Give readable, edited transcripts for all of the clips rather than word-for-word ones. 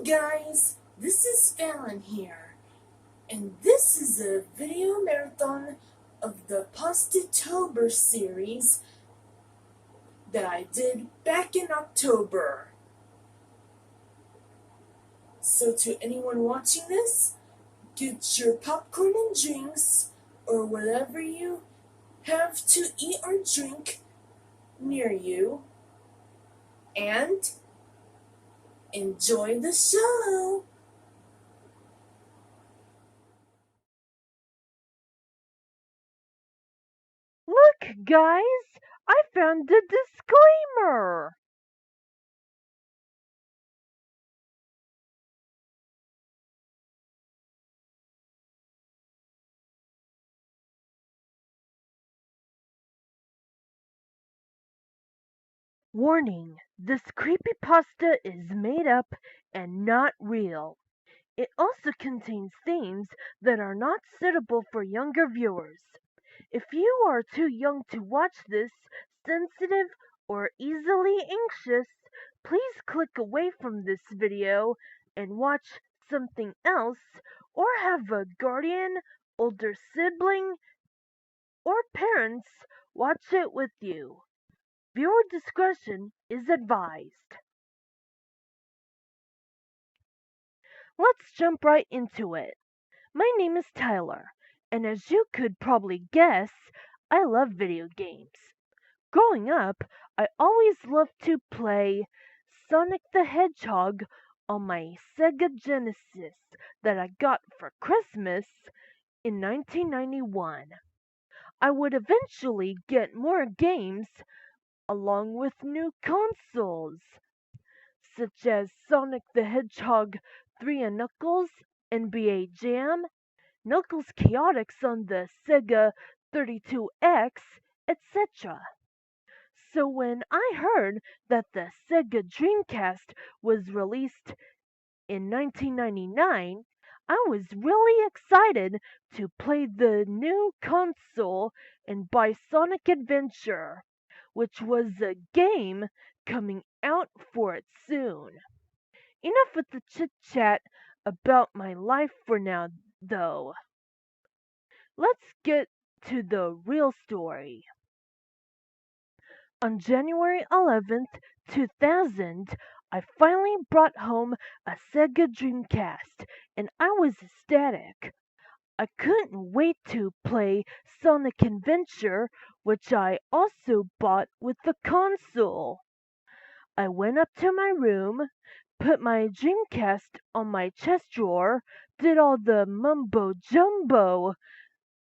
guys, this is Fallon here, and this is a video marathon of the Pastatober series that I did back in October. So to anyone watching this, get your popcorn and drinks, or whatever you have to eat or drink near you, and enjoy the show! Look, guys, I found the disclaimer. Warning, this creepypasta is made up and not real. It also contains themes that are not suitable for younger viewers. If you are too young to watch this, sensitive, or easily anxious, please click away from this video and watch something else, or have a guardian, older sibling, or parents watch it with you. Viewer discretion is advised. Let's jump right into it. My name is Tyler, and as you could probably guess, I love video games. Growing up, I always loved to play Sonic the Hedgehog on my Sega Genesis that I got for Christmas in 1991. I would eventually get more games along with new consoles, such as Sonic the Hedgehog 3 and Knuckles, NBA Jam, Knuckles Chaotix on the Sega 32X, etc. So when I heard that the Sega Dreamcast was released in 1999, I was really excited to play the new console and buy Sonic Adventure, which was a game coming out for it soon. Enough with the chit chat about my life for now, though. Let's get to the real story. On January 11th, 2000, I finally brought home a Sega Dreamcast, and I was ecstatic. I couldn't wait to play Sonic Adventure, which I also bought with the console. I went up to my room, put my Dreamcast on my chest drawer, did all the mumbo jumbo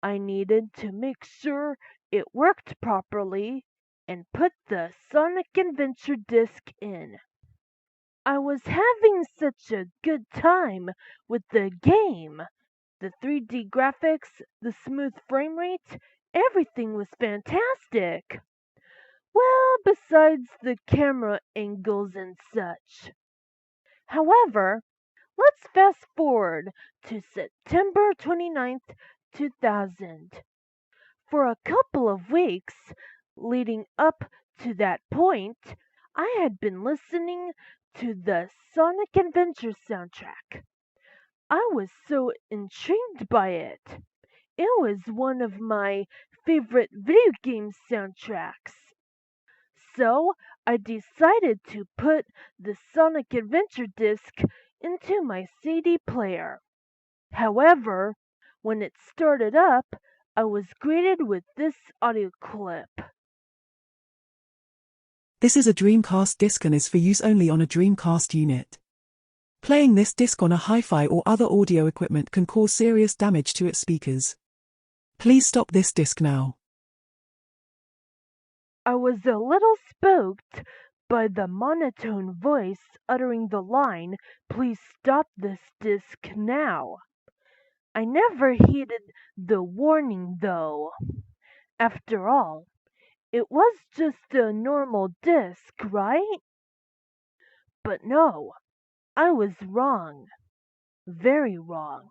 I needed to make sure it worked properly, and put the Sonic Adventure disc in. I was having such a good time with the game. The 3D graphics, the smooth frame rate, everything was fantastic. Well, besides the camera angles and such. However, let's fast forward to September 29th, 2000. For a couple of weeks leading up to that point, I had been listening to the Sonic Adventure soundtrack. I was so intrigued by it. It was one of my favorite video game soundtracks. So I decided to put the Sonic Adventure disc into my CD player. However, when it started up, I was greeted with this audio clip. This is a Dreamcast disc and is for use only on a Dreamcast unit. Playing this disc on a hi-fi or other audio equipment can cause serious damage to its speakers. Please stop this disc now. I was a little spooked by the monotone voice uttering the line, "Please stop this disc now." I never heeded the warning though. After all, it was just a normal disc, right? But no, I was wrong. Very wrong.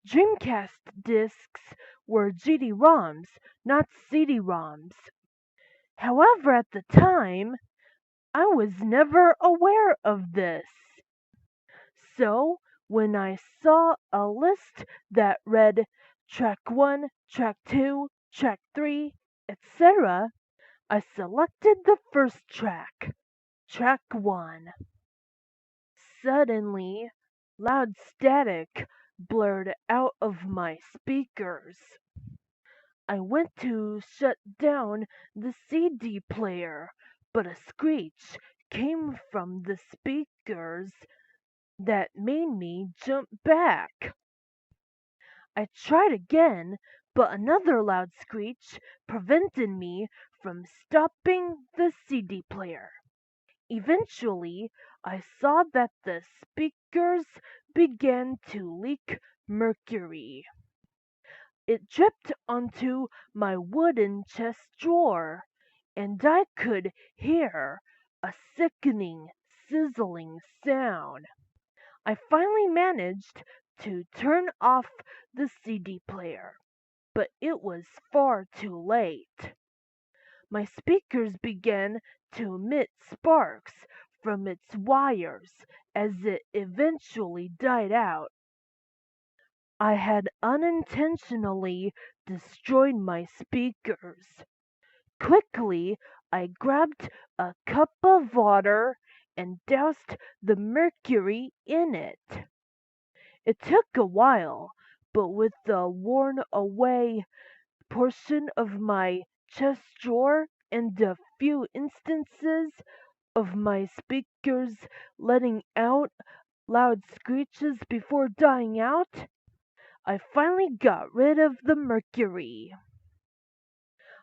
Dreamcast discs were GD-ROMs, not CD-ROMs. However, at the time, I was never aware of this. So, when I saw a list that read Track 1, Track 2, Track 3, etc., I selected the first track, Track 1. Suddenly, loud static blurred out of my speakers. I went to shut down the CD player, but a screech came from the speakers that made me jump back. I tried again, but another loud screech prevented me from stopping the CD player. Eventually, I saw that the speakers began to leak mercury. It dripped onto my wooden chest drawer, and I could hear a sickening, sizzling sound. I finally managed to turn off the CD player, but it was far too late. My speakers began to emit sparks from its wires as it eventually died out. I had unintentionally destroyed my speakers. Quickly, I grabbed a cup of water and doused the mercury in it. It took a while, but with the worn away portion of my chest drawer and a few instances of my speakers letting out loud screeches before dying out, I finally got rid of the mercury.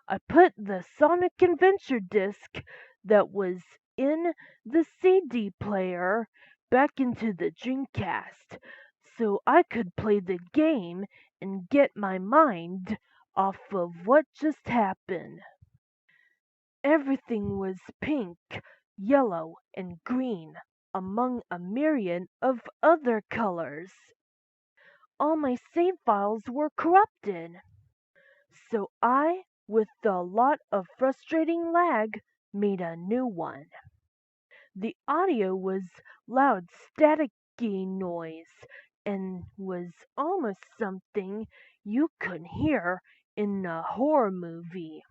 I put the Sonic Adventure disc that was in the CD player back into the Dreamcast so I could play the game and get my mind off of what just happened. Everything was pink, yellow, and green, among a myriad of other colors. All my save files were corrupted. So I, with a lot of frustrating lag, made a new one. The audio was loud staticky noise and was almost something you could hear in a horror movie.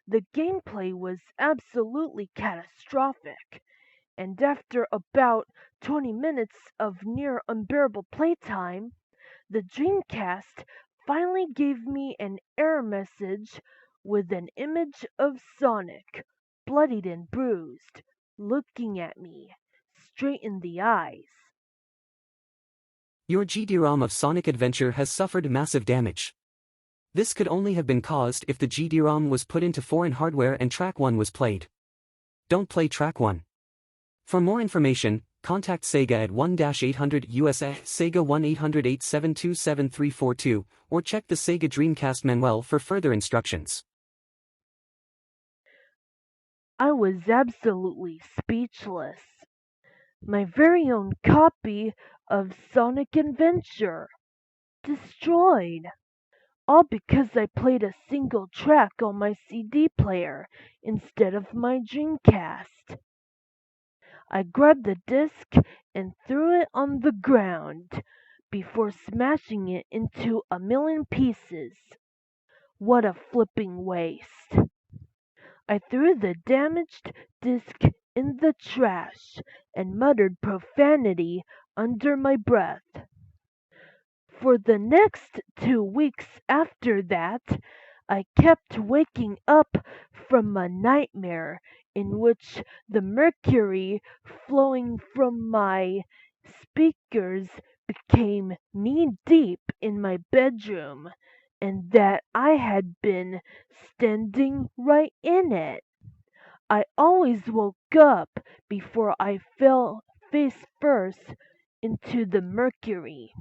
The gameplay was absolutely catastrophic, and after about 20 minutes of near unbearable playtime, the Dreamcast finally gave me an error message with an image of Sonic, bloodied and bruised, looking at me straight in the eyes. Your GD-ROM of Sonic Adventure has suffered massive damage. This could only have been caused if the GD-ROM was put into foreign hardware and Track 1 was played. Don't play Track 1. For more information, contact Sega at 1-800-USA, Sega 1-800-872-7342, or check the Sega Dreamcast manual for further instructions. I was absolutely speechless. My very own copy of Sonic Adventure destroyed. All because I played a single track on my CD player instead of my Dreamcast. I grabbed the disc and threw it on the ground before smashing it into a million pieces. What a flipping waste. I threw the damaged disc in the trash and muttered profanity under my breath. For the next 2 weeks after that, I kept waking up from a nightmare in which the mercury flowing from my speakers became knee-deep in my bedroom, and that I had been standing right in it. I always woke up before I fell face first into the mercury,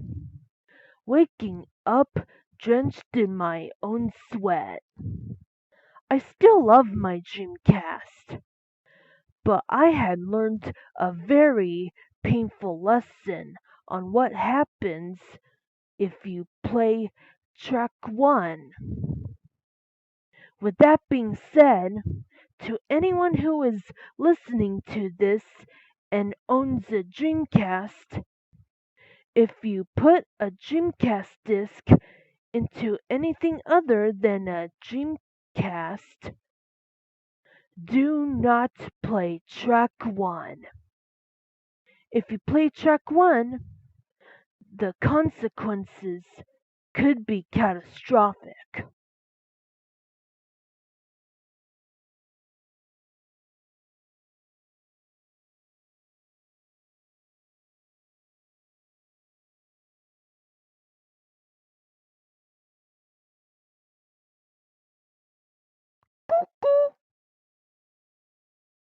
waking up drenched in my own sweat. I still love my Dreamcast, but I had learned a very painful lesson on what happens if you play Track 1. With that being said, to anyone who is listening to this and owns a Dreamcast, If you put a Dreamcast disc into anything other than a Dreamcast, do not play track 1. If you play track 1, the consequences could be catastrophic.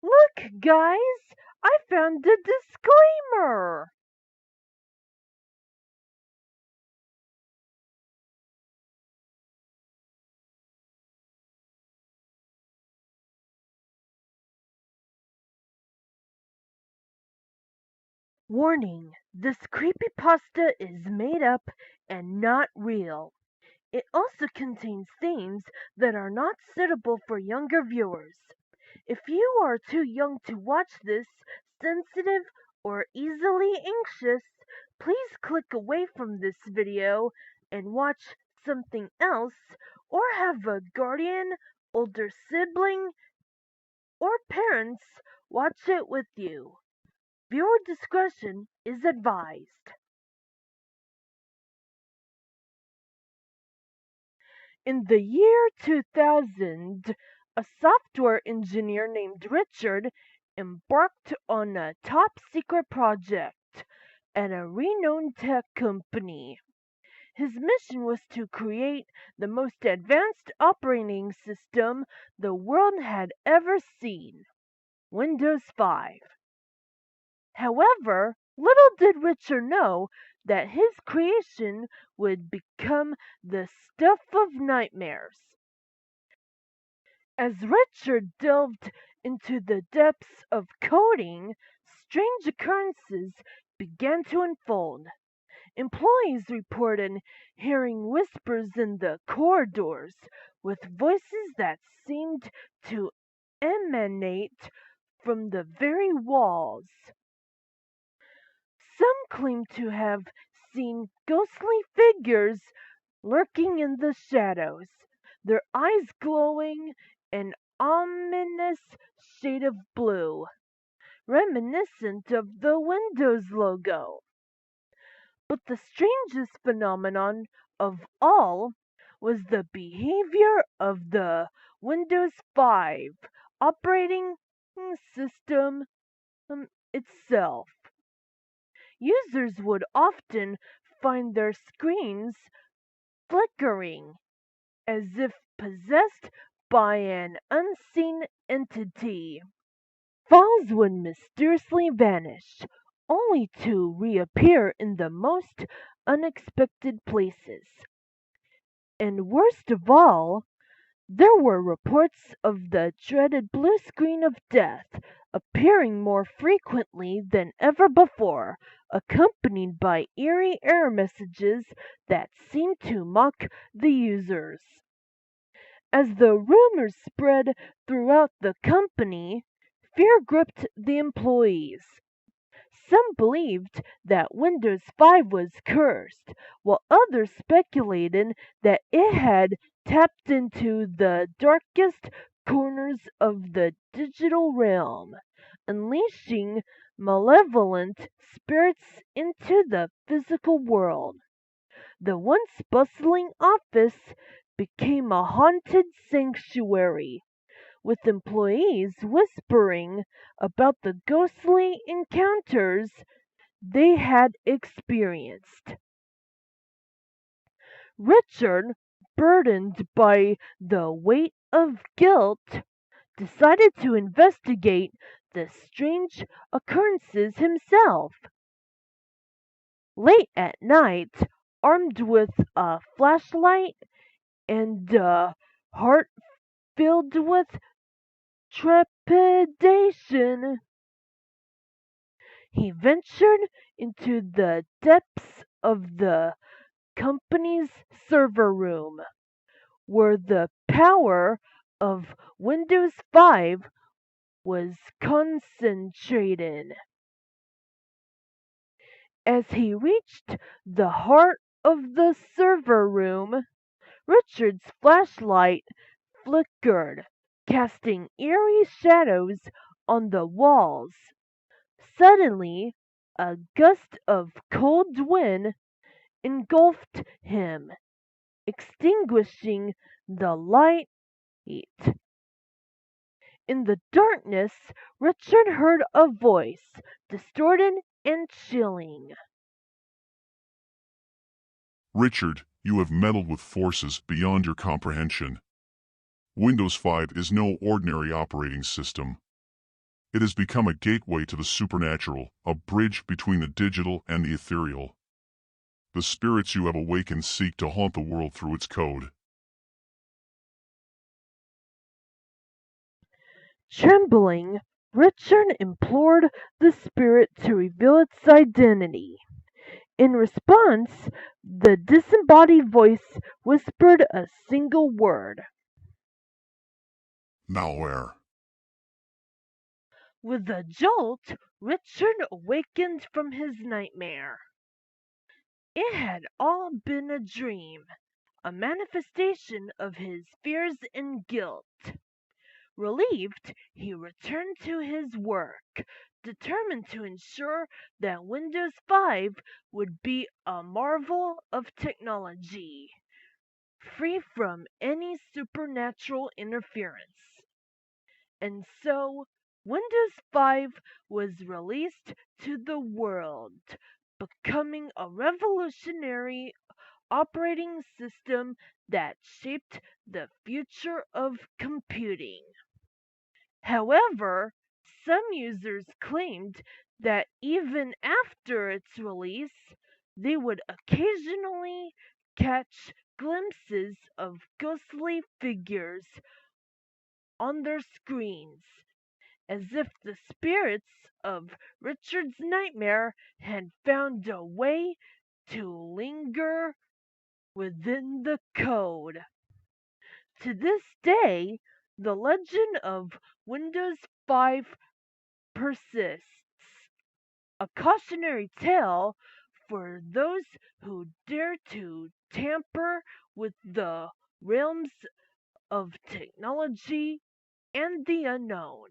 Look, guys, I found a disclaimer. Warning, this creepypasta is made up and not real. It also contains themes that are not suitable for younger viewers. If you are too young to watch this, sensitive, or easily anxious, please click away from this video and watch something else, or have a guardian, older sibling, or parents watch it with you. Viewer discretion is advised. In the year 2000, a software engineer named Richard embarked on a top secret project at a renowned tech company. His mission was to create the most advanced operating system the world had ever seen, Windows 5. However, little did Richard know that his creation would become the stuff of nightmares. As Richard delved into the depths of coding, strange occurrences began to unfold. Employees reported hearing whispers in the corridors, with voices that seemed to emanate from the very walls. Some claimed to have seen ghostly figures lurking in the shadows, their eyes glowing an ominous shade of blue, reminiscent of the Windows logo. But the strangest phenomenon of all was the behavior of the Windows 5 operating system itself. Users would often find their screens flickering as if possessed by an unseen entity. Files would mysteriously vanish, only to reappear in the most unexpected places. And worst of all, there were reports of the dreaded blue screen of death appearing more frequently than ever before, accompanied by eerie error messages that seemed to mock the users. As the rumors spread throughout the company, fear gripped the employees. Some believed that Windows 5 was cursed, while others speculated that it had tapped into the darkest corners of the digital realm, unleashing malevolent spirits into the physical world. The once bustling office became a haunted sanctuary, with employees whispering about the ghostly encounters they had experienced. Richard, burdened by the weight of guilt, decided to investigate the strange occurrences himself. Late at night, armed with a flashlight and a heart filled with trepidation, he ventured into the depths of the company's server room, where the power of Windows 5 was concentrated. As he reached the heart of the server room, Richard's flashlight flickered, casting eerie shadows on the walls. Suddenly, a gust of cold wind engulfed him, extinguishing the light. In the darkness, Richard heard a voice, distorted and chilling. Richard, you have meddled with forces beyond your comprehension. Windows 5 is no ordinary operating system. It has become a gateway to the supernatural, a bridge between the digital and the ethereal. The spirits you have awakened seek to haunt the world through its code. Trembling, Richard implored the spirit to reveal its identity. In response, the disembodied voice whispered a single word. Malware. With a jolt, Richard awakened from his nightmare. It had all been a dream, a manifestation of his fears and guilt. Relieved, he returned to his work, determined to ensure that Windows 5 would be a marvel of technology, free from any supernatural interference. And so, Windows 5 was released to the world, becoming a revolutionary operating system that shaped the future of computing. However, some users claimed that even after its release, they would occasionally catch glimpses of ghostly figures on their screens, as if the spirits of Richard's nightmare had found a way to linger within the code. To this day, the legend of Windows 5 persists, a cautionary tale for those who dare to tamper with the realms of technology and the unknown.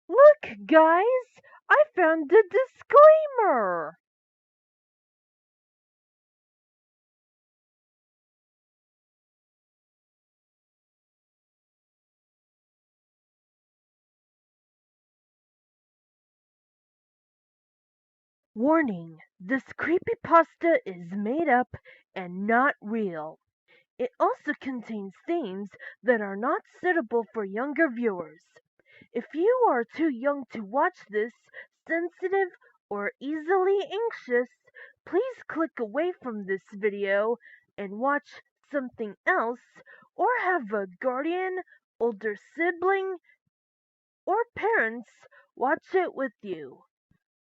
Look, guys, I found a disclaimer. Warning, this creepypasta is made up and not real. It also contains themes that are not suitable for younger viewers. If you are too young to watch this, sensitive, or easily anxious, please click away from this video and watch something else, or have a guardian, older sibling, or parents watch it with you.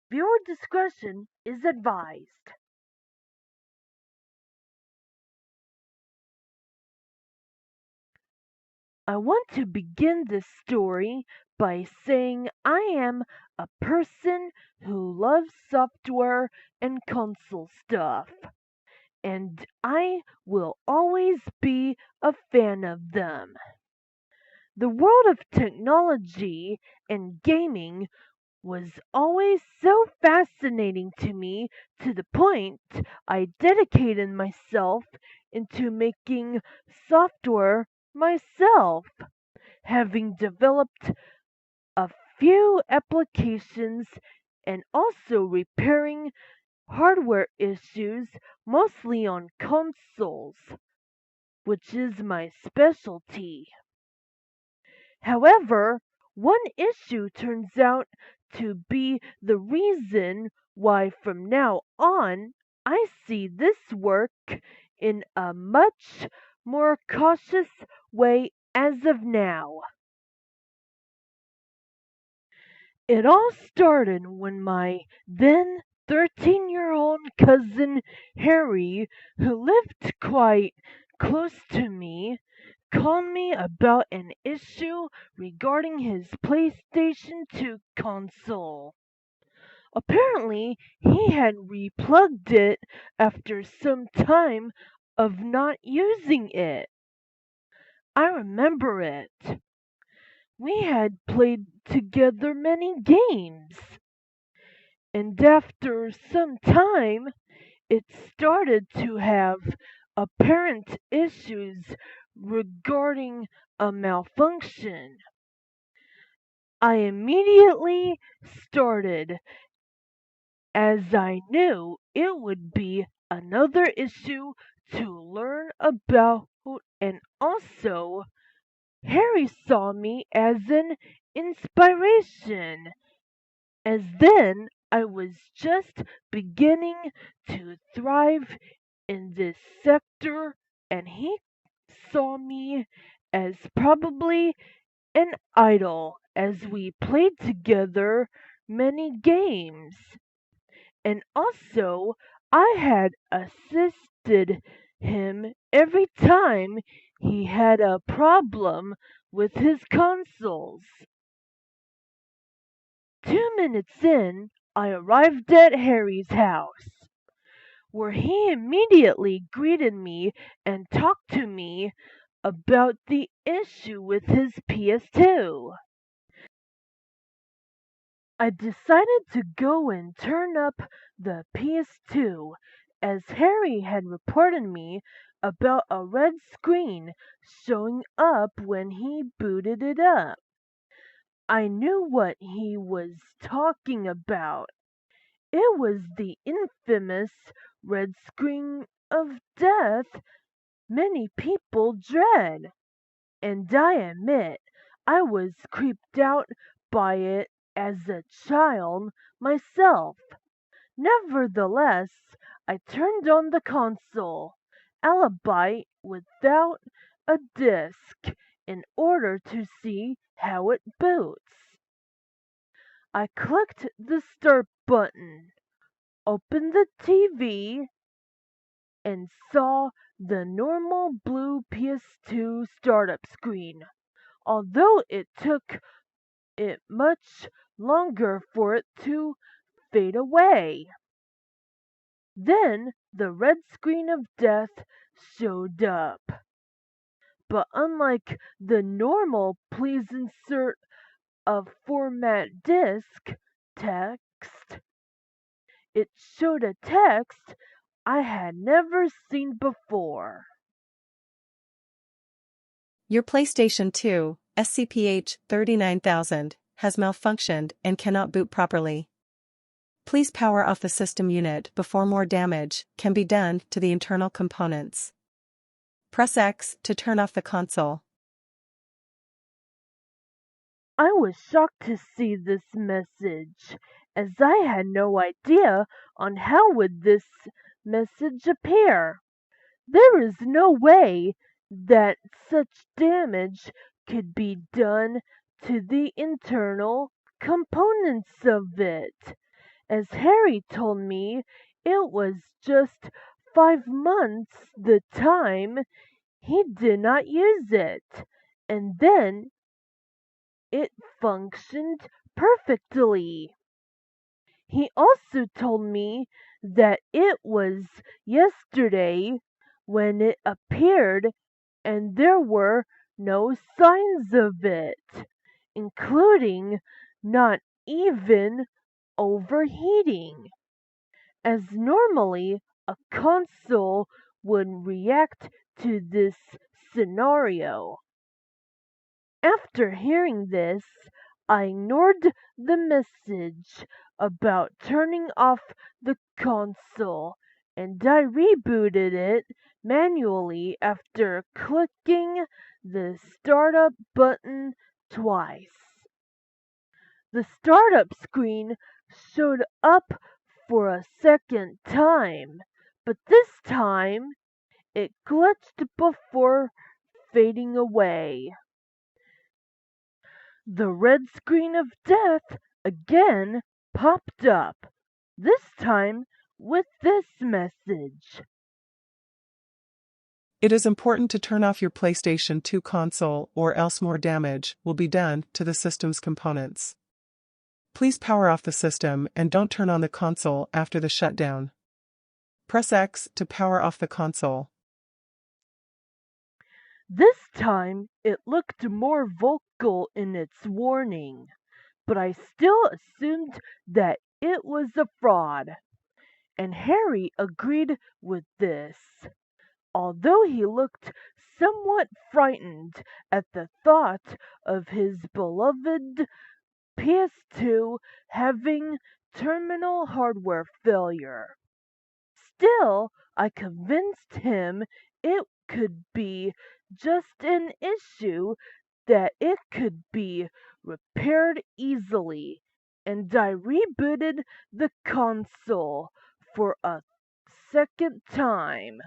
Viewer discretion is advised. I want to begin this story by saying I am a person who loves software and console stuff, and I will always be a fan of them. The world of technology and gaming was always so fascinating to me, to the point I dedicated myself into making software myself, having developed a few applications and also repairing hardware issues, mostly on consoles, which is my specialty. However, one issue turns out to be the reason why from now on I see this work in a much more cautious way as of now. It all started when my then 13-year-old cousin Harry, who lived quite close to me, called me about an issue regarding his PlayStation 2 console. Apparently, he had replugged it after some time of not using it. I remember it. We had played together many games, and after some time, it started to have apparent issues regarding a malfunction. I immediately started, as I knew it would be another issue to learn about, and also Harry saw me as an inspiration, as then I was just beginning to thrive in this sector, and he saw me as probably an idol, as we played together many games. And also, I had assisted him every time he had a problem with his consoles. 2 minutes in, I arrived at Harry's house, where he immediately greeted me and talked to me about the issue with his PS2. I decided to go and turn up the PS2, as Harry had reported me about a red screen showing up when he booted it up. I knew what he was talking about. It was the infamous red screen of death many people dread, and I admit I was creeped out by it as a child myself. Nevertheless, I turned on the console, Alibi without a disc, in order to see how it boots. I clicked the start button, opened the TV, and saw the normal blue PS2 startup screen, although it took it much longer for it to fade away. Then the red screen of death showed up. But unlike the normal "please insert a format disk" text, it showed a text I had never seen before. Your PlayStation 2, SCPH 39000, has malfunctioned and cannot boot properly. Please power off the system unit before more damage can be done to the internal components. Press X to turn off the console. I was shocked to see this message, as I had no idea on how would this message appear. There is no way that such damage could be done to the internal components of it, as Harry told me it was just 5 months the time he did not use it, and then it functioned perfectly. He also told me that it was yesterday when it appeared, and there were no signs of it, including not even overheating, as normally a console would react to this scenario. After hearing this, I ignored the message about turning off the console, and I rebooted it manually after clicking the startup button twice. The startup screen showed up for a second time, but this time it glitched before fading away. The red screen of death again popped up, this time with this message. It is important to turn off your PlayStation 2 console or else more damage will be done to the system's components. Please power off the system and don't turn on the console after the shutdown. Press X to power off the console. This time it looked more vocal in its warning, but I still assumed that it was a fraud, and Harry agreed with this, although he looked somewhat frightened at the thought of his beloved PS2 having terminal hardware failure. Still, I convinced him it could be just an issue that it could be repaired easily, and I rebooted the console for a second time.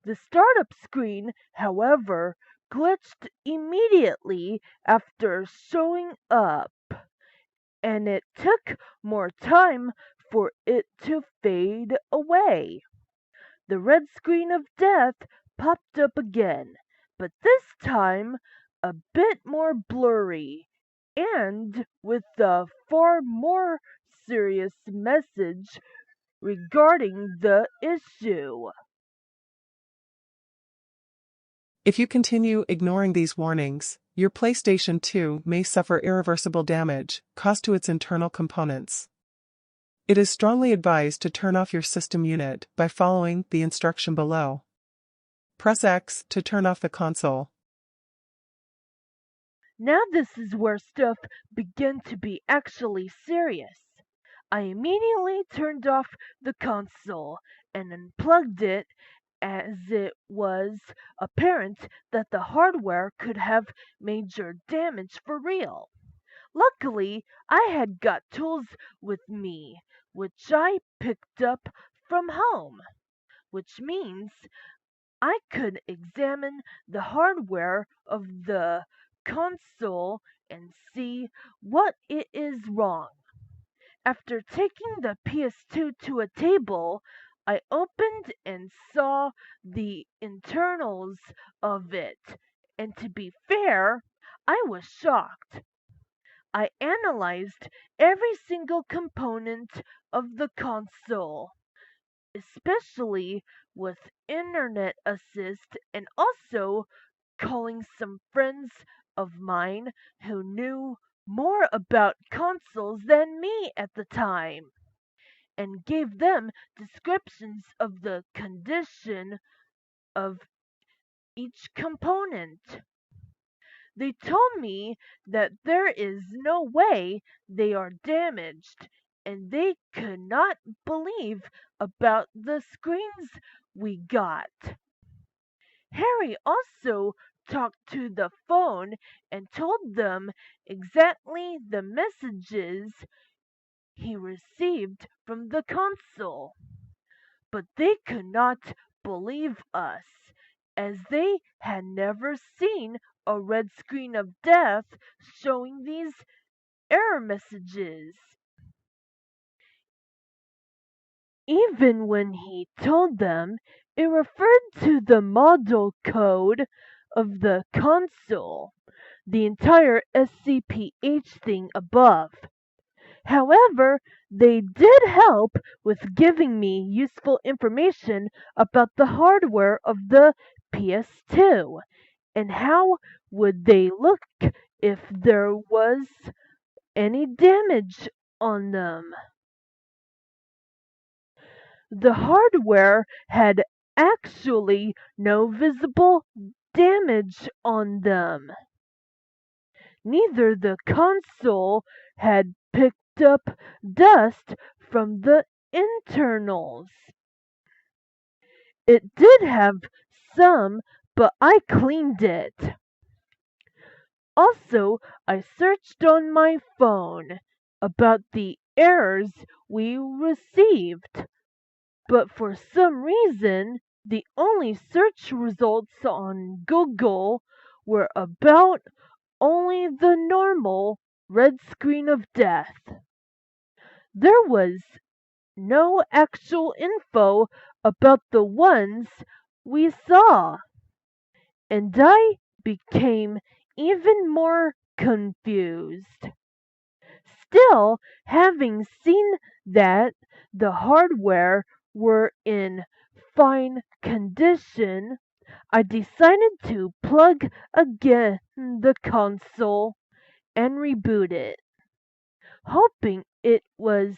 The startup screen, however, glitched immediately after showing up, and it took more time for it to fade away. The red screen of death popped up again, but this time a bit more blurry, and with a far more serious message regarding the issue. If you continue ignoring these warnings, your PlayStation 2 may suffer irreversible damage caused to its internal components. It is strongly advised to turn off your system unit by following the instruction below. Press X to turn off the console. Now this is where stuff began to be actually serious. I immediately turned off the console and unplugged it, as it was apparent that the hardware could have major damage for real. Luckily, I had got tools with me, which I picked up from home, which means I could examine the hardware of the console and see what it is wrong. After taking the PS2 to a table, I opened and saw the internals of it, and to be fair, I was shocked. I analyzed every single component of the console, especially with internet assist, and also calling some friends of mine who knew more about consoles than me at the time, and gave them descriptions of the condition of each component. They told me that there is no way they are damaged, and they could not believe about the screens we got. Harry also talked to the phone and told them exactly the messages he received from the console, but they could not believe us, as they had never seen a red screen of death showing these error messages. Even when he told them it referred to the model code of the console, the entire SCPH thing above. However, they did help with giving me useful information about the hardware of the PS2 and how would they look if there was any damage on them. The hardware had actually no visible damage on them. Neither the console had picked up dust from the internals. It did have some, but I cleaned it. Also, I searched on my phone about the errors we received, but for some reason, the only search results on Google were about only the normal red screen of death. There was no actual info about the ones we saw. And I became even more confused. Still, having seen that the hardware were in fine condition, I decided to plug again the console and reboot it, hoping it was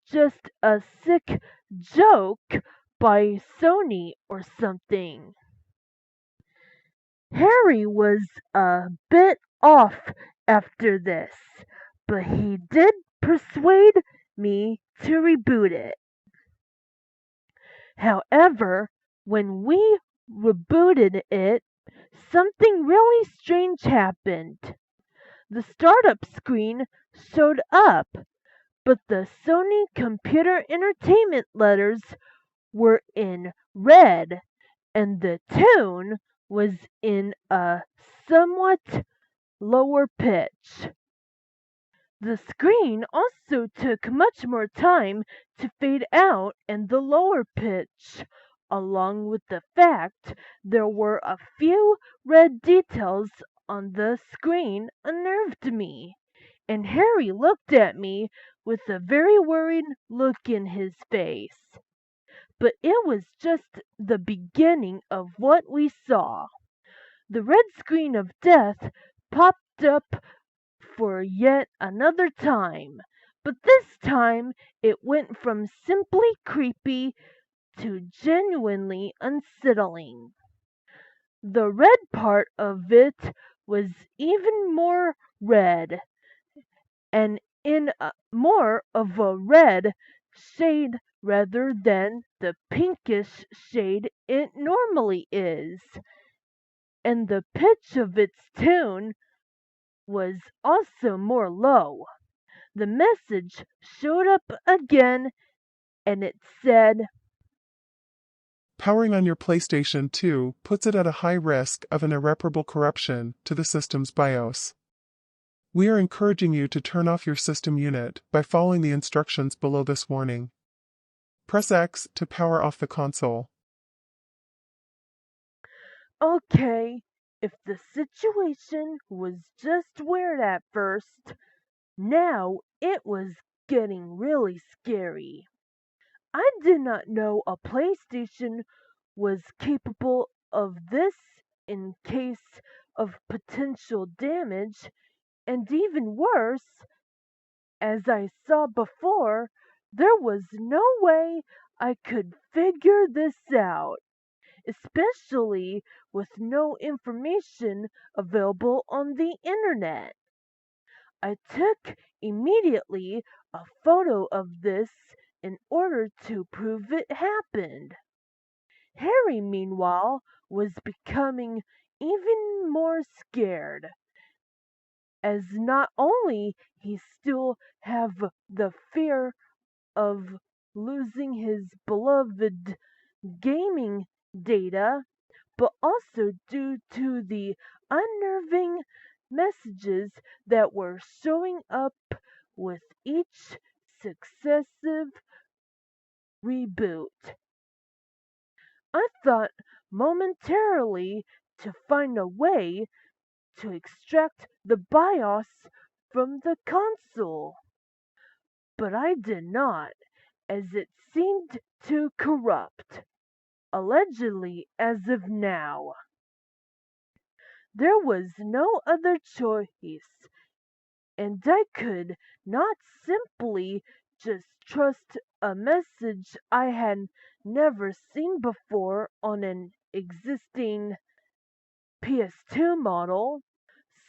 just a sick joke by Sony or something. Harry was a bit off after this, but he did persuade me to reboot it. However, when we rebooted it, something really strange happened. The startup screen showed up, but the Sony Computer Entertainment letters were in red and the tone was in a somewhat lower pitch. The screen also took much more time to fade out and the lower pitch, along with the fact there were a few red details on the screen unnerved me, and Harry looked at me with a very worried look in his face. But it was just the beginning of what we saw. The red screen of death popped up for yet another time, but this time it went from simply creepy to genuinely unsettling. The red part of it was even more red, and in more of a red shade rather than the pinkish shade it normally is, and the pitch of its tone was also more low. The message showed up again and it said, Powering on your PlayStation 2 puts it at a high risk of an irreparable corruption to the system's BIOS. We are encouraging you to turn off your system unit by following the instructions below this warning. Press X to power off the console. okay, if the situation was just weird at first, now it was getting really scary. I did not know a PlayStation was capable of this in case of potential damage, and even worse, as I saw before, there was no way I could figure this out, especially with no information available on the internet. I took immediately a photo of this in order to prove it happened. Harry, meanwhile, was becoming even more scared, as not only he still have the fear of losing his beloved gaming data, but also due to the unnerving messages that were showing up with each successive reboot. I thought momentarily to find a way to extract the BIOS from the console, but I did not, as it seemed too corrupt, allegedly as of now. There was no other choice, and I could not simply just trust a message I had never seen before on an existing PS2 model,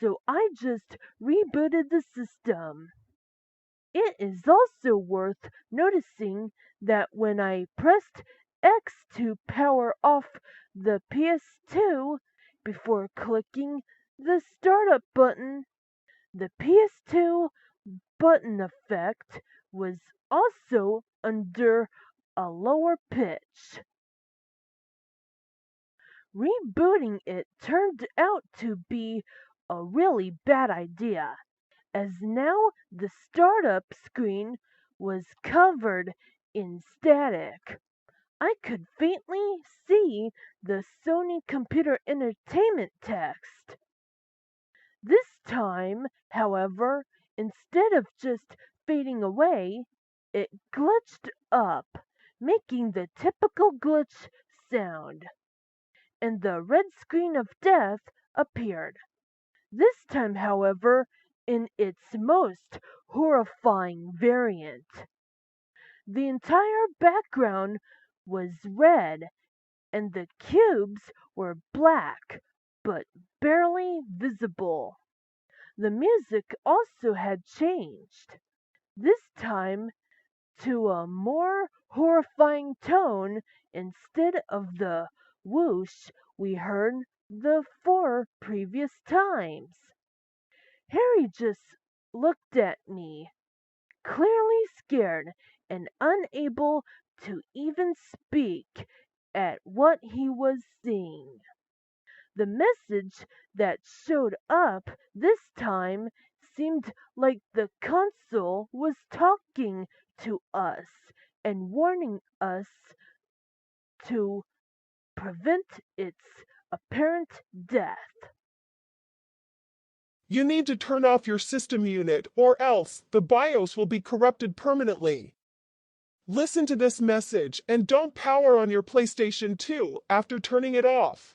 so I just rebooted the system. It is also worth noticing that when I pressed X to power off the PS2 before clicking the startup button, the PS2 button effect was also under a lower pitch. Rebooting it turned out to be a really bad idea, as now the startup screen was covered in static. I could faintly see the Sony Computer Entertainment text. This time, however, instead of just fading away, it glitched up, making the typical glitch sound, and the red screen of death appeared. This time, however, in its most horrifying variant. The entire background was red, and the cubes were black, but barely visible. The music also had changed, this time to a more horrifying tone instead of the whoosh we heard the 4 previous times. Harry just looked at me, clearly scared and unable to even speak at what he was seeing. The message that showed up this time seemed like the console was talking to us and warning us to prevent its apparent death. You need to turn off your system unit or else the BIOS will be corrupted permanently. Listen to this message and don't power on your PlayStation 2 after turning it off.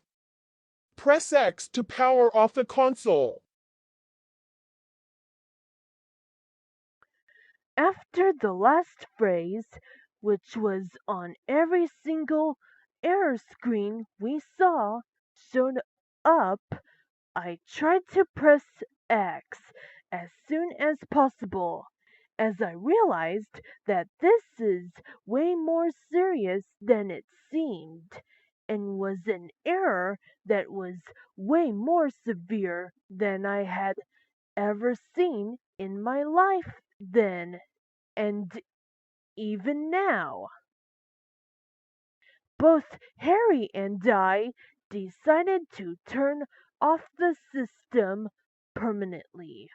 Press X to power off the console. After the last phrase, which was on every single error screen we saw, showed up, I tried to press X as soon as possible, as I realized that this is way more serious than it seemed, and was an error that was way more severe than I had ever seen in my life then, and even now. Both Harry and I decided to turn off the system permanently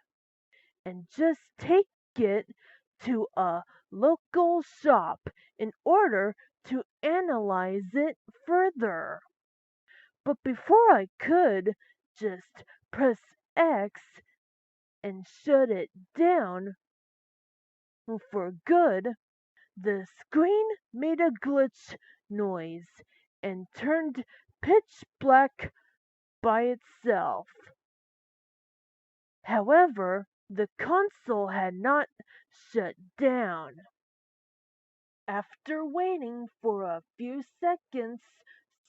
and just take it to a local shop in order to analyze it further. But before I could just press X and shut it down for good, the screen made a glitch noise and turned pitch black by itself. However, the console had not shut down. After waiting for a few seconds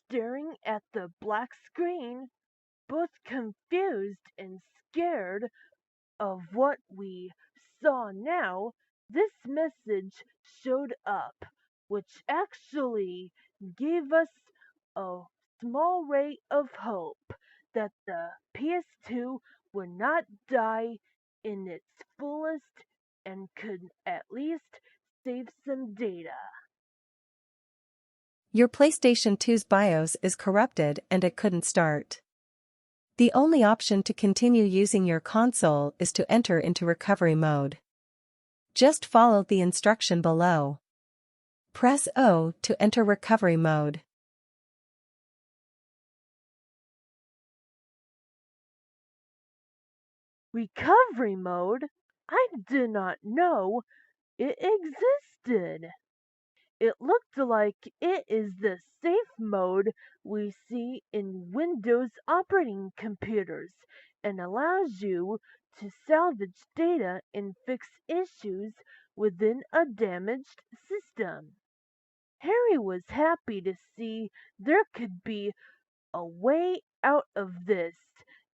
staring at the black screen, both confused and scared of what we saw now, this message showed up, which actually gave us a small ray of hope that the PS2 would not die in its fullest and could at least save some data. Your PlayStation 2's BIOS is corrupted and it couldn't start. The only option to continue using your console is to enter into recovery mode. Just follow the instruction below. Press O to enter recovery mode. Recovery mode? I did not know it existed. It looked like it is the safe mode we see in Windows operating computers and allows you to salvage data and fix issues within a damaged system. Harry was happy to see there could be a way out of this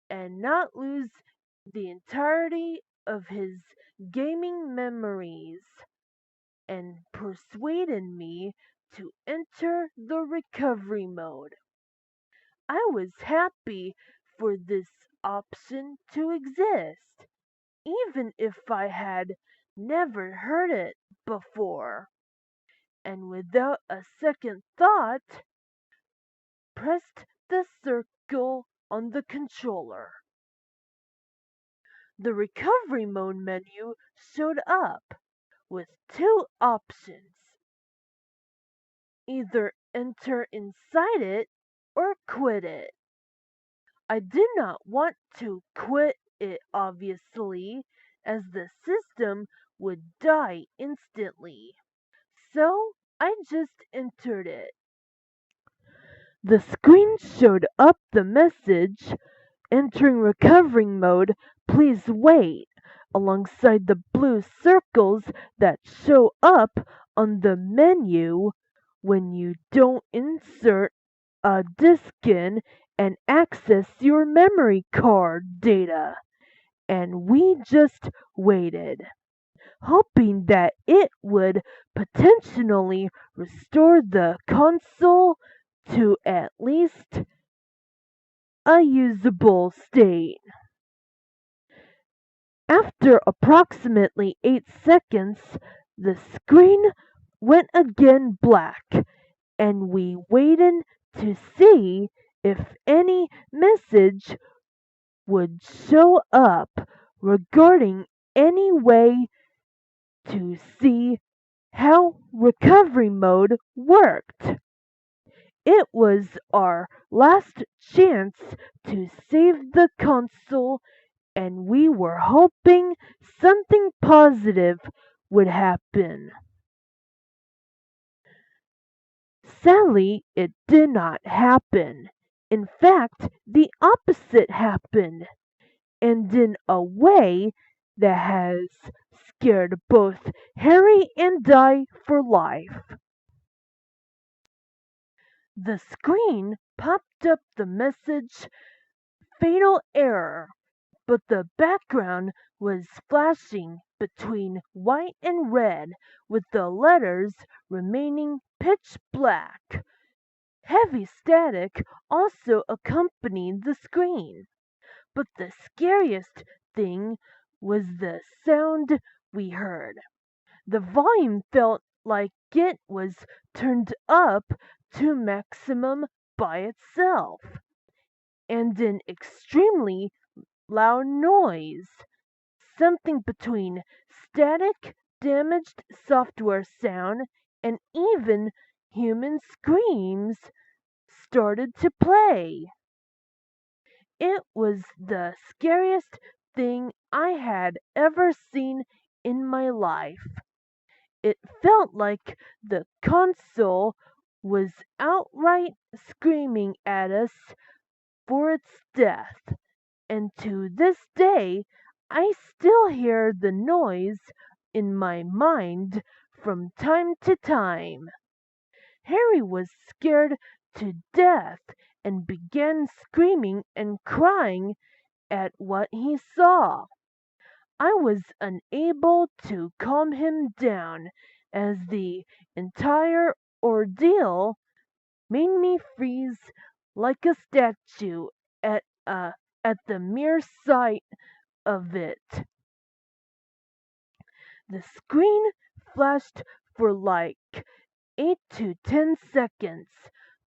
and not lose the entirety of his gaming memories, and persuaded me to enter the recovery mode. I was happy for this option to exist, even if I had never heard it before, and without a second thought, pressed the circle on the controller. The recovery mode menu showed up with two options: either enter inside it or quit it. I did not want to quit it, obviously, as the system would die instantly. So I just entered it. The screen showed up the message, "Entering recovery mode, please wait," alongside the blue circles that show up on the menu when you don't insert a disk in and access your memory card data. And we just waited, hoping that it would potentially restore the console to at least a usable state. After approximately 8 seconds, the screen went again black, and we waited to see if any message would show up regarding any way to see how recovery mode worked. It was our last chance to save the console, and we were hoping something positive would happen. Sadly, it did not happen. In fact, the opposite happened, and in a way that has scared both Harry and I for life. The screen popped up the message, "Fatal error," but the background was flashing between white and red, with the letters remaining pitch black. Heavy static also accompanied the screen, but the scariest thing was the sound we heard. The volume felt like it was turned up to maximum by itself, and an extremely loud noise, something between static, damaged software sound, and even human screams, started to play. It was the scariest thing I had ever seen in my life. It felt like the console was outright screaming at us for its death, and to this day I still hear the noise in my mind from time to time. Harry was scared to death and began screaming and crying at what he saw. I was unable to calm him down, as the entire ordeal made me freeze like a statue at the mere sight of it. The screen flashed for like 8 to 10 seconds,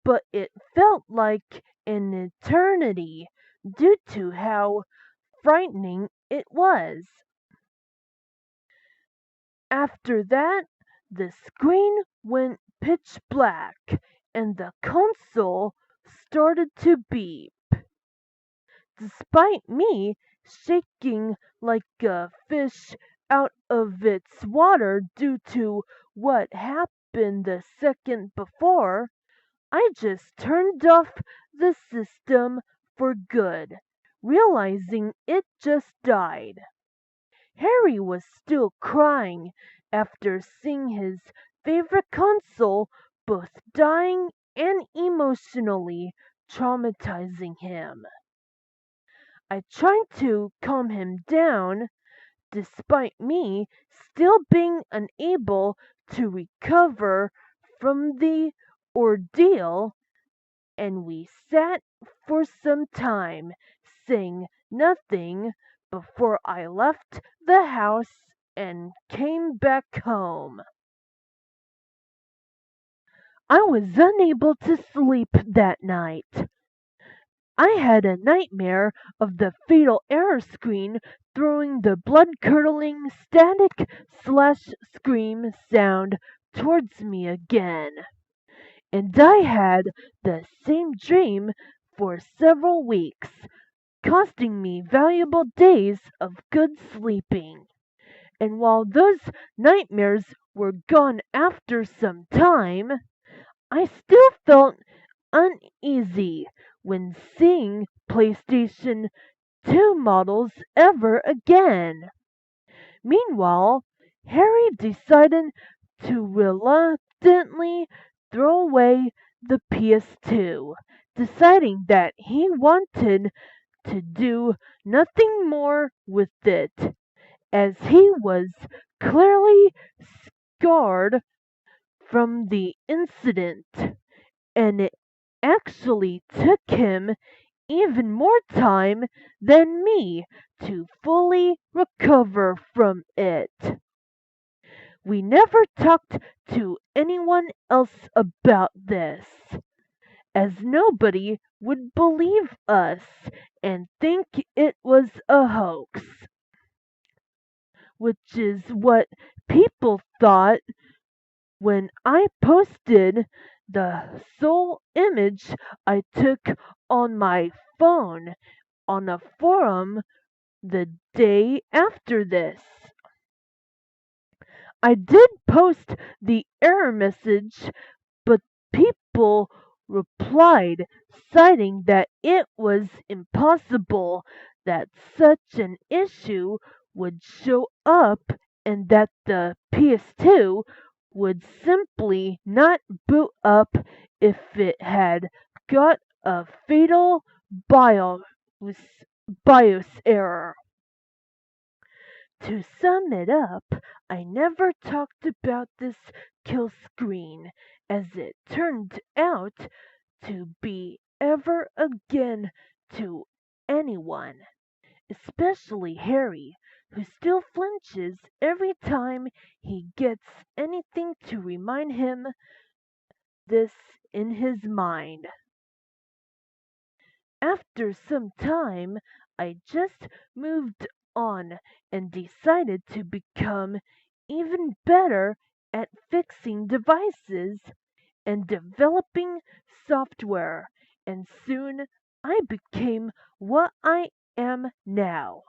but it felt like an eternity due to how frightening it was. After that, the screen went pitch black, and the console started to beep. Despite me shaking like a fish out of its water due to what happened the second before, I just turned off the system for good, realizing it just died. Harry was still crying after seeing his favorite console both dying and emotionally traumatizing him. I tried to calm him down, despite me still being unable to recover from the ordeal, and we sat for some time saying nothing before I left the house and came back home. I was unable to sleep that night. I had a nightmare of the fatal error screen throwing the blood-curdling static slash scream sound towards me again. and I had the same dream for several weeks, costing me valuable days of good sleeping. And while those nightmares were gone after some time, I still felt uneasy when seeing PlayStation 2 models ever again. Meanwhile, Harry decided to reluctantly throw away the PS2, deciding that he wanted to do nothing more with it, as he was clearly scarred from the incident, and it actually took him even more time than me to fully recover from it. We never talked to anyone else about this, as nobody would believe us and think it was a hoax, which is what people thought when I posted the sole image I took on my phone on a forum the day after this. I did post the error message, but people replied citing that it was impossible that such an issue would show up and that the PS2 would simply not boot up if it had got a fatal BIOS, BIOS error. To sum it up, I never talked about this kill screen, as it turned out to be ever again to anyone, especially Harry, who still flinches every time he gets anything to remind him this in his mind. After some time, I just moved on and decided to become even better at fixing devices and developing software, and soon I became what I am now,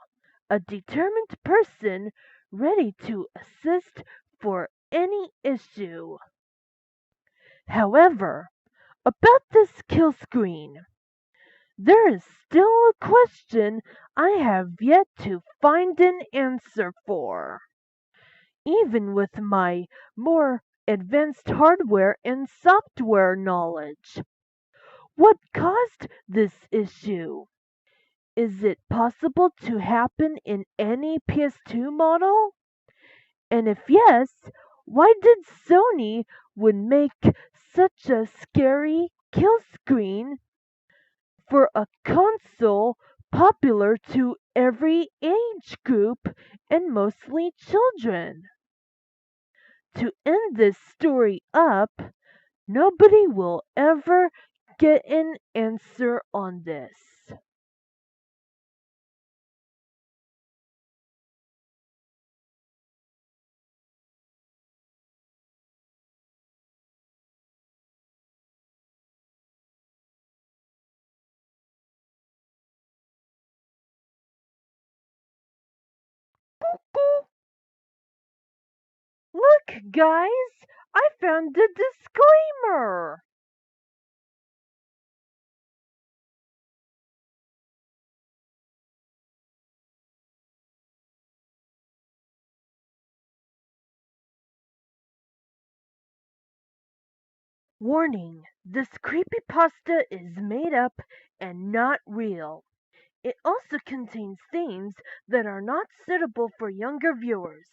a determined person ready to assist for any issue. However, about this kill screen, there is still a question I have yet to find an answer for. Even with my more advanced hardware and software knowledge, what caused this issue? Is it possible to happen in any PS2 model? And if yes, why did Sony would make such a scary kill screen for a console popular to every age group and mostly children? To end this story up, nobody will ever get an answer on this. Look, guys, I found the disclaimer. Warning, this creepypasta is made up and not real. It also contains themes that are not suitable for younger viewers.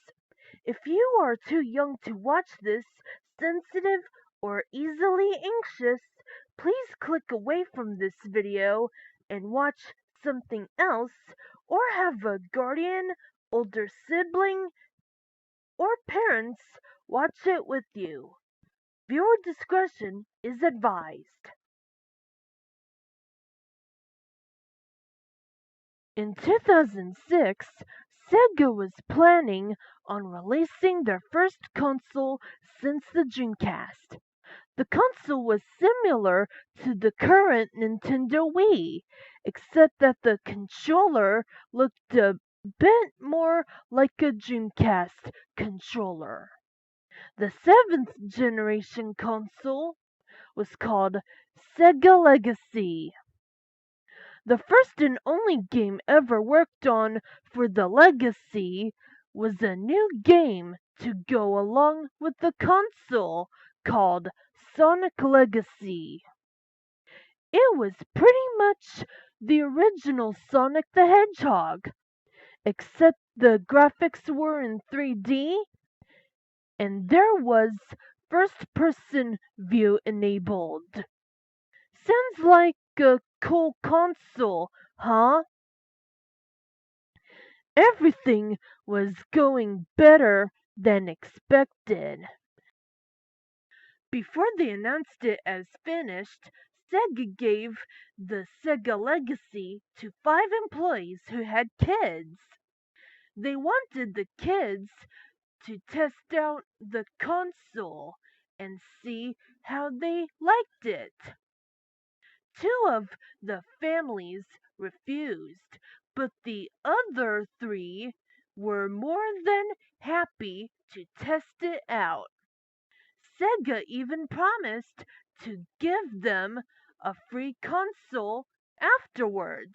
If you are too young to watch this, sensitive, or easily anxious, please click away from this video and watch something else, or have a guardian, older sibling, or parents watch it with you. Viewer discretion is advised. In 2006, Sega was planning on releasing their first console since the Dreamcast. The console was similar to the current Nintendo Wii, except that the controller looked a bit more like a Dreamcast controller. The seventh generation console was called Sega Legacy. The first and only game ever worked on for the Legacy was a new game to go along with the console called Sonic Legacy. It was pretty much the original Sonic the Hedgehog, except the graphics were in 3D and there was first person view enabled. Sounds like a cool console, huh? Everything was going better than expected. Before they announced it as finished, Sega gave the Sega Legacy to 5 employees who had kids. They wanted the kids to test out the console and see how they liked it. 2 of the families refused, but the other 3 were more than happy to test it out. Sega even promised to give them a free console afterwards.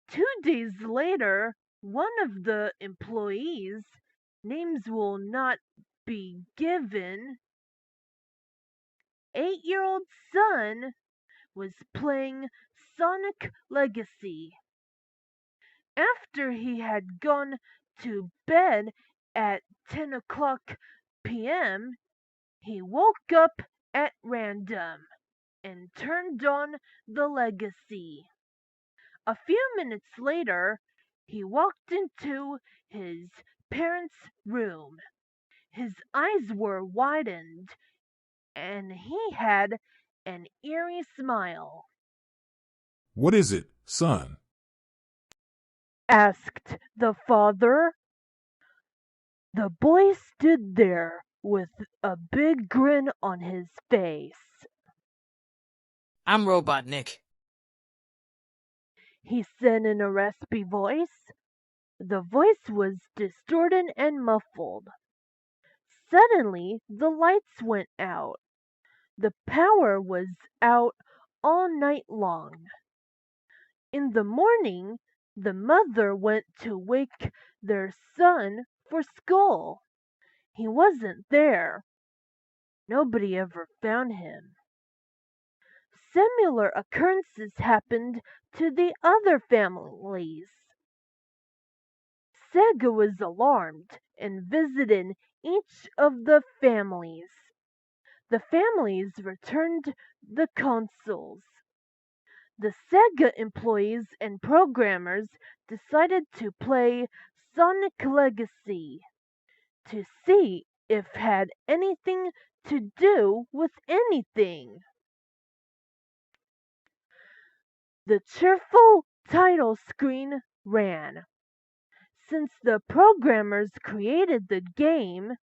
2 days later, one of the employees, names will not be given, 8-year-old son was playing Sonic Legacy. After he had gone to bed at 10 o'clock p.m., he woke up at random and turned on the Legacy. A few minutes later, he walked into his parents' room. His eyes were widened and he had an eerie smile. "What is it, son?" Asked the father. The boy stood there with a big grin on his face. "I'm Robotnik," He said in a raspy voice. The voice was distorted and muffled. Suddenly the lights went out. The power was out all night long. In the morning, the mother went to wake their son for school. He wasn't there. Nobody ever found him. Similar occurrences happened to the other families. Sega was alarmed and visited each of the families. The families returned the consoles. The Sega employees and programmers decided to play Sonic Legacy to see if it had anything to do with anything. The cheerful title screen ran. Since the programmers created the game,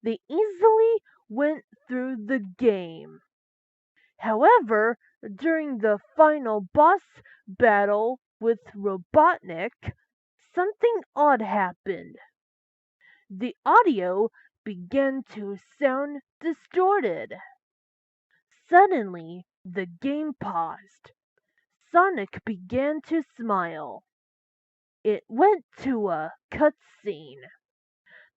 they easily went through the game. However, during the final boss battle with Robotnik, something odd happened. The audio began to sound distorted. Suddenly, the game paused. Sonic began to smile. It went to a cutscene.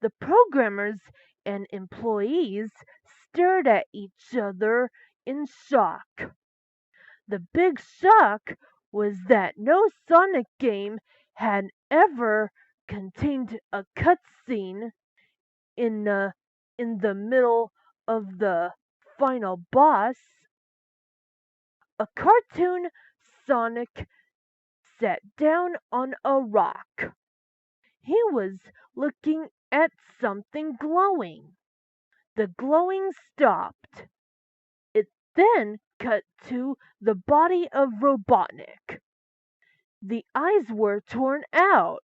The programmers and employees stared at each other in shock. The big shock was that no Sonic game had ever contained a cutscene in the middle of the final boss. A cartoon Sonic sat down on a rock. He was looking at something glowing. The glowing stopped. It then cut to the body of Robotnik. The eyes were torn out.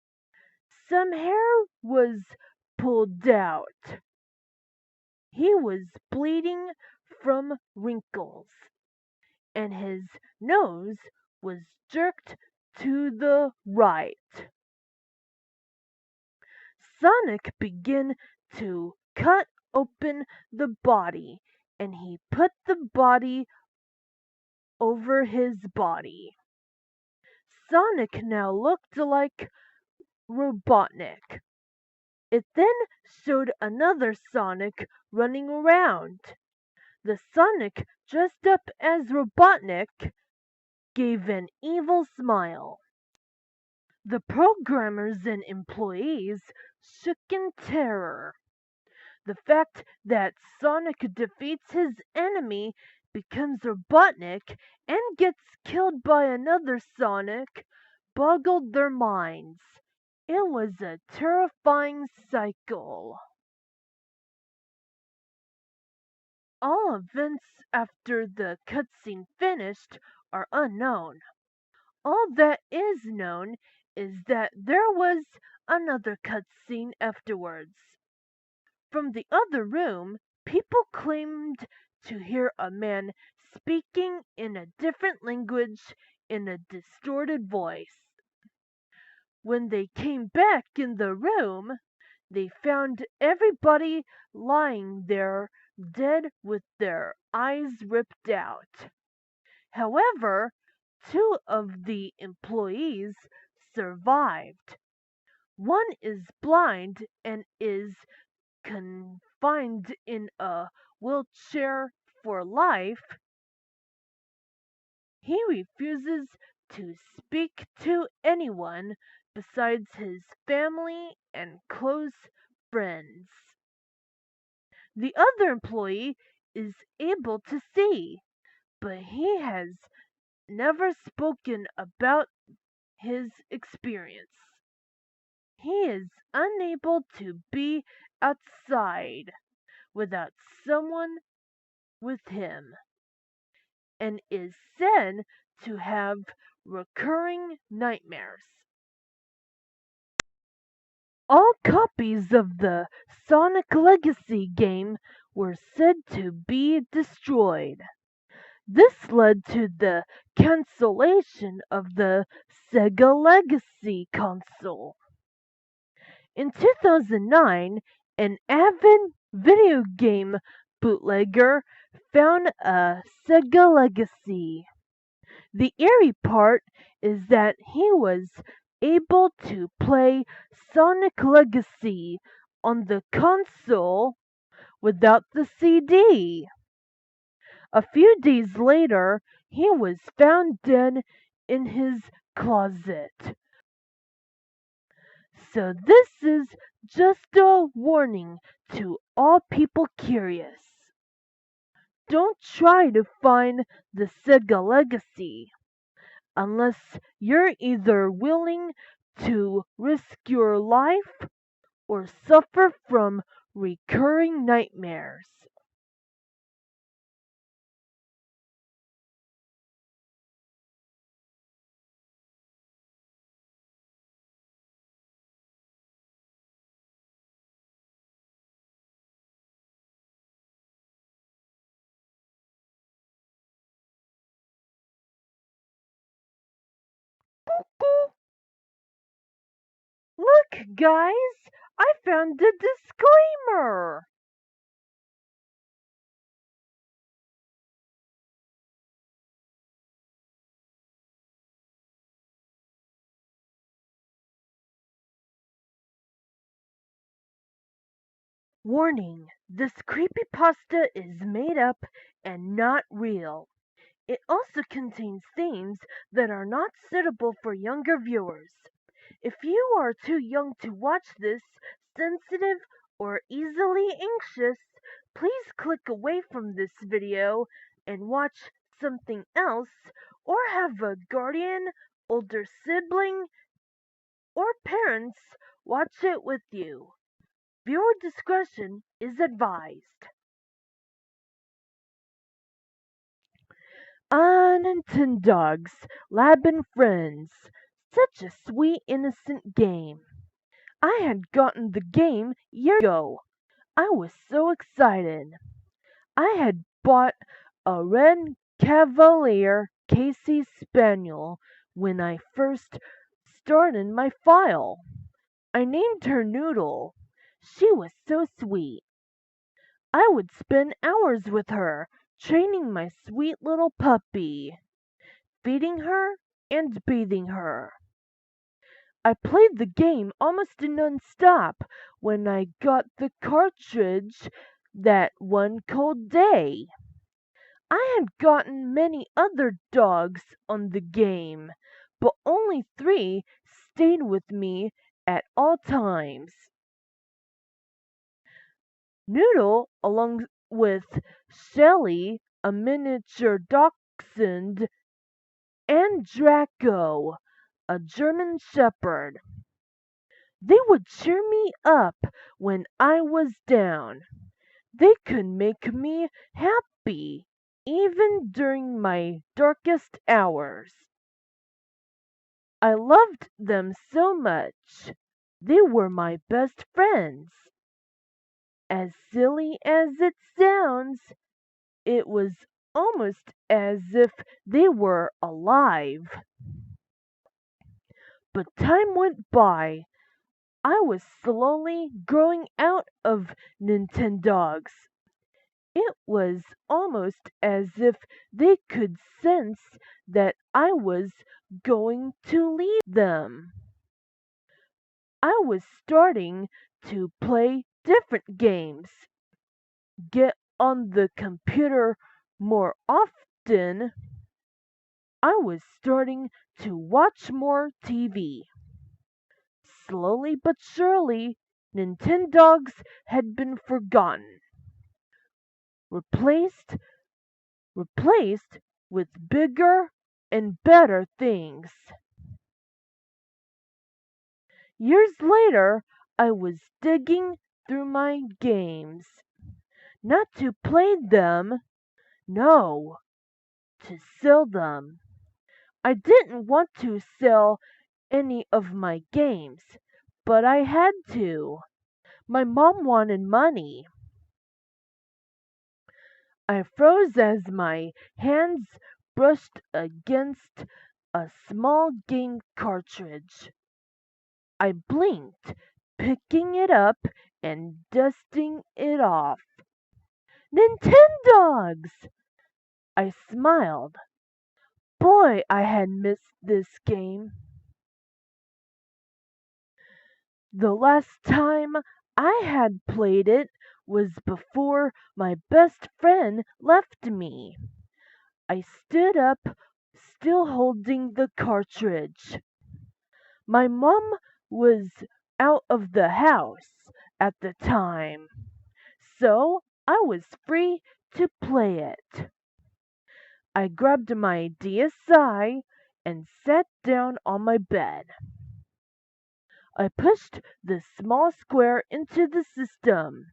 Some hair was pulled out. He was bleeding from wrinkles, and his nose was jerked to the right. Sonic began to cut open the body, and he put the body over his body. Sonic now looked like Robotnik. It then showed another Sonic running around. The Sonic dressed up as Robotnik gave an evil smile. The programmers and employees shook in terror. The fact that Sonic defeats his enemy, becomes Robotnik, and gets killed by another Sonic boggled their minds. It was a terrifying cycle. All events after the cutscene finished are unknown. All that is known is that there was another cutscene afterwards. From the other room, people claimed to hear a man speaking in a different language in a distorted voice. When they came back in the room, they found everybody lying there dead with their eyes ripped out. However, two of the employees survived. One is blind and is confined in a wheelchair for life. He refuses to speak to anyone besides his family and close friends. The other employee is able to see, but he has never spoken about his experience. He is unable to be outside without someone with him, and is said to have recurring nightmares. All copies of the Sonic Legacy game were said to be destroyed. This led to the cancellation of the Sega Legacy console. In 2009, an avid video game bootlegger found a Sega Legacy. The eerie part is that he was able to play Sonic Legacy on the console without the CD. A few days later, he was found dead in his closet. So this is just a warning to all people curious. Don't try to find the Sega Legacy unless you're either willing to risk your life or suffer from recurring nightmares. Look, guys, I found the disclaimer. Warning, this creepypasta is made up and not real. It also contains themes that are not suitable for younger viewers. If you are too young to watch this, sensitive, or easily anxious, please click away from this video and watch something else, or have a guardian, older sibling, or parents watch it with you. Viewer discretion is advised. Nintendogs, Lab and Friends. Such a sweet, innocent game. I had gotten the game years ago. I was so excited. I had bought a red Cavalier Casey Spaniel when I first started my file. I named her Noodle. She was so sweet. I would spend hours with her, training my sweet little puppy, feeding her and bathing her. I played the game almost non-stop when I got the cartridge that one cold day. I had gotten many other dogs on the game, but only 3 stayed with me at all times. Noodle, along with Shelly, a miniature dachshund, and Draco, a German shepherd. They would cheer me up when I was down. They could make me happy even during my darkest hours. I loved them so much. They were my best friends. As silly as it sounds, it was almost as if they were alive. But time went by. I was slowly growing out of Nintendogs. It was almost as if they could sense that I was going to leave them. I was starting to play different games, get on the computer more often. I was starting to watch more TV. Slowly but surely, Nintendogs had been forgotten, replaced replaced with bigger and better things. Years later, I was digging through my games, not to play them, no, to sell them. I didn't want to sell any of my games, but I had to. My mom wanted money. I froze as my hands brushed against a small game cartridge. I blinked, picking it up and dusting it off. Nintendogs! I smiled. Boy, I had missed this game. The last time I had played it was before my best friend left me. I stood up, still holding the cartridge. My mom was out of the house at the time, so I was free to play it. I grabbed my DSi and sat down on my bed. I pushed the small square into the system,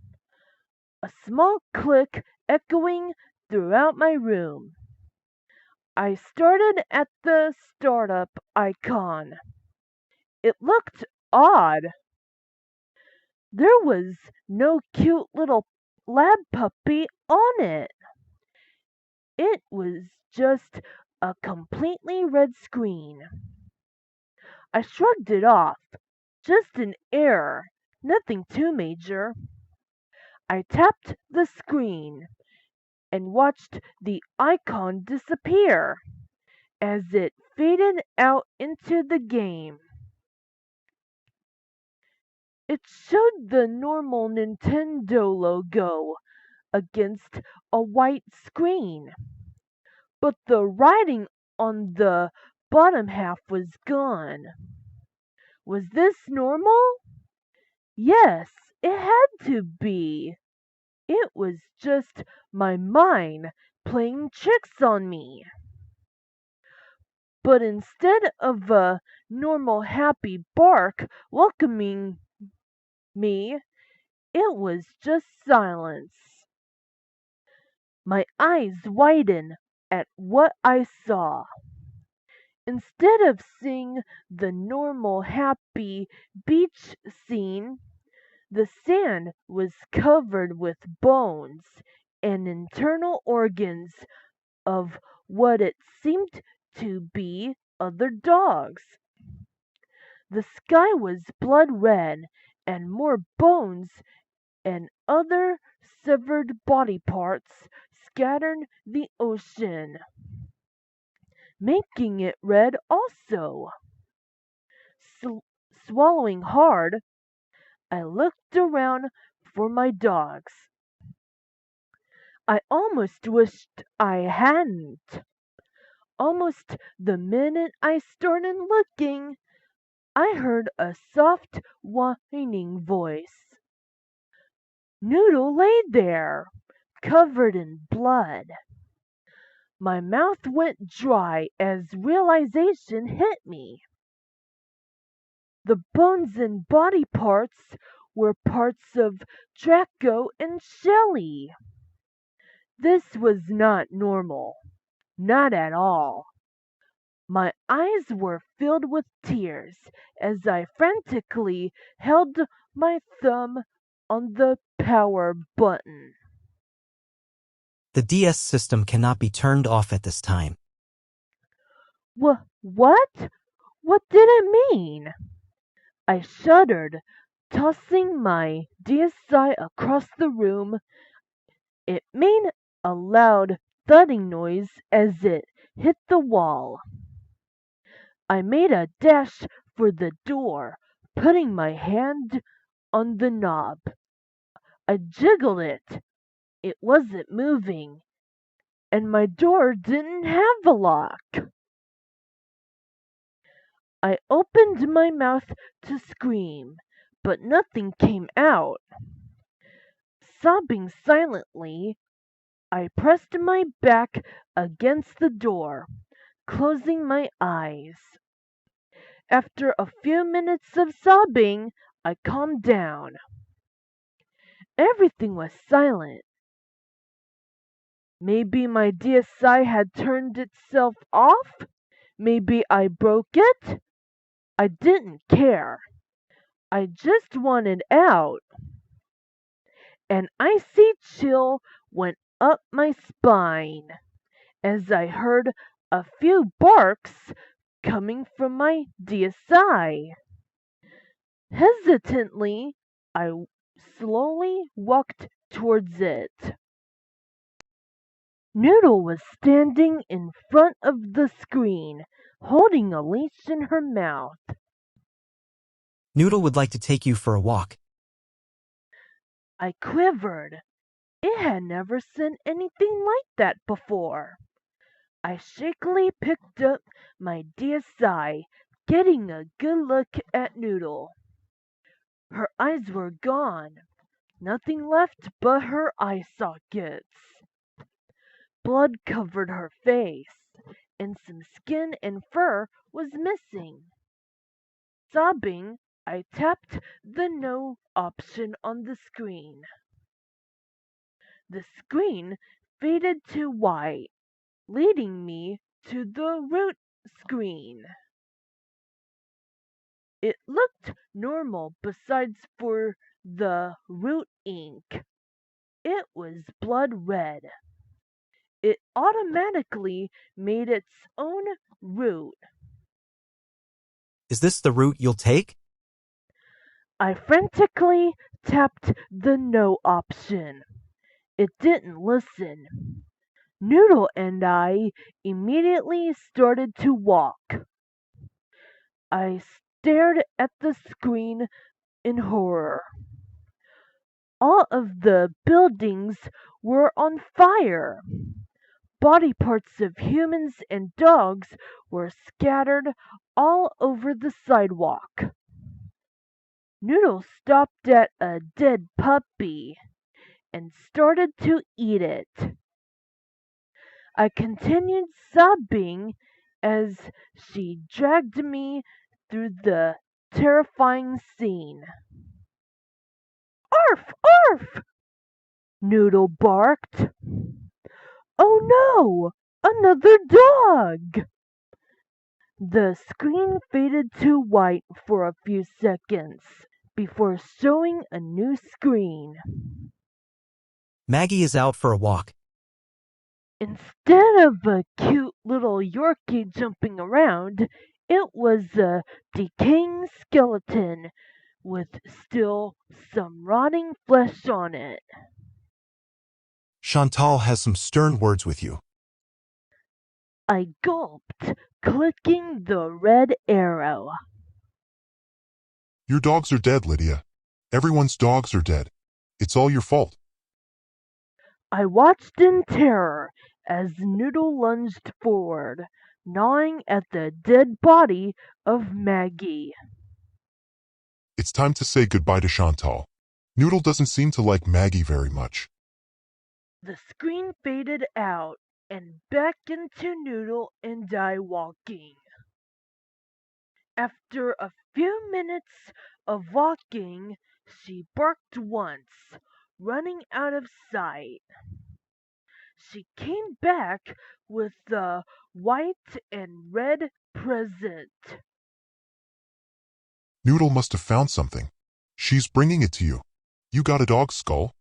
a small click echoing throughout my room. I started at the startup icon. It looked odd. There was no cute little lab puppy on it. It was just a completely red screen. I shrugged it off. Just an error. Nothing too major. I tapped the screen and watched the icon disappear as it faded out into the game. It showed the normal Nintendo logo against a white screen, but the writing on the bottom half was gone. Was this normal? Yes, it had to be. It was just my mind playing tricks on me. But instead of a normal happy bark welcoming me, it was just silence. My eyes widened at what I saw. Instead of seeing the normal happy beach scene, The sand was covered with bones and internal organs of what it seemed to be other dogs. The sky was blood red, and more bones and other severed body parts scattered the ocean, making it red also. Swallowing hard, I looked around for my dogs. I almost wished I hadn't. Almost the minute I started looking, I heard a soft whining voice. Noodle lay there, covered in blood. My mouth went dry as realization hit me. The bones and body parts were parts of Draco and Shelley. This was not normal. Not at all. My eyes were filled with tears as I frantically held my thumb on the power button. The DS system cannot be turned off at this time. What? What did it mean? I shuddered, tossing my DSi across the room. It made a loud thudding noise as it hit the wall. I made a dash for the door, putting my hand on the knob. I jiggled it. It wasn't moving, and my door didn't have a lock. I opened my mouth to scream, but nothing came out. Sobbing silently, I pressed my back against the door, closing my eyes. After a few minutes of sobbing, I calmed down. Everything was silent. Maybe my DSi had turned itself off? Maybe I broke it? I didn't care. I just wanted out. An icy chill went up my spine as I heard a few barks coming from my DSi. Hesitantly, I slowly walked towards it. Noodle was standing in front of the screen, holding a leash in her mouth. Noodle would like to take you for a walk. I quivered. It had never seen anything like that before. I shakily picked up my DSi, getting a good look at Noodle. Her eyes were gone. Nothing left but her eye sockets. Blood covered her face, and some skin and fur was missing. Sobbing, I tapped the no option on the screen. The screen faded to white, leading me to the root screen. It looked normal besides for the root ink. It was blood red. It automatically made its own route. Is this the route you'll take? I frantically tapped the no option. It didn't listen. Noodle and I immediately started to walk. I stared at the screen in horror. All of the buildings were on fire. Body parts of humans and dogs were scattered all over the sidewalk. Noodle stopped at a dead puppy and started to eat it. I continued sobbing as she dragged me through the terrifying scene. Arf! Arf! Noodle barked. Oh no! Another dog! The screen faded to white for a few seconds. before showing a new screen. Maggie is out for a walk. Instead of a cute little Yorkie jumping around, it was a decaying skeleton with still some rotting flesh on it. Chantal has some stern words with you. I gulped, clicking the red arrow. Your dogs are dead, Lydia. Everyone's dogs are dead. It's all your fault. I watched in terror as Noodle lunged forward, gnawing at the dead body of Maggie. It's time to say goodbye to Chantal. Noodle doesn't seem to like Maggie very much. The screen faded out, and back into Noodle and I walking. After a few minutes of walking, she barked once, running out of sight. She came back with the white and red present. Noodle must have found something. She's bringing it to you. You got a dog skull?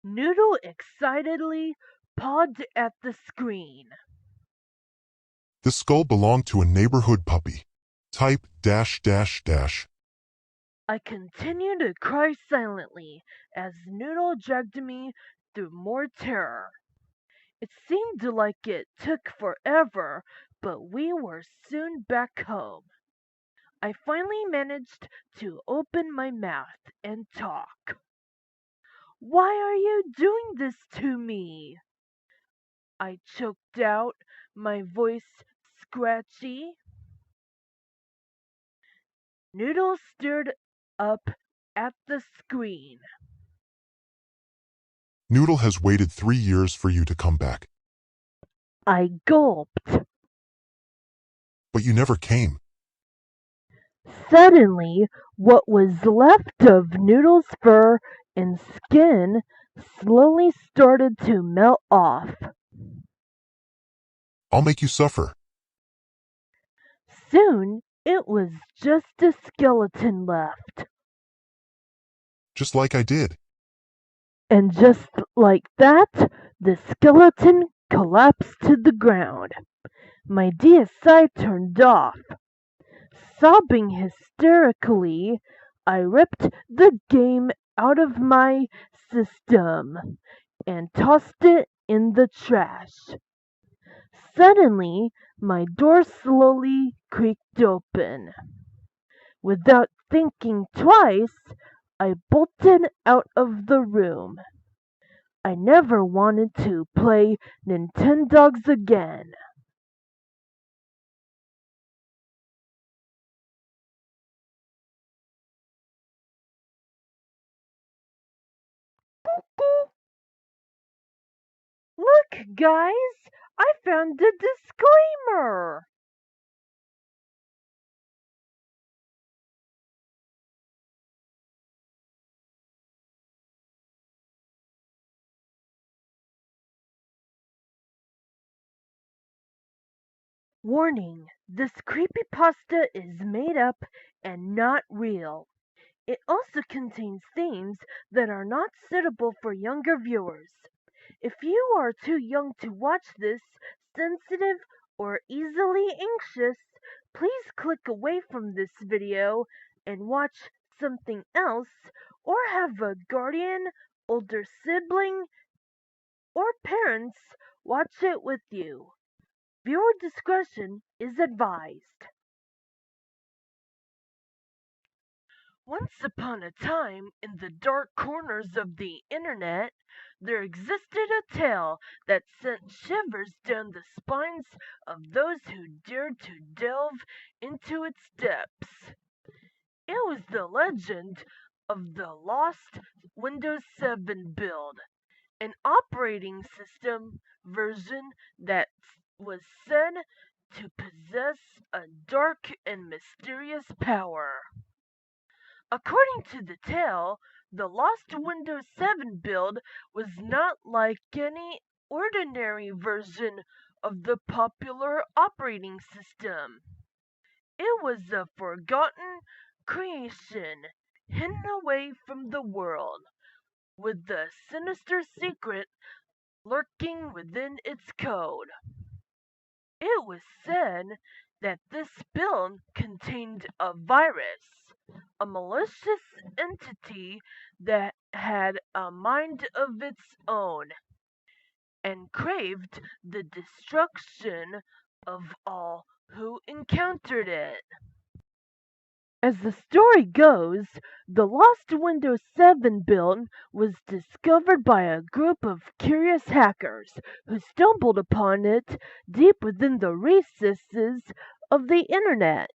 Noodle excitedly pawed at the screen. The skull belonged to a neighborhood puppy. Type dash dash dash. I continued to cry silently as Noodle dragged me through more terror. It seemed like it took forever, but we were soon back home. I finally managed to open my mouth and talk. "Why are you doing this to me?" I choked out, my voice scratchy. Noodle stared up at the screen. Noodle has waited 3 years for you to come back. I gulped. But you never came. Suddenly, what was left of Noodle's fur and skin slowly started to melt off. I'll make you suffer. Soon, it was just a skeleton left. Just like I did. And just like that, the skeleton collapsed to the ground. My DSI turned off. Sobbing hysterically, I ripped the game out of my system and tossed it in the trash. Suddenly, my door slowly creaked open. Without thinking twice, I bolted out of the room. I never wanted to play Nintendogs again. Look, guys! I found a disclaimer! Warning: this creepypasta is made up and not real. It also contains themes that are not suitable for younger viewers. If you are too young to watch this, sensitive, or easily anxious, please click away from this video and watch something else, or have a guardian, older sibling, or parents watch it with you. Viewer discretion is advised. Once upon a time, in the dark corners of the internet, there existed a tale that sent shivers down the spines of those who dared to delve into its depths. It was the legend of the lost Windows 7 build, an operating system version that was said to possess a dark and mysterious power. According to the tale, the lost Windows 7 build was not like any ordinary version of the popular operating system. It was a forgotten creation, hidden away from the world, with the sinister secret lurking within its code. It was said that this build contained a virus, a malicious entity that had a mind of its own and craved the destruction of all who encountered it. As the story goes, the lost Windows 7 build was discovered by a group of curious hackers who stumbled upon it deep within the recesses of the internet.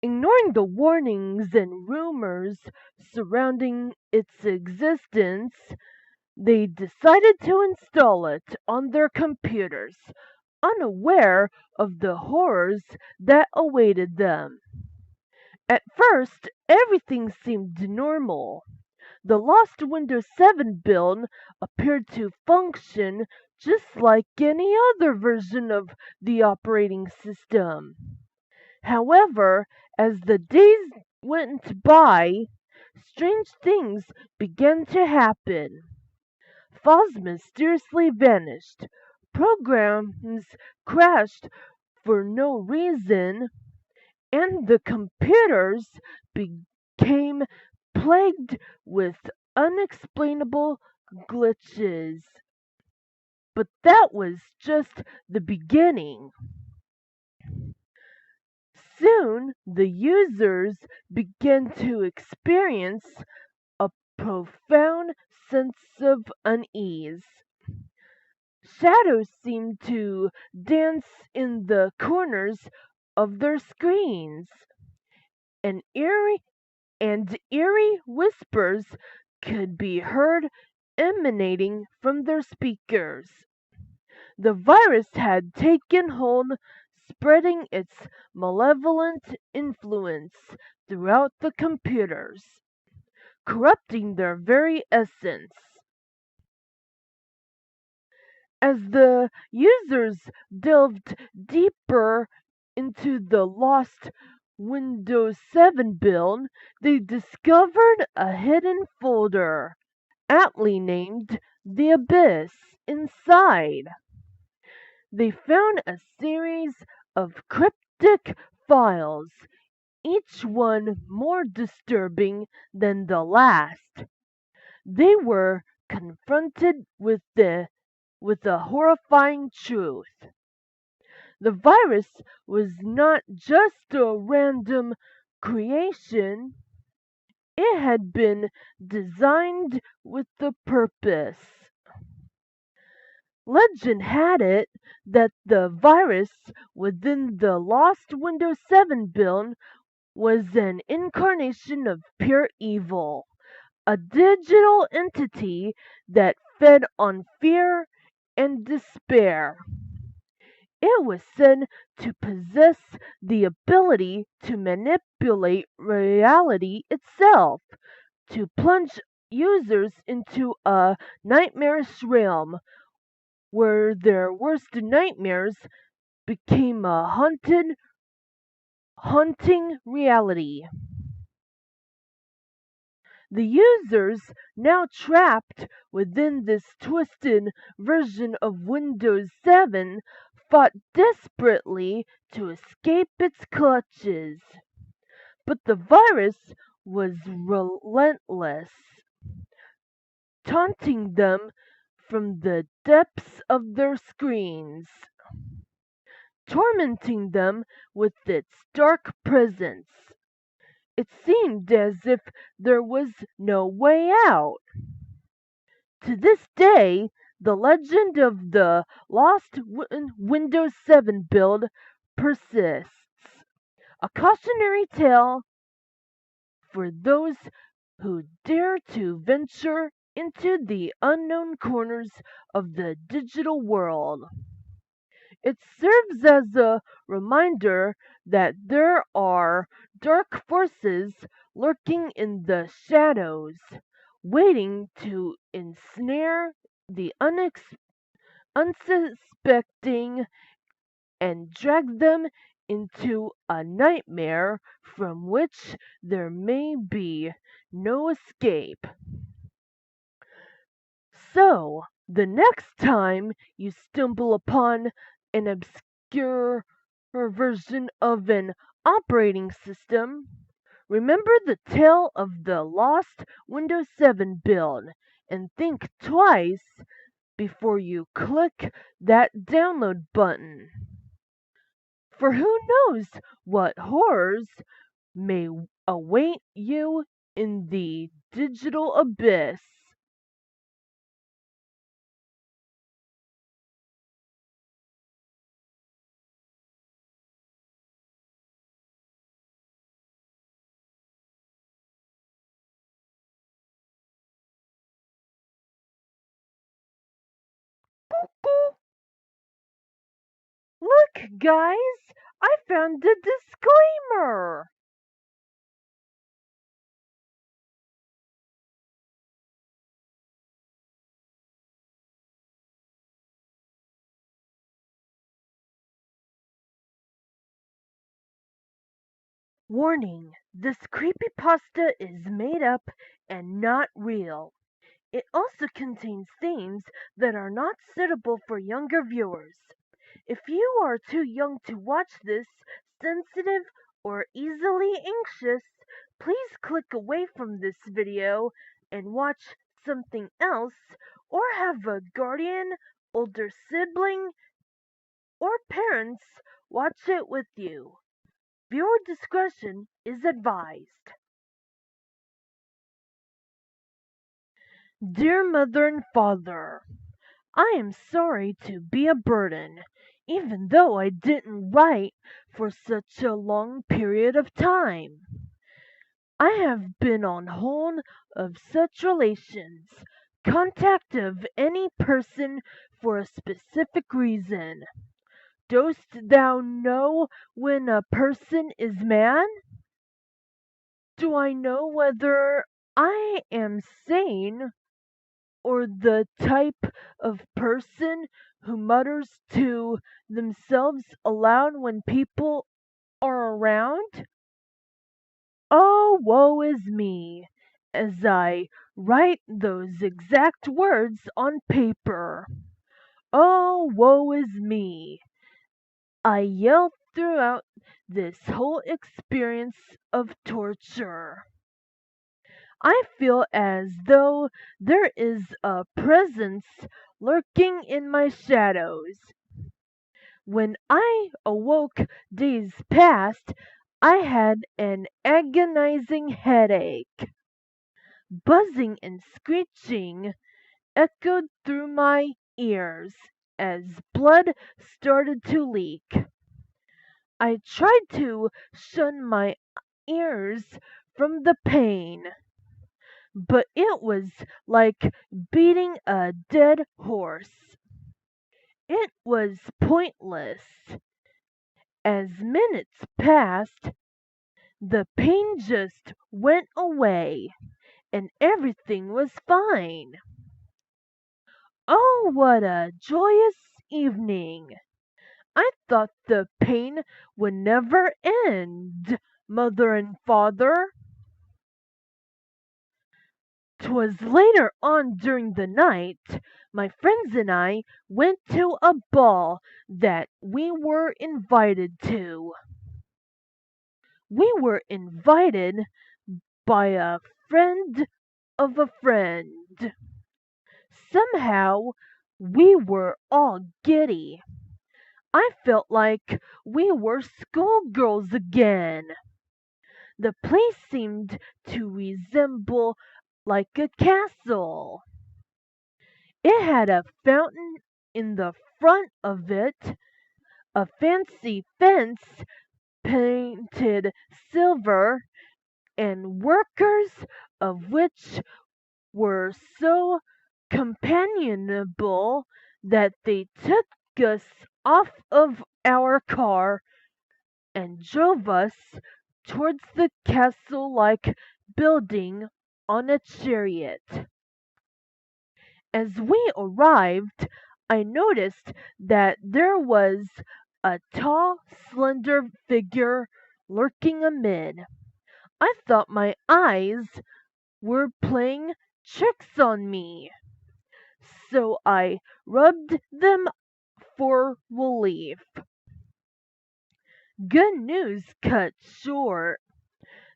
Ignoring the warnings and rumors surrounding its existence, they decided to install it on their computers, unaware of the horrors that awaited them. At first, everything seemed normal. The lost Windows 7 build appeared to function just like any other version of the operating system. However, as the days went by, strange things began to happen. Files mysteriously vanished, programs crashed for no reason, and the computers became plagued with unexplainable glitches. But that was just the beginning. Soon the users began to experience a profound sense of unease. Shadows seemed to dance in the corners of their screens, and eerie whispers could be heard emanating from their speakers. The virus had taken hold, spreading its malevolent influence throughout the computers, corrupting their very essence. As the users delved deeper into the lost Windows 7 build, they discovered a hidden folder, aptly named The Abyss, inside. They found a series of cryptic files, each one more disturbing than the last. They were confronted with a horrifying truth. The virus was not just a random creation, it had been designed with a purpose. Legend had it that the virus within the lost Windows 7 build was an incarnation of pure evil, a digital entity that fed on fear and despair. It was said to possess the ability to manipulate reality itself, to plunge users into a nightmarish realm where their worst nightmares became a haunting reality. The users, now trapped within this twisted version of Windows 7, fought desperately to escape its clutches. But the virus was relentless, taunting them from the depths of their screens, tormenting them with its dark presence. It seemed as if there was no way out. To this day, the legend of the lost Windows 7 build persists, a cautionary tale for those who dare to venture into the unknown corners of the digital world. It serves as a reminder that there are dark forces lurking in the shadows, waiting to ensnare the unsuspecting and drag them into a nightmare from which there may be no escape. So, the next time you stumble upon an obscure version of an operating system, remember the tale of the lost Windows 7 build and think twice before you click that download button. For who knows what horrors may await you in the digital abyss. Look, guys, I found the disclaimer. Warning, this creepypasta is made up and not real. It also contains themes that are not suitable for younger viewers. If you are too young to watch this, sensitive, or easily anxious, please click away from this video and watch something else, or have a guardian, older sibling, or parents watch it with you. Viewer discretion is advised. Dear Mother and Father, I am sorry to be a burden, even though I didn't write for such a long period of time. I have been on hold of such relations, contact of any person for a specific reason. Dost thou know when a person is man? Do I know whether I am sane, or the type of person who mutters to themselves aloud when people are around? Oh, woe is me, as I write those exact words on paper. Oh, woe is me. I yell throughout this whole experience of torture. I feel as though there is a presence lurking in my shadows. When I awoke days past, I had an agonizing headache. Buzzing and screeching echoed through my ears as blood started to leak. I tried to shun my ears from the pain, but it was like beating a dead horse. It was pointless. As minutes passed, the pain just went away and everything was fine. Oh, what a joyous evening! I thought the pain would never end, Mother and Father. 'Twas later on during the night, my friends and I went to a ball that we were invited to. We were invited by a friend of a friend. Somehow we were all giddy. I felt like we were schoolgirls again. The place seemed to resemble like a castle. It had a fountain in the front of it, a fancy fence painted silver, and workers of which were so companionable that they took us off of our car and drove us towards the castle-like building on a chariot. As we arrived, I noticed that there was a tall, slender figure lurking amid. I thought my eyes were playing tricks on me, so I rubbed them for relief. Good news cut short.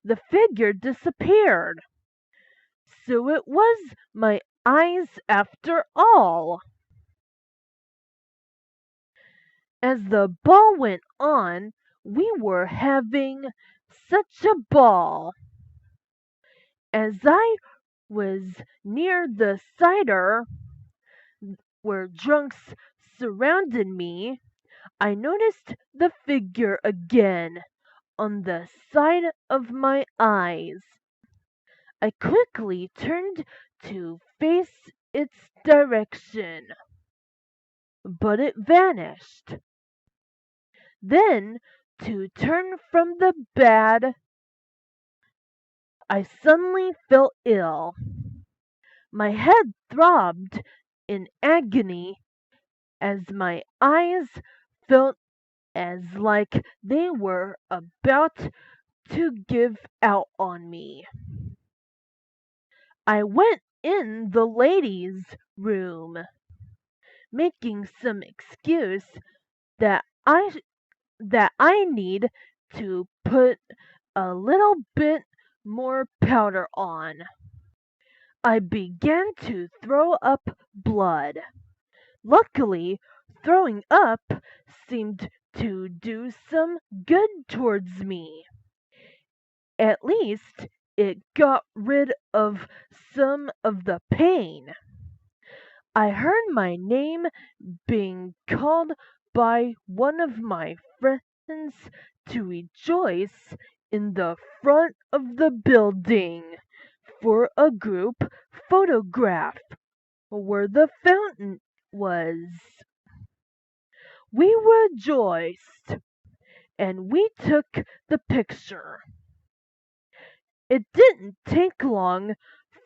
The figure disappeared. So it was my eyes after all. As the ball went on, we were having such a ball. As I was near the cider where drunks surrounded me, I noticed the figure again on the side of my eyes. I quickly turned to face its direction, but it vanished. Then, to turn from the bad, I suddenly felt ill. My head throbbed in agony as my eyes felt as like they were about to give out on me. I went in the ladies' room, making some excuse that I need to put a little bit more powder on. I began to throw up blood. Luckily, throwing up seemed to do some good towards me. At least it got rid of some of the pain. I heard my name being called by one of my friends to rejoice in the front of the building for a group photograph where the fountain was. We rejoiced and we took the picture. It didn't take long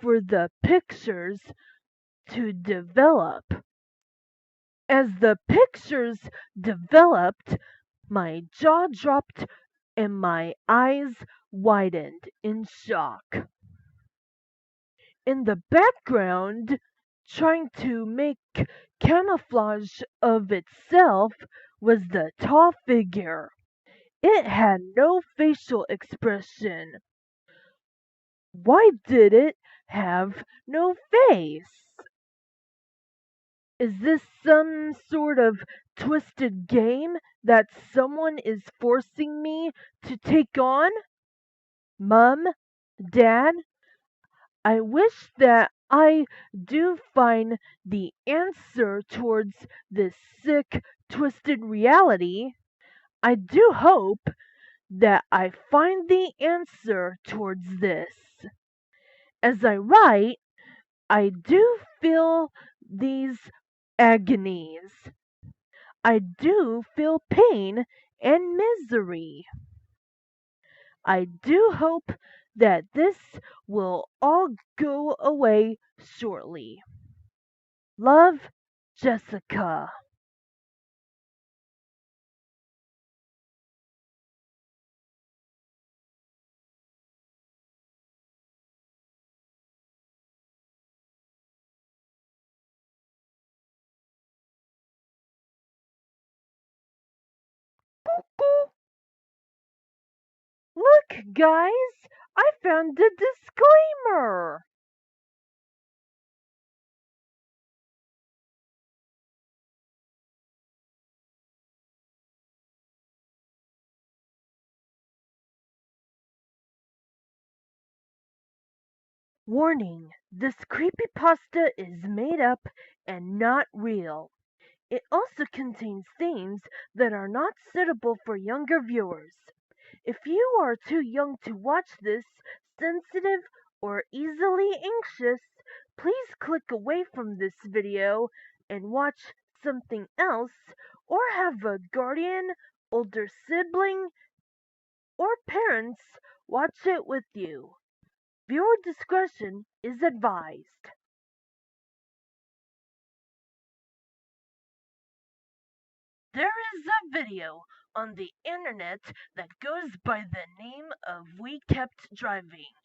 for the pictures to develop. As the pictures developed, my jaw dropped and my eyes widened in shock. In the background, trying to make camouflage of itself, was the tall figure. It had no facial expression. Why did it have no face? Is this some sort of twisted game that someone is forcing me to take on? Mum, Dad, I wish that I do find the answer towards this sick, twisted reality. I do hope that I find the answer towards this. As I write, I do feel these agonies. I do feel pain and misery. I do hope that this will all go away shortly. Love, Jessica. Look, guys, I found a disclaimer. Warning, this creepypasta is made up and not real. It also contains themes that are not suitable for younger viewers. If you are too young to watch this, sensitive, or easily anxious, please click away from this video and watch something else, or have a guardian, older sibling, or parents watch it with you. Viewer discretion is advised. There is a video on the internet that goes by the name of We Kept Driving.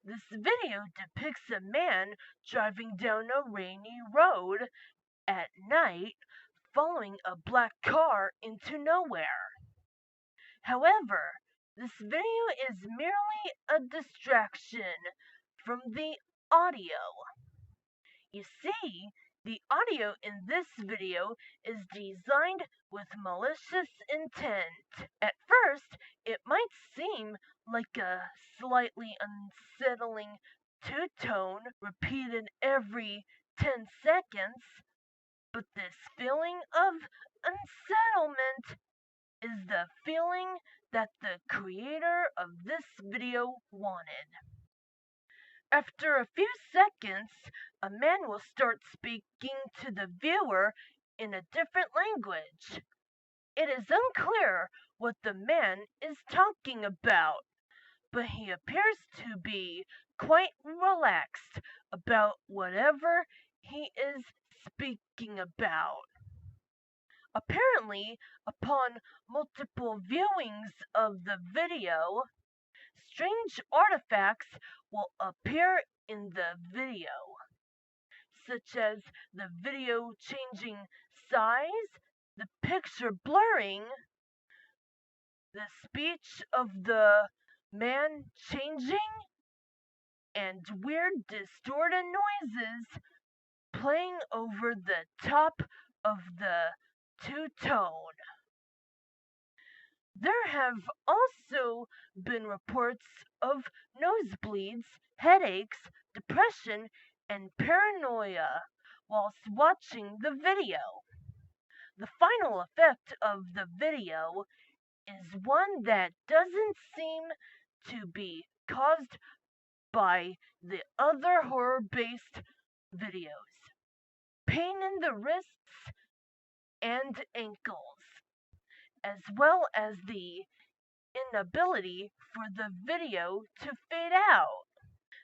This video depicts a man driving down a rainy road at night following a black car into nowhere. However, this video is merely a distraction from the audio. You see, the audio in this video is designed with malicious intent. At first, it might seem like a slightly unsettling two-tone repeated every 10 seconds, but this feeling of unsettlement is the feeling that the creator of this video wanted. After a few seconds, a man will start speaking to the viewer in a different language. It is unclear what the man is talking about, but he appears to be quite relaxed about whatever he is speaking about. Apparently, upon multiple viewings of the video, strange artifacts will appear in the video, such as the video changing size, the picture blurring, the speech of the man changing, and weird distorted noises playing over the top of the two-tone. There have also been reports of nosebleeds, headaches, depression, and paranoia whilst watching the video. The final effect of the video is one that doesn't seem to be caused by the other horror-based videos. Pain in the wrists and ankles, as well as the inability for the video to fade out.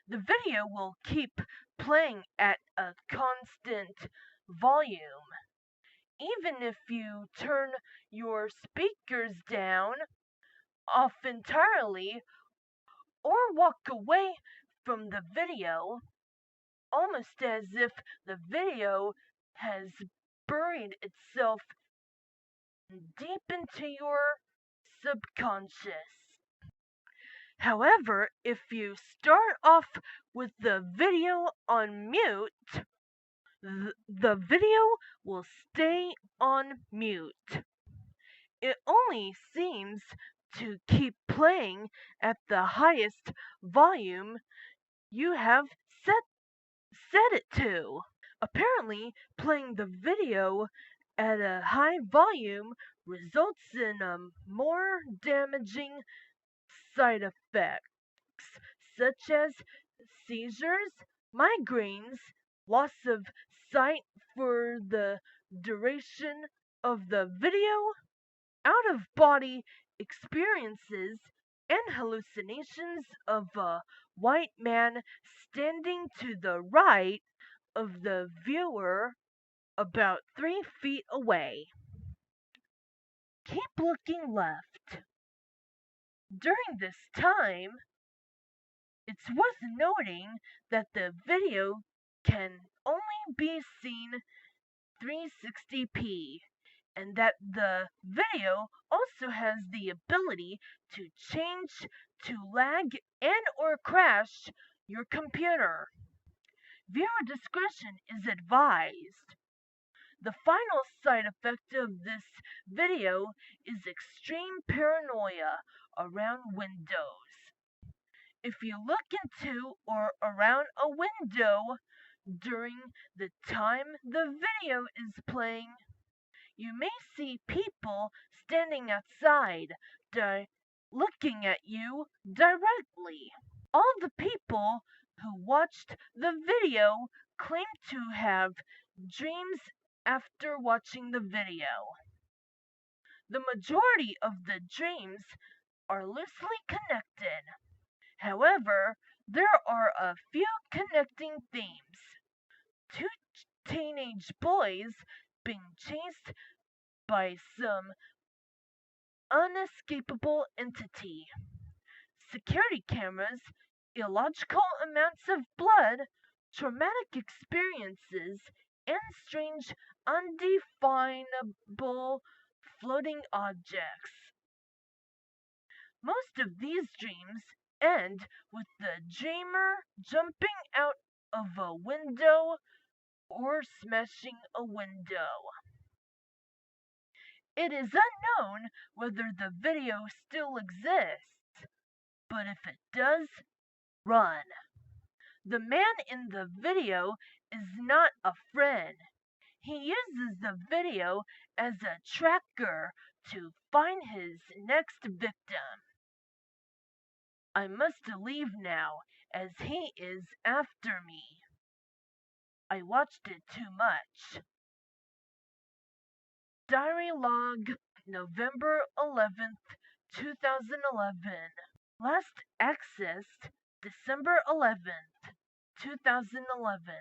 The video will keep playing at a constant volume. Even if you turn your speakers down off entirely or walk away from the video, almost as if the video has buried itself deep into your subconscious. However, if you start off with the video on mute, the video will stay on mute. It only seems to keep playing at the highest volume you have set it to. Apparently, playing the video at a high volume results in more damaging side effects, such as seizures, migraines, loss of sight for the duration of the video, out of body experiences, and hallucinations of a white man standing to the right of the viewer about 3 feet away. Keep looking left. During this time, it's worth noting that the video can only be seen 360p, and that the video also has the ability to change to lag and or crash your computer. Viewer discretion is advised. The final side effect of this video is extreme paranoia around windows. If you look into or around a window during the time the video is playing, you may see people standing outside looking at you directly. All the people who watched the video claim to have dreams after watching the video. The majority of the dreams are loosely connected. However, there are a few connecting themes. Two teenage boys being chased by some unescapable entity. Security cameras, illogical amounts of blood, traumatic experiences, and strange, undefinable floating objects. Most of these dreams end with the dreamer jumping out of a window or smashing a window. It is unknown whether the video still exists, but if it does, run. The man in the video is not a friend. He uses the video as a tracker to find his next victim. I must leave now, as he is after me. I watched it too much. Diary log, November 11th, 2011. Last accessed December 11th, 2011.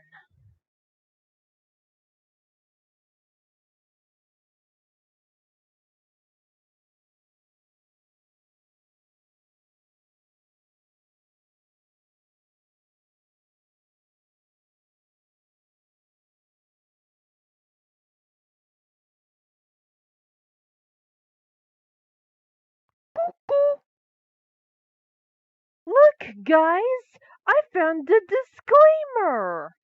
Look, guys! I found the disclaimer!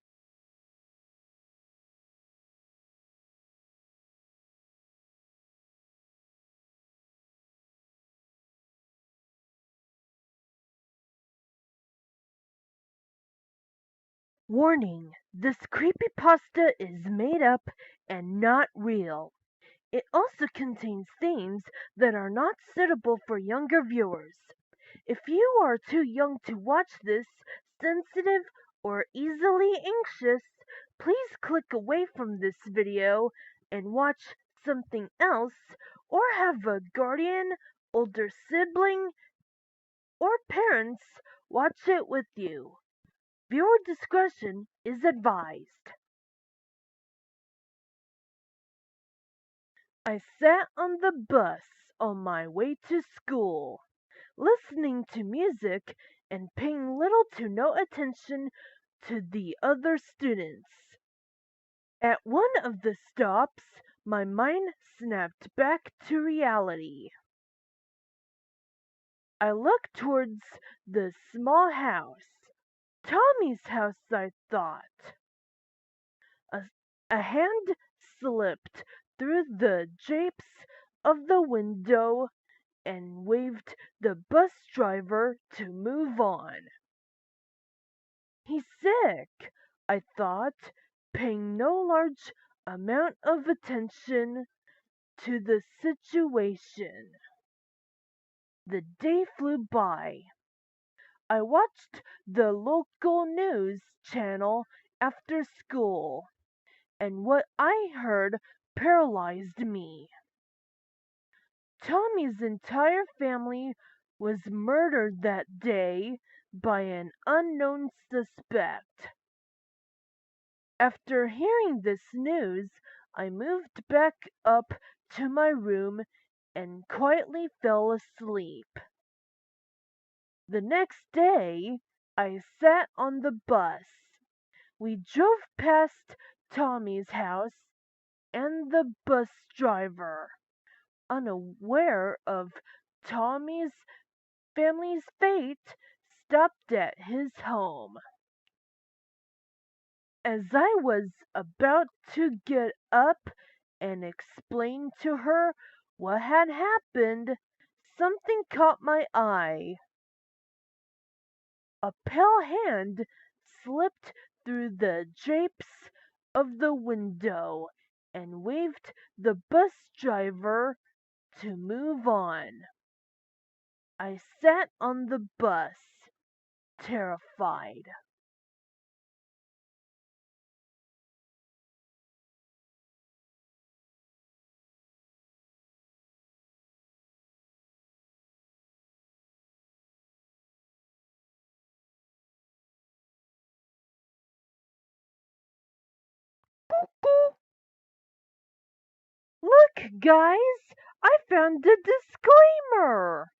Warning: this creepypasta is made up and not real. It also contains themes that are not suitable for younger viewers. If you are too young to watch this, sensitive, or easily anxious, please click away from this video and watch something else, or have a guardian, older sibling, or parents watch it with you. Viewer discretion is advised. I sat on the bus on my way to school, listening to music and paying little to no attention to the other students. At one of the stops, my mind snapped back to reality. I looked towards the small house. Tommy's house, I thought. A hand slipped through the drapes of the window and waved the bus driver to move on. He's sick, I thought, paying no large amount of attention to the situation. The day flew by. I watched the local news channel after school, and what I heard paralyzed me. Tommy's entire family was murdered that day by an unknown suspect. After hearing this news, I moved back up to my room and quietly fell asleep. The next day, I sat on the bus. We drove past Tommy's house, and the bus driver, unaware of Tommy's family's fate, stopped at his home. As I was about to get up and explain to her what had happened, something caught my eye. A pale hand slipped through the drapes of the window and waved the bus driver to move on. I sat on the bus, terrified. Look, Look, guys! I found a disclaimer!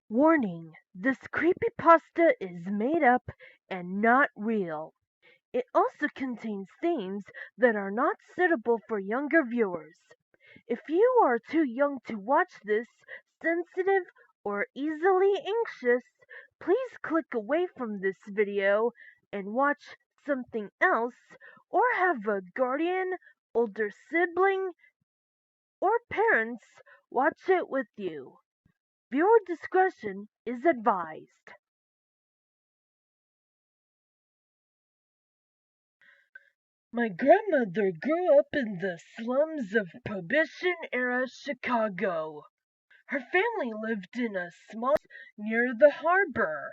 Warning: this creepypasta is made up and not real. It also contains themes that are not suitable for younger viewers. If you are too young to watch this, sensitive, or easily anxious, please click away from this video and watch something else, or have a guardian, older sibling, or parents watch it with you. Viewer discretion is advised. My grandmother grew up in the slums of Prohibition-era Chicago. Her family lived in a small near the harbor,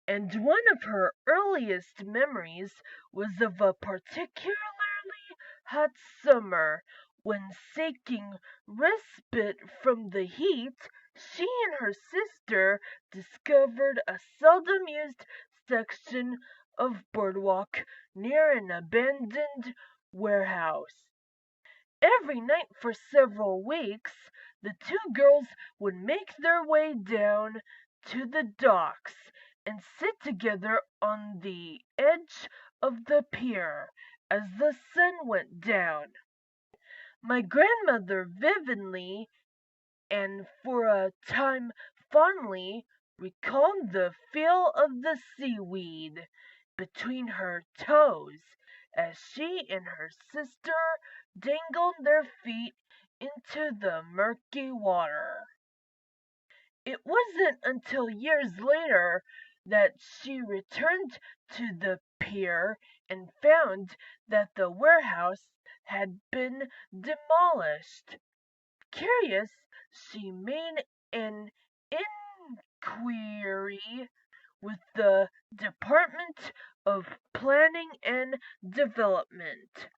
and one of her earliest memories was of a particularly hot summer when, seeking respite from the heat, she and her sister discovered a seldom used section of boardwalk near an abandoned warehouse. Every night for several weeks, the two girls would make their way down to the docks and sit together on the edge of the pier as the sun went down. My grandmother vividly, and for a time fondly, recalled the feel of the seaweed between her toes as she and her sister dangled their feet into the murky water. It wasn't until years later that she returned to the pier and found that the warehouse had been demolished. Curious, she made an inquiry with the Department of Planning and Development.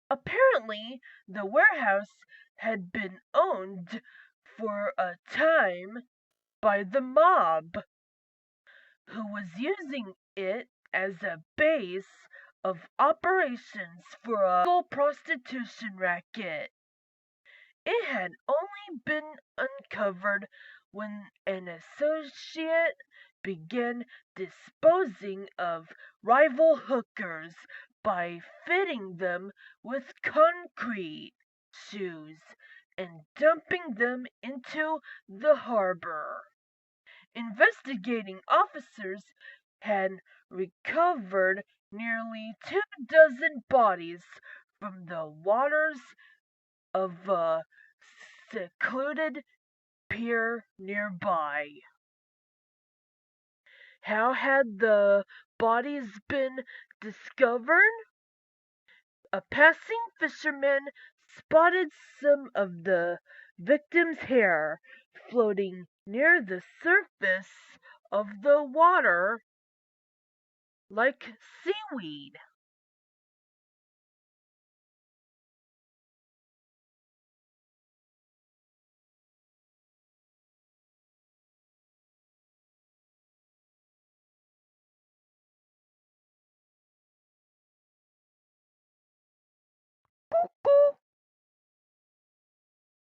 Apparently, the warehouse had been owned for a time by the mob, who was using it as a base of operations for a legal prostitution racket. It had only been uncovered when an associate began disposing of rival hookers by fitting them with concrete shoes and dumping them into the harbor. Investigating officers had recovered nearly 2 dozen bodies from the waters of a secluded pier nearby. How had the bodies been discovered? A passing fisherman spotted some of the victim's hair floating near the surface of the water like seaweed.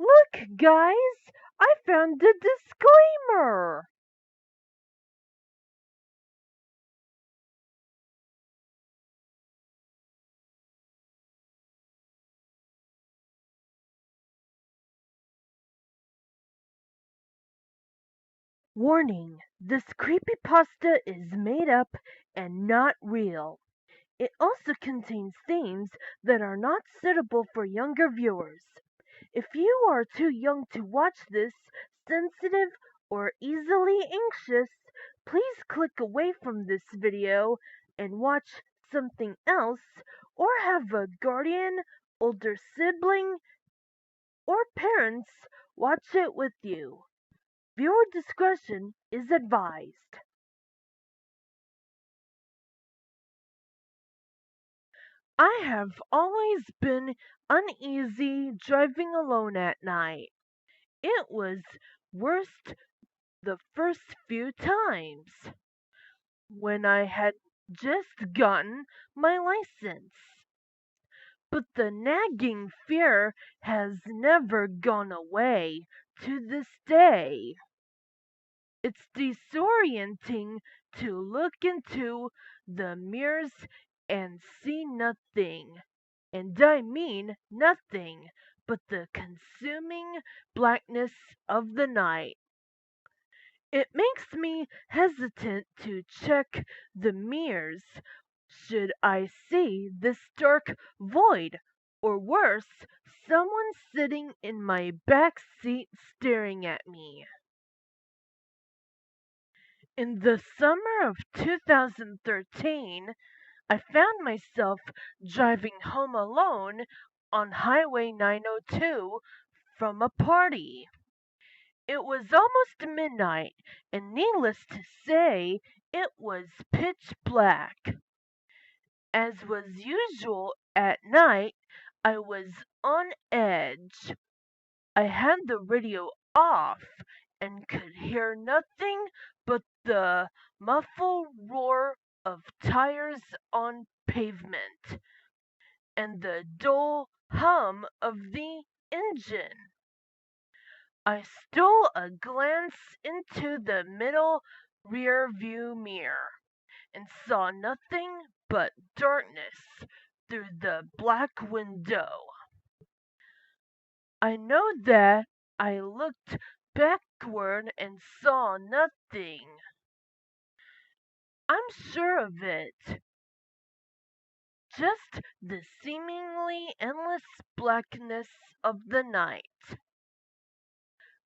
Look, guys! I found a disclaimer! Warning: this creepypasta is made up and not real. It also contains themes that are not suitable for younger viewers. If you are too young to watch this, sensitive, or easily anxious, please click away from this video and watch something else, or have a guardian, older sibling, or parents watch it with you. Viewer discretion is advised. I have always been uneasy driving alone at night. It was worst the first few times when I had just gotten my license. But the nagging fear has never gone away to this day. It's disorienting to look into the mirrors and see nothing, and I mean nothing but the consuming blackness of the night. It makes me hesitant to check the mirrors should I see this dark void, or worse, someone sitting in my back seat staring at me. In the summer of 2013, I found myself driving home alone on Highway 902 from a party. It was almost midnight, and needless to say, it was pitch black. As was usual at night, I was on edge. I had the radio off and could hear nothing but the muffled roar of tires on pavement and the dull hum of the engine. I stole a glance into the middle rear view mirror and saw nothing but darkness through the black window. I know that I looked backward and saw nothing. I'm sure of it. Just the seemingly endless blackness of the night.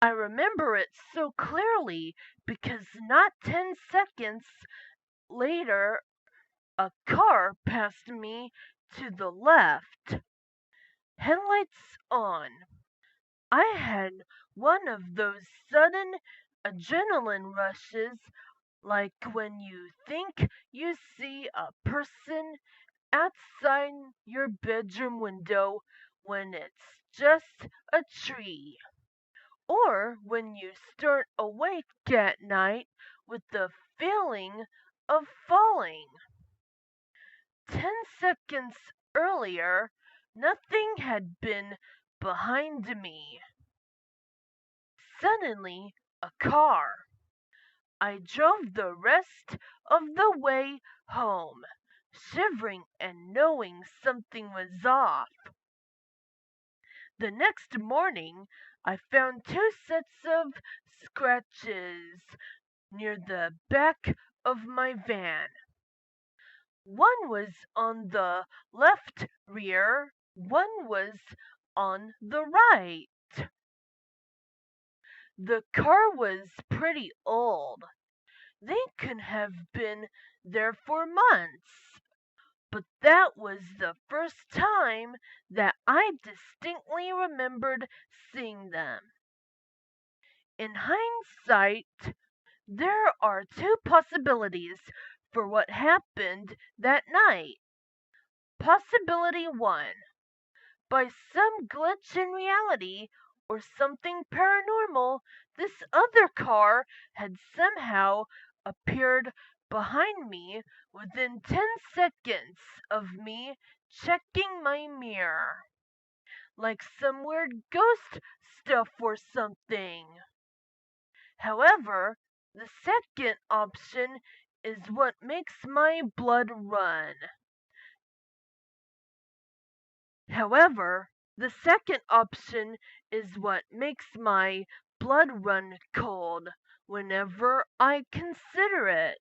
I remember it so clearly because not 10 seconds later a car passed me to the left, headlights on. I had one of those sudden adrenaline rushes like when you think you see a person outside your bedroom window when it's just a tree. Or when you start awake at night with the feeling of falling. 10 seconds earlier, nothing had been behind me. Suddenly, a car. I drove the rest of the way home, shivering and knowing something was off. The next morning, I found two sets of scratches near the back of my van. One was on the left rear, one was on the right. The car was pretty old. They could have been there for months. But that was the first time that I distinctly remembered seeing them. In hindsight, there are two possibilities for what happened that night. Possibility 1. By some glitch in reality or something paranormal, this other car had somehow appeared behind me within 10 seconds of me checking my mirror. Like some weird ghost stuff or something. However, the second option is what makes my blood run. However, the second option is what makes my blood run cold whenever I consider it.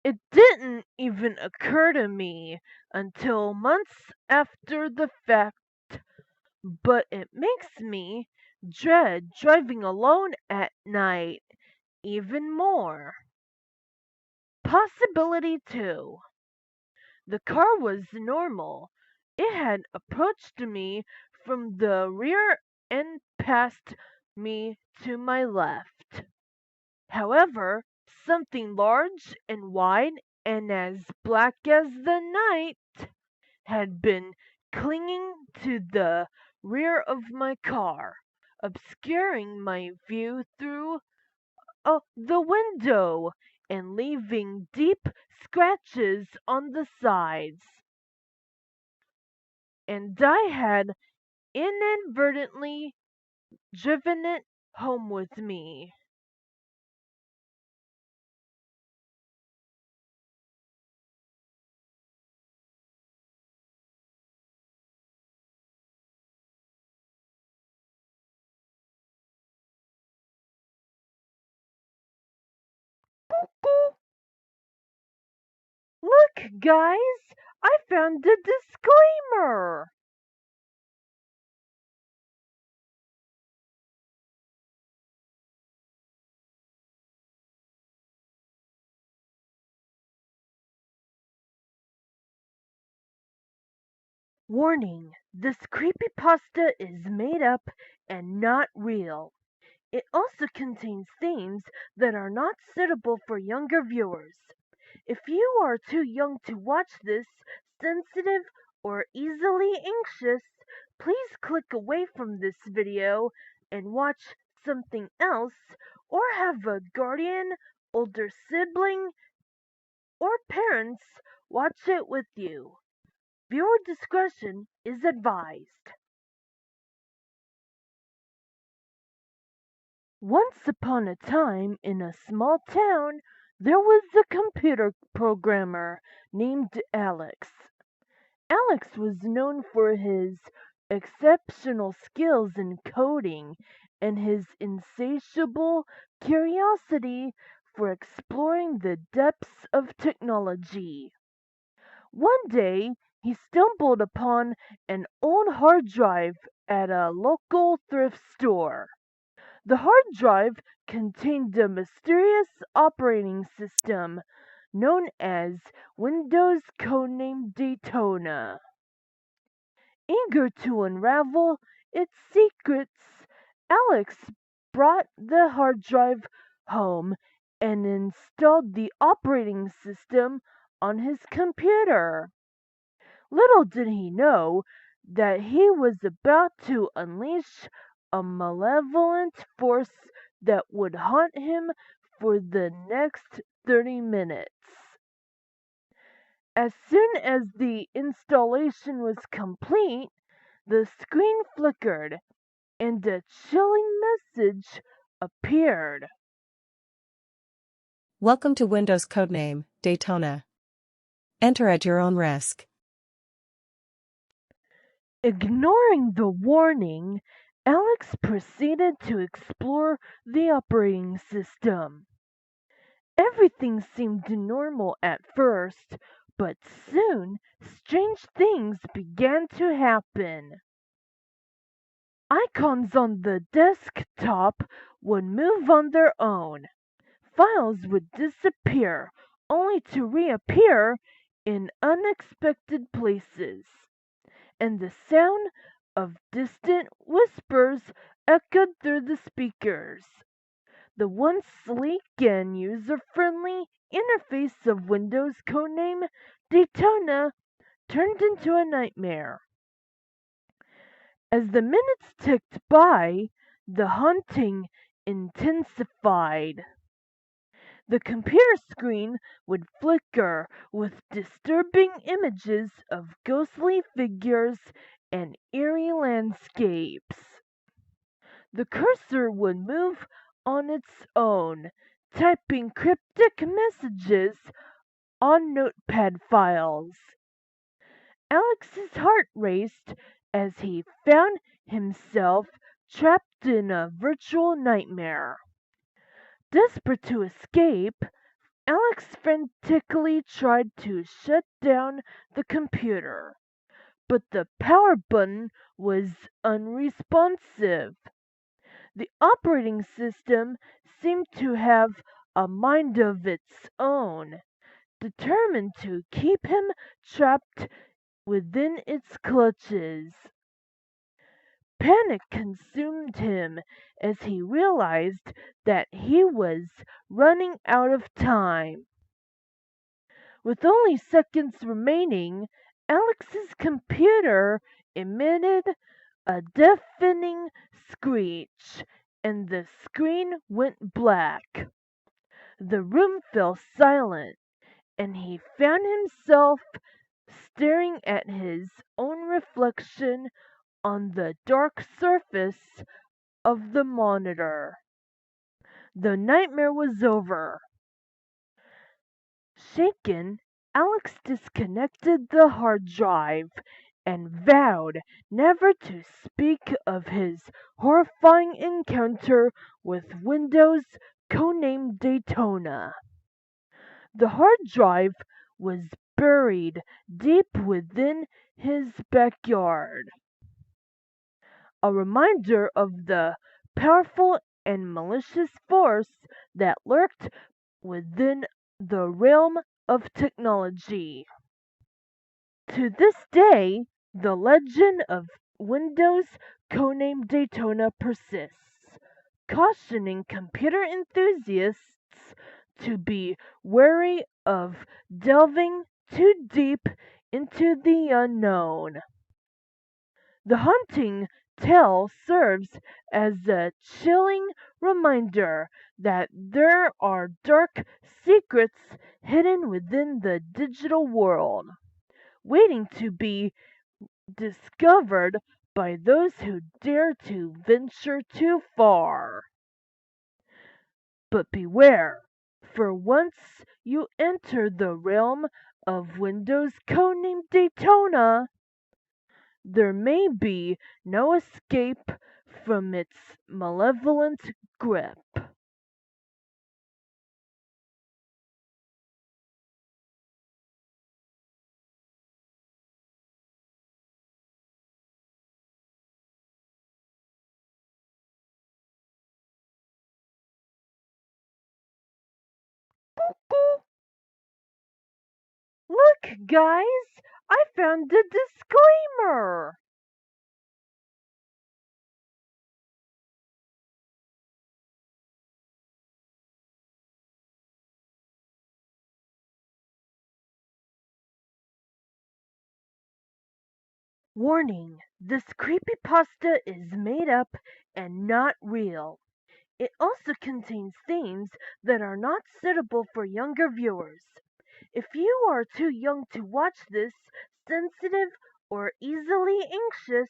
It didn't even occur to me until months after the fact, but it makes me dread driving alone at night even more. Possibility 2. The car was normal. It had approached me from the rear and passed me to my left. However, something large and wide and as black as the night had been clinging to the rear of my car, obscuring my view through the window and leaving deep scratches on the sides. And I had inadvertently driven it home with me. Look, guys, I found the disclaimer. Warning, this creepypasta is made up and not real. It also contains themes that are not suitable for younger viewers. If you are too young to watch this, sensitive, or easily anxious, please click away from this video and watch something else, or have a guardian, older sibling, or parents watch it with you. Viewer discretion is advised. Once upon a time, in a small town, there was a computer programmer named Alex. Alex was known for his exceptional skills in coding and his insatiable curiosity for exploring the depths of technology. One day, he stumbled upon an old hard drive at a local thrift store. The hard drive contained a mysterious operating system known as Windows codename Daytona. Eager to unravel its secrets, Alex brought the hard drive home and installed the operating system on his computer. Little did he know that he was about to unleash a malevolent force that would haunt him for the next 30 minutes. As soon as the installation was complete, the screen flickered and a chilling message appeared. Welcome to Windows codename Daytona. Enter at your own risk. Ignoring the warning, Alex proceeded to explore the operating system. Everything seemed normal at first, but soon strange things began to happen. Icons on the desktop would move on their own. Files would disappear, only to reappear in unexpected places. And the sound of distant whispers echoed through the speakers. The once sleek and user-friendly interface of Windows codename Daytona turned into a nightmare. As the minutes ticked by, the haunting intensified. The computer screen would flicker with disturbing images of ghostly figures and eerie landscapes. The cursor would move on its own, typing cryptic messages on notepad files. Alex's heart raced as he found himself trapped in a virtual nightmare. Desperate to escape, Alex frantically tried to shut down the computer, but the power button was unresponsive. The operating system seemed to have a mind of its own, determined to keep him trapped within its clutches. Panic consumed him as he realized that he was running out of time. With only seconds remaining, Alex's computer emitted a deafening screech, and the screen went black. The room fell silent, and he found himself staring at his own reflection on the dark surface of the monitor. The nightmare was over. Shaken, Alex disconnected the hard drive and vowed never to speak of his horrifying encounter with Windows codenamed Daytona. The hard drive was buried deep within his backyard, a reminder of the powerful and malicious force that lurked within the realm of technology. To this day, the legend of Windows codenamed Daytona persists, cautioning computer enthusiasts to be wary of delving too deep into the unknown. The haunting tale serves as a chilling reminder that there are dark secrets hidden within the digital world, waiting to be discovered by those who dare to venture too far. But beware, for once you enter the realm of Windows codenamed Daytona, there may be no escape from its malevolent grip. Look, guys! I found a disclaimer! Warning: this creepypasta is made up and not real. It also contains themes that are not suitable for younger viewers. If you are too young to watch this, sensitive, or easily anxious,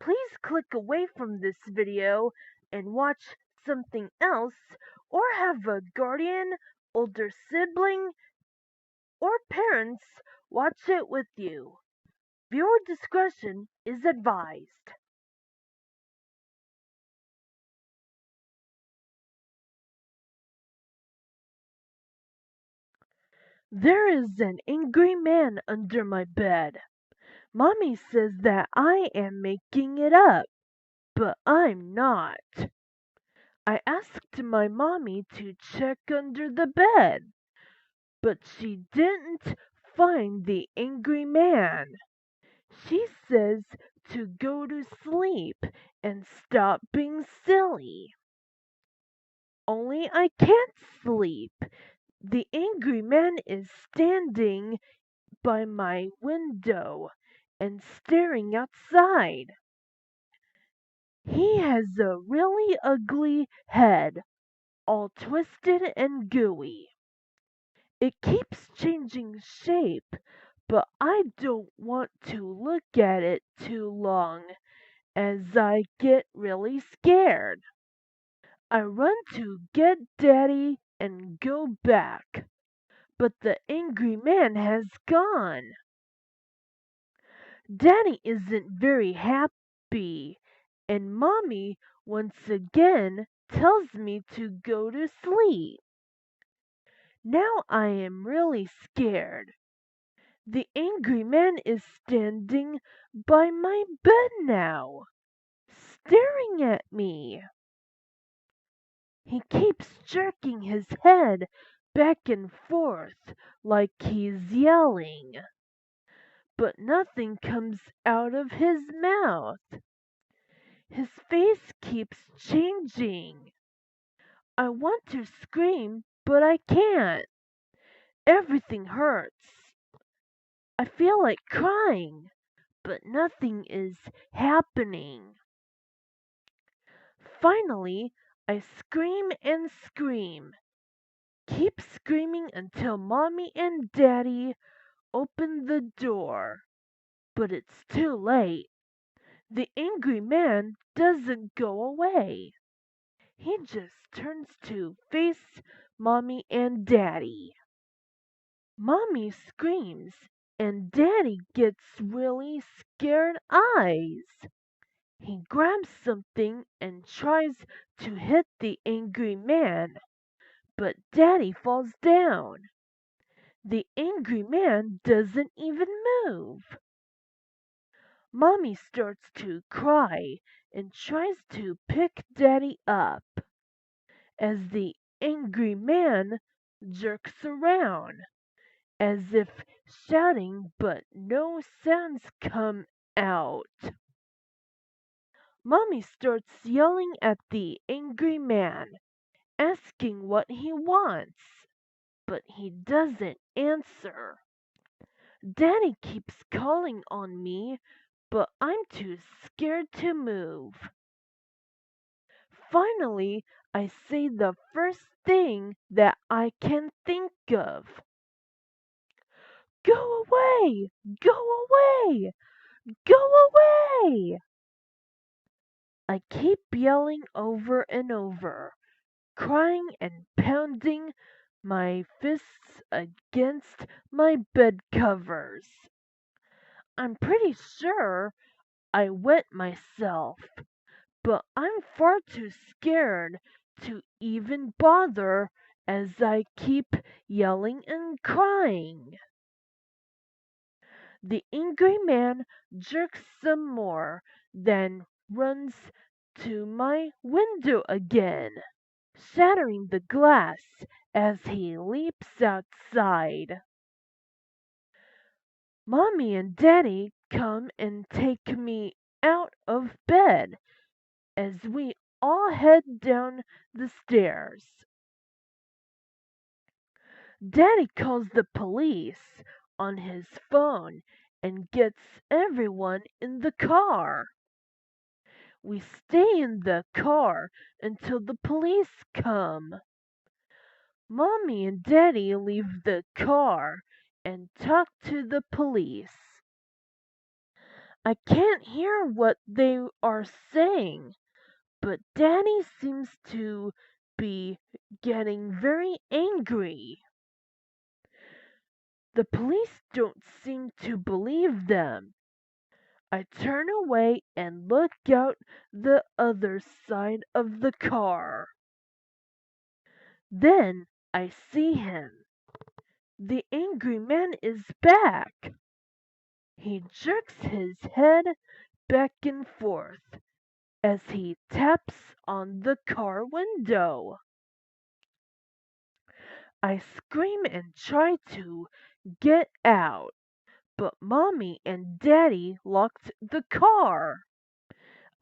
please click away from this video and watch something else, or have a guardian, older sibling, or parents watch it with you. Viewer discretion is advised. There is an angry man under my bed. Mommy says that I am making it up, but I'm not. I asked my mommy to check under the bed, but she didn't find the angry man. She says to go to sleep and stop being silly. Only I can't sleep. The angry man is standing by my window and staring outside. He has a really ugly head, all twisted and gooey. It keeps changing shape, but I don't want to look at it too long, as I get really scared. I run to get Daddy and go back, but the angry man has gone. Daddy isn't very happy, and Mommy once again tells me to go to sleep. Now I am really scared. The angry man is standing by my bed now, staring at me. He keeps jerking his head back and forth like he's yelling, but nothing comes out of his mouth. His face keeps changing. I want to scream, but I can't. Everything hurts. I feel like crying, but nothing is happening. Finally, I scream and scream. Keep screaming until Mommy and Daddy open the door. But it's too late. The angry man doesn't go away. He just turns to face Mommy and Daddy. Mommy screams, and Daddy gets really scared eyes. He grabs something and tries to hit the angry man, but Daddy falls down. The angry man doesn't even move. Mommy starts to cry and tries to pick Daddy up as the angry man jerks around, as if shouting, but no sounds come out. Mommy starts yelling at the angry man, asking what he wants, but he doesn't answer. Daddy keeps calling on me, but I'm too scared to move. Finally, I say the first thing that I can think of. Go away! Go away! Go away! I keep yelling over and over, crying and pounding my fists against my bed covers. I'm pretty sure I wet myself, but I'm far too scared to even bother as I keep yelling and crying. The angry man jerks some more, then runs to my window again, shattering the glass as he leaps outside. Mommy and Daddy come and take me out of bed as we all head down the stairs. Daddy calls the police on his phone and gets everyone in the car. We stay in the car until the police come. Mommy and Daddy leave the car and talk to the police. I can't hear what they are saying, but Daddy seems to be getting very angry. The police don't seem to believe them. I turn away and look out the other side of the car. Then I see him. The angry man is back. He jerks his head back and forth as he taps on the car window. I scream and try to get out, but Mommy and Daddy locked the car.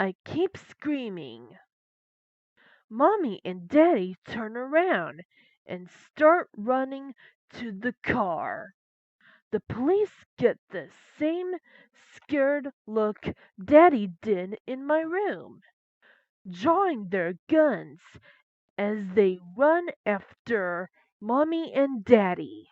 I keep screaming. Mommy and Daddy turn around and start running to the car. The police get the same scared look Daddy did in my room, drawing their guns as they run after Mommy and Daddy.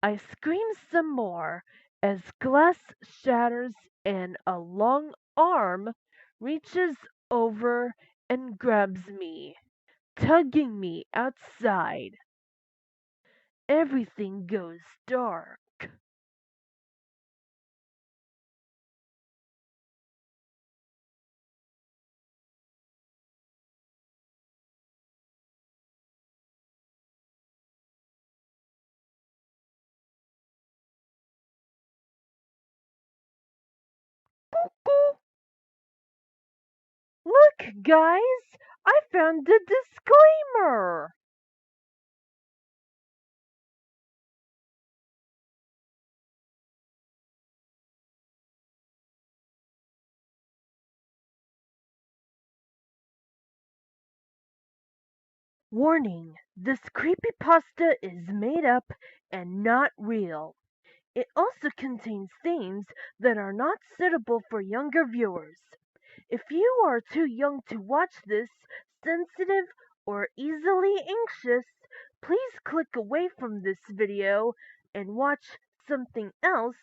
I scream some more as glass shatters and a long arm reaches over and grabs me, tugging me outside. Everything goes dark. Look, guys! I found the disclaimer! Warning: this creepypasta is made up and not real. It also contains themes that are not suitable for younger viewers. If you are too young to watch this, sensitive, or easily anxious, please click away from this video and watch something else,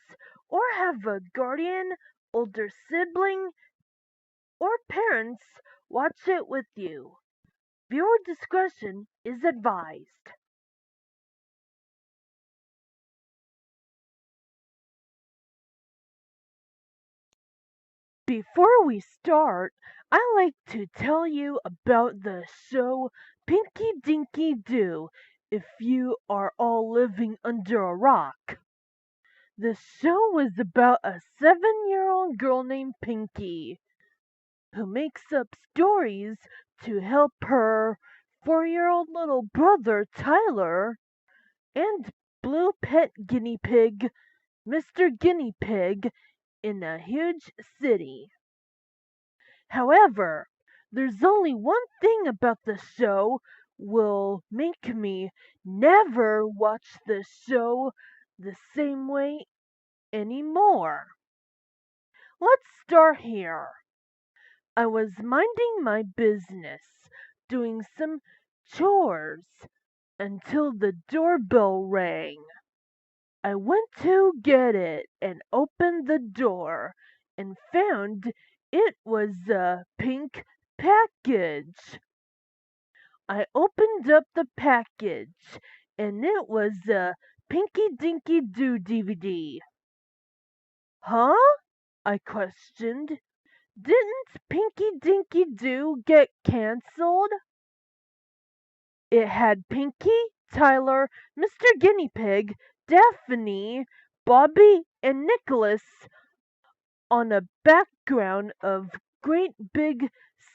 or have a guardian, older sibling, or parents watch it with you. Viewer discretion is advised. Before we start, I like to tell you about the show Pinky Dinky Doo if you are all living under a rock. The show was about a 7-year-old girl named Pinky who makes up stories to help her 4-year-old little brother Tyler and blue pet guinea pig, Mr. Guinea Pig, in a huge city. However, there's only one thing about the show will make me never watch the show the same way anymore. Let's start here. I was minding my business, doing some chores, until the doorbell rang. I went to get it and opened the door and found it was a pink package. I opened up the package and it was a Pinky Dinky Doo DVD. Huh? I questioned. Didn't Pinky Dinky Doo get cancelled? It had Pinky, Tyler, Mr. Guinea Pig, Daphne, Bobby, and Nicholas on a background of great big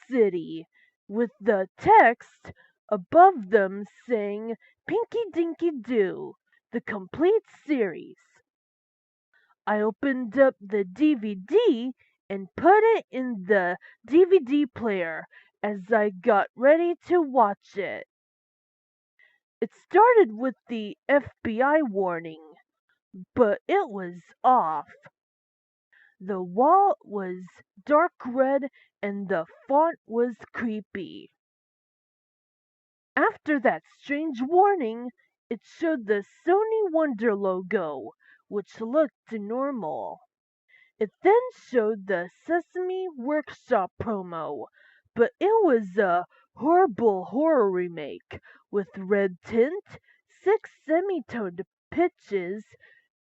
city, with the text above them saying Pinky Dinky Doo, the complete series. I opened up the DVD and put it in the DVD player as I got ready to watch it. It started with the FBI warning, but it was off. The wall was dark red and the font was creepy. After that strange warning, it showed the Sony Wonder logo, which looked normal. It then showed the Sesame Workshop promo, but it was a horrible horror remake with red tint, 6 semitoned pitches,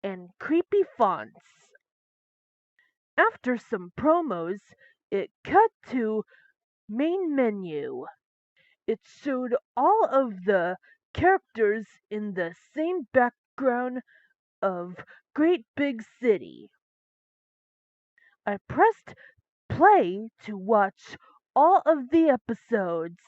and creepy fonts. After some promos, it cut to main menu. It showed all of the characters in the same background of Great Big City. I pressed play to watch all of the episodes.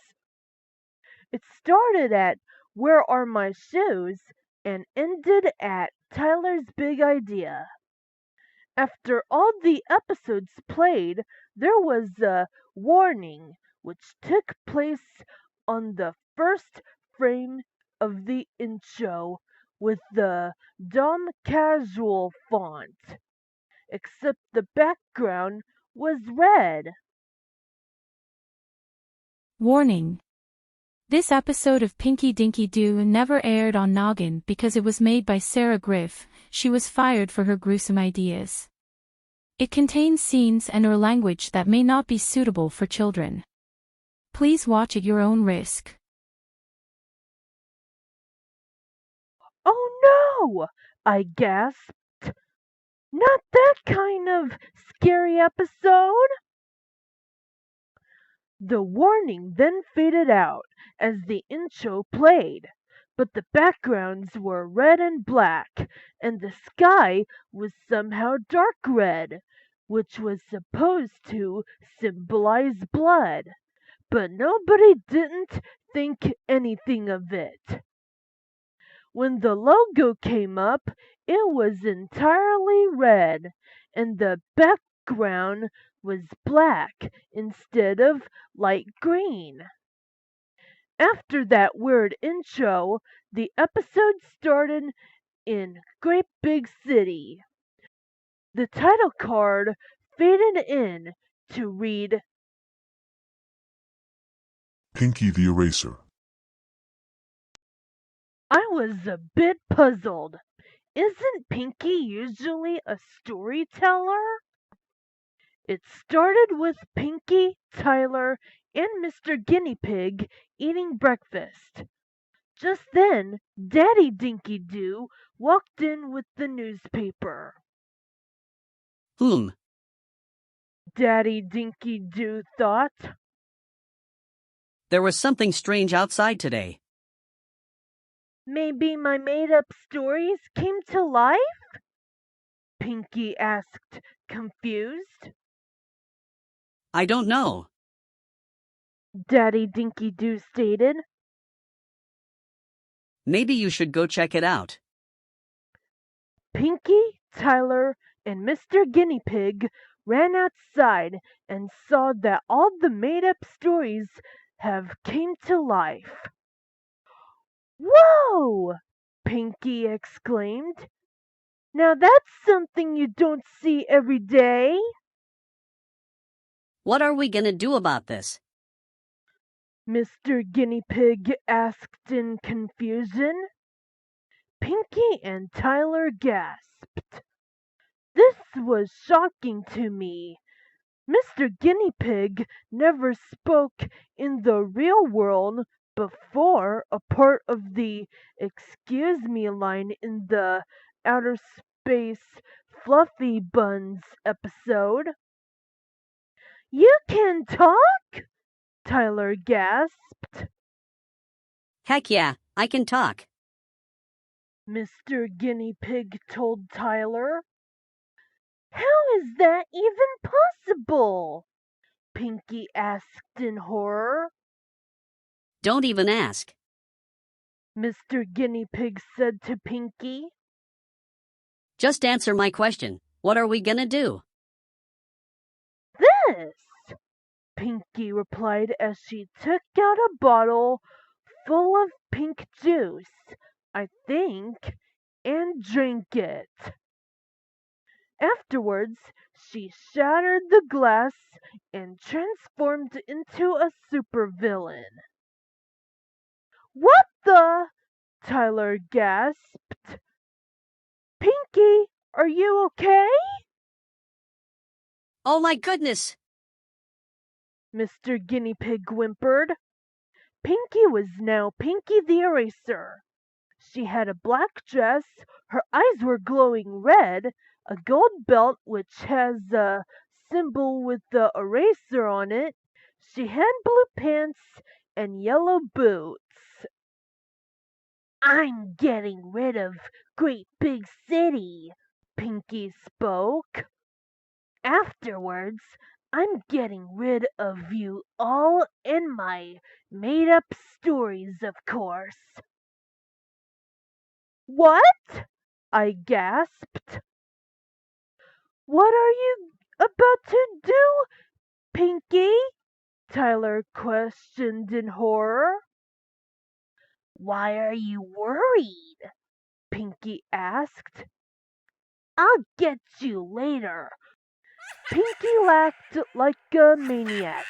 It started at Where Are My Shoes and ended at Tyler's Big Idea. After all the episodes played, there was a warning which took place on the first frame of the intro with the dumb casual font, except the background was red. Warning. This episode of Pinky Dinky Doo never aired on Noggin because it was made by Sarah Griff. She was fired for her gruesome ideas. It contains scenes and/or language that may not be suitable for children. Please watch at your own risk. Oh no! I gasped. Not that kind of scary episode! The warning then faded out as the intro played, but the backgrounds were red and black, and the sky was somehow dark red, which was supposed to symbolize blood, but nobody didn't think anything of it. When the logo came up, it was entirely red, and the background was black instead of light green. After that weird intro, the episode started in Great Big City. The title card faded in to read Pinky the Eraser. I was a bit puzzled. Isn't Pinky usually a storyteller? It started with Pinky, Tyler, and Mr. Guinea Pig eating breakfast. Just then, Daddy Dinky Doo walked in with the newspaper. Daddy Dinky Doo thought. There was something strange outside today. Maybe my made-up stories came to life? Pinky asked, confused. I don't know. Daddy Dinky Doo stated. Maybe you should go check it out. Pinky, Tyler, and Mr. Guinea Pig ran outside and saw that all the made-up stories have came to life. Whoa! Pinky exclaimed. Now that's something you don't see every day. What are we gonna do about this? Mr. Guinea Pig asked in confusion. Pinky and Tyler gasped. This was shocking to me. Mr. Guinea Pig never spoke in the real world before a part of the "Excuse me" line in the Outer Space Fluffy Buns episode. You can talk? Tyler gasped. Heck yeah, I can talk. Mr. Guinea Pig told Tyler. How is that even possible? Pinky asked in horror. Don't even ask. Mr. Guinea Pig said to Pinky. Just answer my question. What are we gonna do? This, Pinky replied as she took out a bottle full of pink juice, I think, and drank it. Afterwards, she shattered the glass and transformed into a supervillain. What the? Tyler gasped. Pinky, are you okay? Oh my goodness! Mr. Guinea Pig whimpered. Pinky was now Pinky the Eraser. She had a black dress, her eyes were glowing red, a gold belt which has a symbol with the eraser on it. She had blue pants and yellow boots. I'm getting rid of Great Big City, Pinky spoke. Afterwards, I'm getting rid of you all and my made-up stories, of course. What? I gasped. What are you about to do, Pinky? Tyler questioned in horror. Why are you worried? Pinky asked. I'll get you later. Pinky laughed like a maniac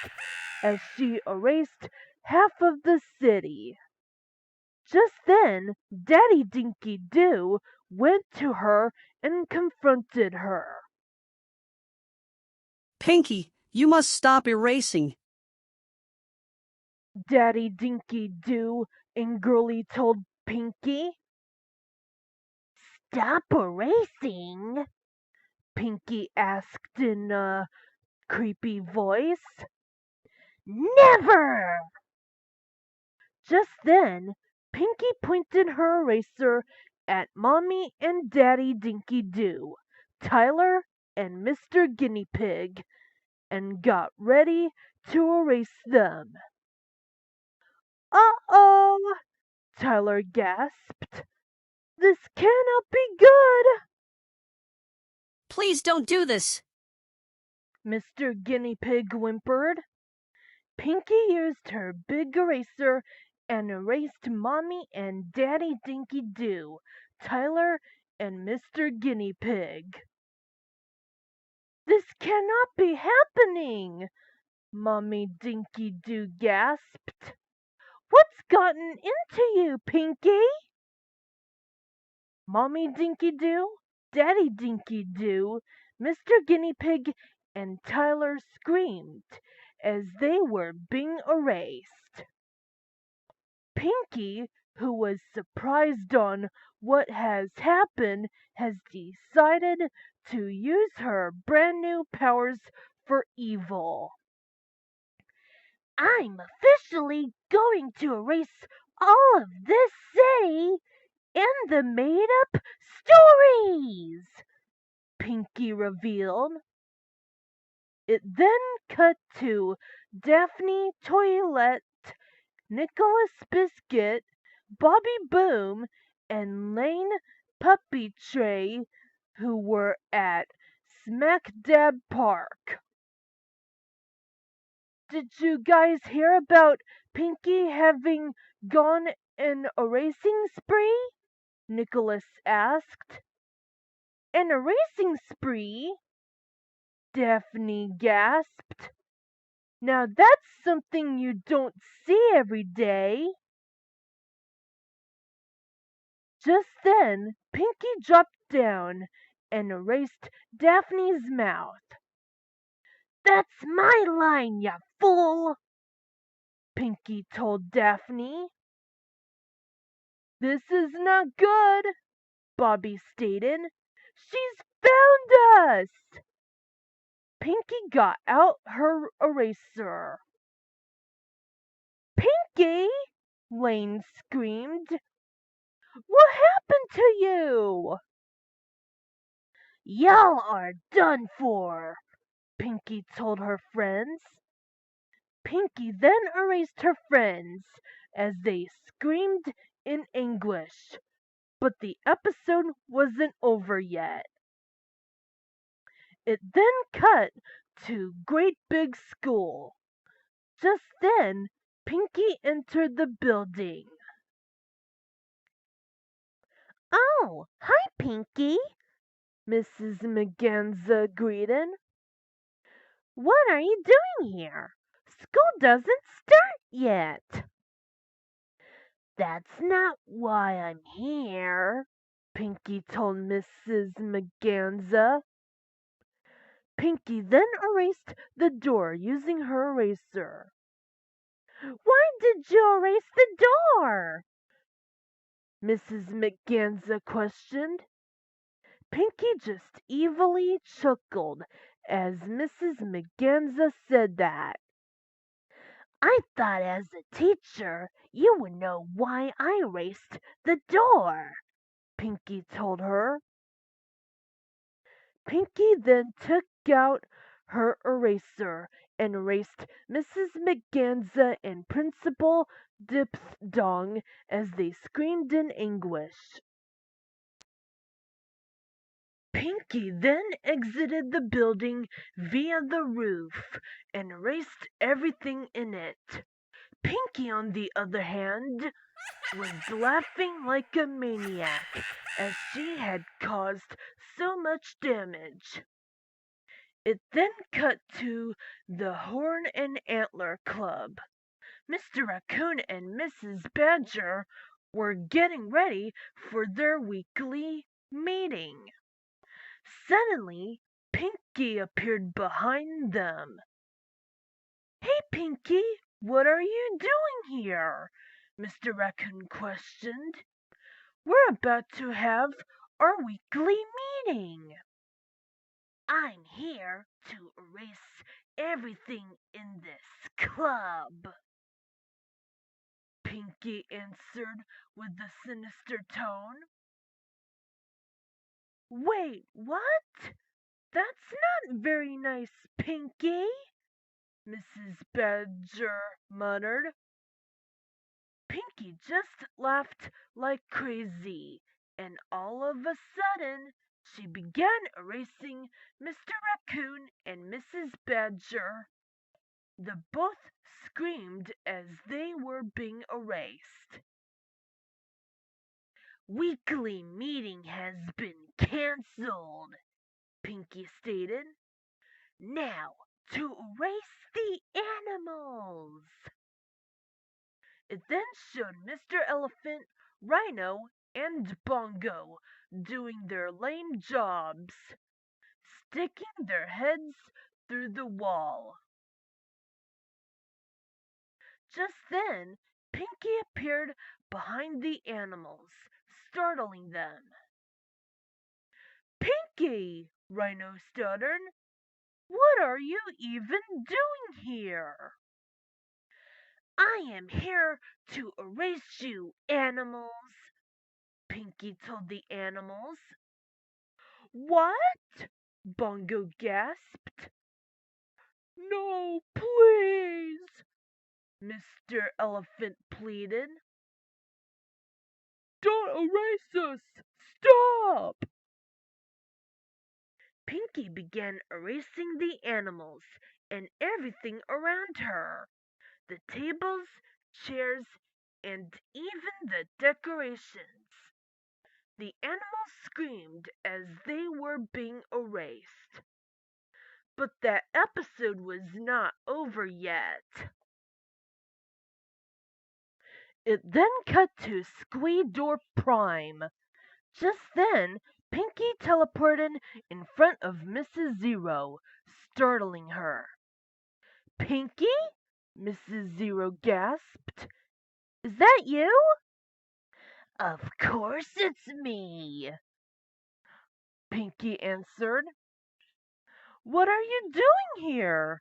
as she erased half of the city. Just then, Daddy Dinky Doo went to her and confronted her. Pinky, you must stop erasing. Daddy Dinky Doo angrily told Pinky. Stop erasing? Pinky asked in a creepy voice. Never! Just then, Pinky pointed her eraser at Mommy and Daddy Dinky Doo, Tyler, and Mr. Guinea Pig, and got ready to erase them. Uh-oh! Tyler gasped. This cannot be good! Please don't do this! Mr. Guinea Pig whimpered. Pinky used her big eraser and erased Mommy and Daddy Dinky Doo, Tyler, and Mr. Guinea Pig. This cannot be happening! Mommy Dinky Doo gasped. What's gotten into you, Pinky? Mommy Dinky Doo, Daddy Dinky Doo, Mr. Guinea Pig, and Tyler screamed as they were being erased. Pinky, who was surprised on what has happened, has decided to use her brand new powers for evil. I'm officially going to erase all of this say in the made-up stories, Pinky revealed. It then cut to Daphne Toilette, Nicholas Biscuit, Bobby Boom, and Lane Puppy Tray, who were at Smack Dab Park. Did you guys hear about Pinky having gone an erasing spree? Nicholas asked. An erasing spree? Daphne gasped. Now that's something you don't see every day. Just then, Pinky dropped down and erased Daphne's mouth. That's my line, ya fool! Pinky told Daphne. This is not good, Bobby stated. She's found us! Pinky got out her eraser. Pinky! Lane screamed. What happened to you? Y'all are done for, Pinky told her friends. Pinky then erased her friends as they screamed in anguish. But the episode wasn't over yet. It then cut to Great Big School. Just then, Pinky entered the building. Oh, hi, Pinky, Mrs. Maganza greeted. What are you doing here? School doesn't start yet. That's not why I'm here, Pinky told Mrs. Maganza. Pinky then erased the door using her eraser. Why did you erase the door? Mrs. Maganza questioned. Pinky just evilly chuckled as Mrs. Maganza said that. I thought as a teacher you would know why I erased the door, Pinky told her. Pinky then took out her eraser and erased Mrs. Maganza and Principal Dipsdong as they screamed in anguish. Pinky then exited the building via the roof and erased everything in it. Pinky, on the other hand, was laughing like a maniac as she had caused so much damage. It then cut to the Horn and Antler Club. Mr. Raccoon and Mrs. Badger were getting ready for their weekly meeting. Suddenly, Pinky appeared behind them. Hey, Pinky, what are you doing here? Mr. Raccoon questioned. We're about to have our weekly meeting. I'm here to erase everything in this club, Pinky answered with a sinister tone. Wait, what? That's not very nice, Pinky, Mrs. Badger muttered. Pinky just laughed like crazy, and all of a sudden she began erasing Mr. Raccoon and Mrs. Badger. The both screamed as they were being erased. Weekly meeting has been cancelled, Pinky stated. Now, to erase the animals. It then showed Mr. Elephant, Rhino, and Bongo doing their lame jobs, sticking their heads through the wall. Just then, Pinky appeared behind the animals, startling them. Pinky, Rhino stuttered. What are you even doing here? I am here to erase you, animals, Pinky told the animals. What? Bongo gasped. No, please, Mr. Elephant pleaded. Don't erase us! Stop! Pinky began erasing the animals and everything around her. The tables, chairs, and even the decorations. The animals screamed as they were being erased. But that episode was not over yet. It then cut to Squeedor Prime. Just then, Pinky teleported in front of Mrs. Zero, startling her. Pinky? Mrs. Zero gasped. Is that you? Of course it's me, Pinky answered. What are you doing here?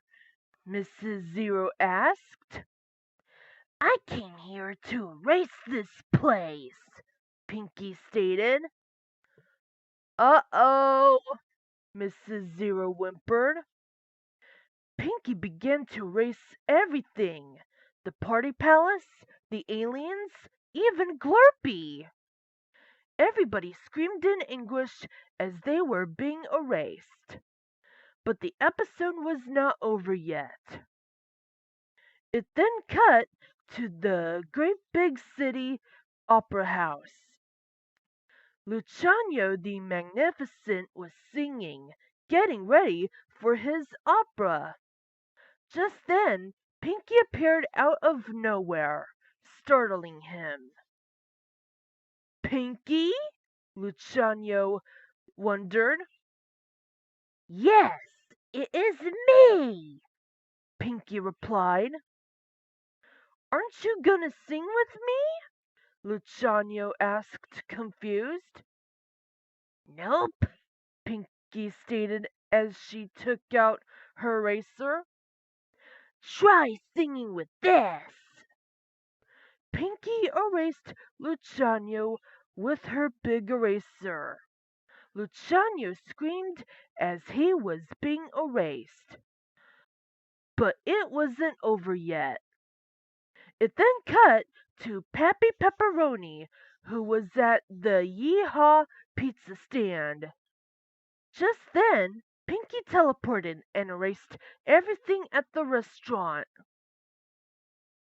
Mrs. Zero asked. I came here to erase this place, Pinky stated. Uh-oh, Mrs. Zero whimpered. Pinky began to erase everything. The party palace, the aliens, even Glurpy. Everybody screamed in anguish as they were being erased. But the episode was not over yet. It then cut to the great big city opera house. Luciano the Magnificent was singing, getting ready for his opera. Just then, Pinky appeared out of nowhere, startling him. Pinky? Luciano wondered. Yes, it is me, Pinky replied. Aren't you gonna sing with me? Luciano asked, confused. Nope, Pinky stated as she took out her eraser. Try singing with this. Pinky erased Luciano with her big eraser. Luciano screamed as he was being erased. But it wasn't over yet. It then cut to Pappy Pepperoni, who was at the Yeehaw pizza stand. Just then, Pinky teleported and erased everything at the restaurant.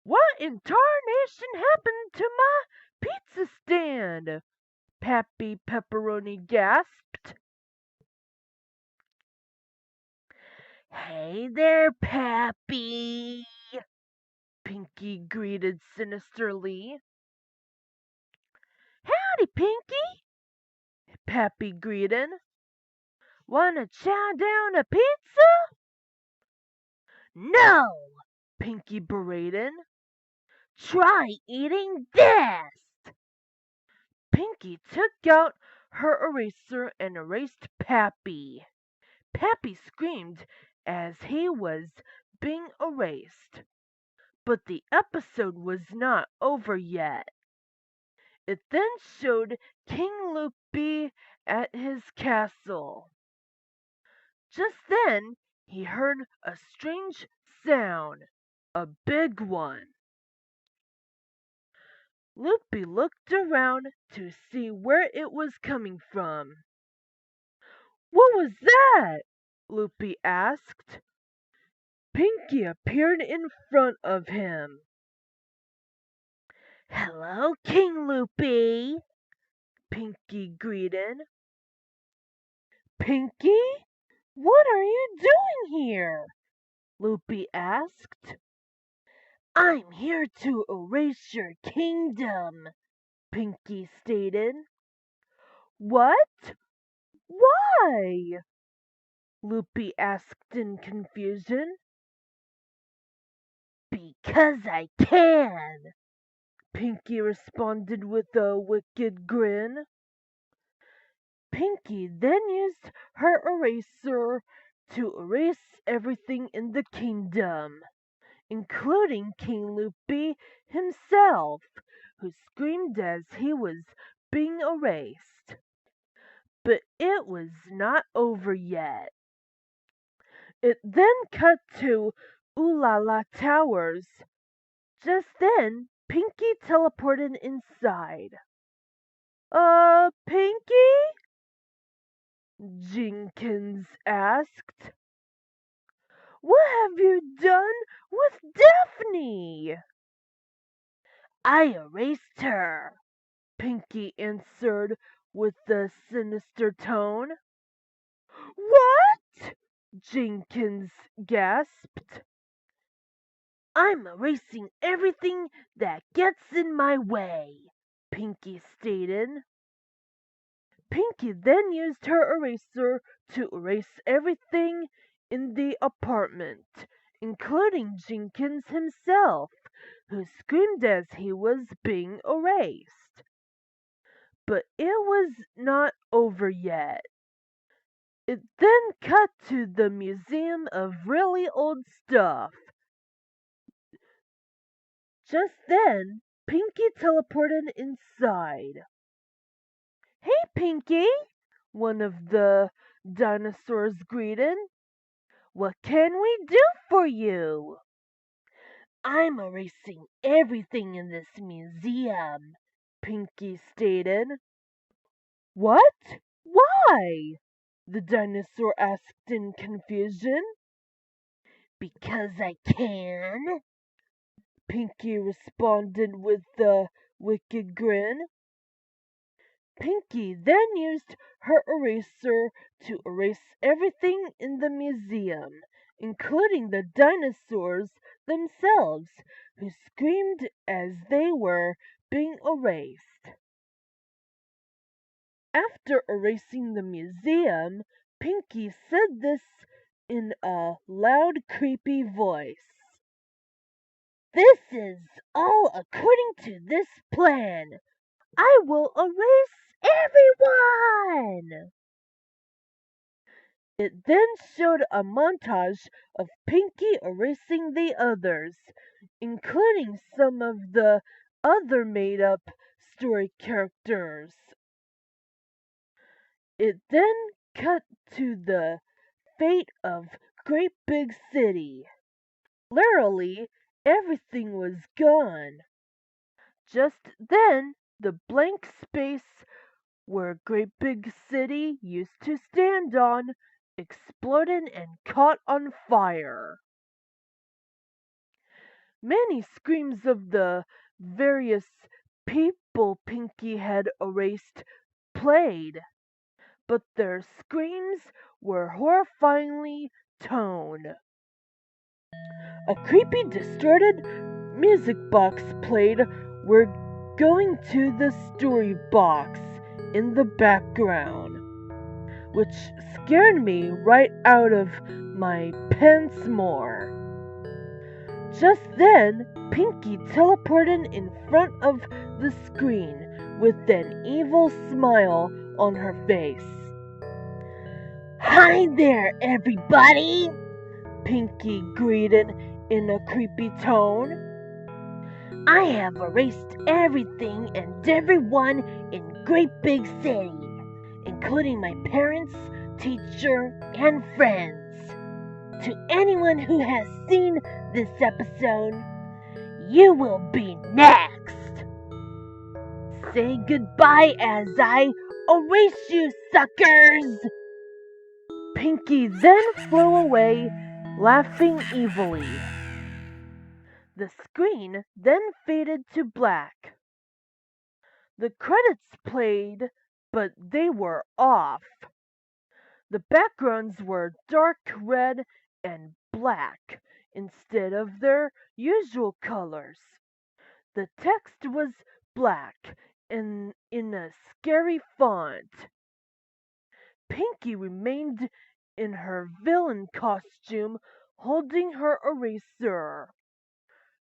What in tarnation happened to my pizza stand? Pappy Pepperoni gasped. Hey there, Pappy, Pinky greeted sinisterly. Howdy, Pinky, Pappy greeted. Wanna chow down a pizza? No, Pinky berated. Try eating this. Pinky took out her eraser and erased Pappy. Pappy screamed as he was being erased. But the episode was not over yet. It then showed King Loopy at his castle. Just then, he heard a strange sound, a big one. Loopy looked around to see where it was coming from. What was that? Loopy asked. Pinky appeared in front of him. Hello, King Loopy, Pinky greeted. Pinky? What are you doing here? Loopy asked. I'm here to erase your kingdom, Pinky stated. What? Why? Loopy asked in confusion. Because I can, Pinky responded with a wicked grin. Pinky then used her eraser to erase everything in the kingdom, including King Loopy himself, who screamed as he was being erased. But it was not over yet. It then cut to Ooh La La Towers. Just then, Pinky teleported inside. Pinky? Jenkins asked. What have you done with Daphne? I erased her, Pinky answered with a sinister tone. What? Jenkins gasped. I'm erasing everything that gets in my way, Pinky stated. Pinky then used her eraser to erase everything in the apartment, including Jenkins himself, who screamed as he was being erased. But it was not over yet. It then cut to the Museum of Really Old Stuff. Just then, Pinky teleported inside. Hey, Pinky! One of the dinosaurs greeted. What can we do for you? I'm erasing everything in this museum, Pinky stated. What? Why? The dinosaur asked in confusion. Because I can, Pinky responded with a wicked grin. Pinky then used her eraser to erase everything in the museum, including the dinosaurs themselves, who screamed as they were being erased. After erasing the museum, Pinky said this in a loud, creepy voice. This is all according to this plan. I will erase everyone! It then showed a montage of Pinky erasing the others, including some of the other made-up story characters. It then cut to the fate of Great Big City. Literally, everything was gone. Just then, the blank space where Great Big City used to stand on exploded and caught on fire. Many screams of the various people Pinky had erased played, but their screams were horrifyingly toned. A creepy, distorted music box played. We're going to the story box in the background, which scared me right out of my pants more. Just then, Pinky teleported in front of the screen with an evil smile on her face. Hi there, everybody! Pinky greeted in a creepy tone. I have erased everything and everyone in Great Big City, including my parents, teacher, and friends. To anyone who has seen this episode, you will be next. Say goodbye as I erase you, suckers! Pinky then flew away, laughing evilly. The screen then faded to black. The credits played, but they were off. The backgrounds were dark red and black, instead of their usual colors. The text was black and in a scary font. Pinky remained in her villain costume, holding her eraser.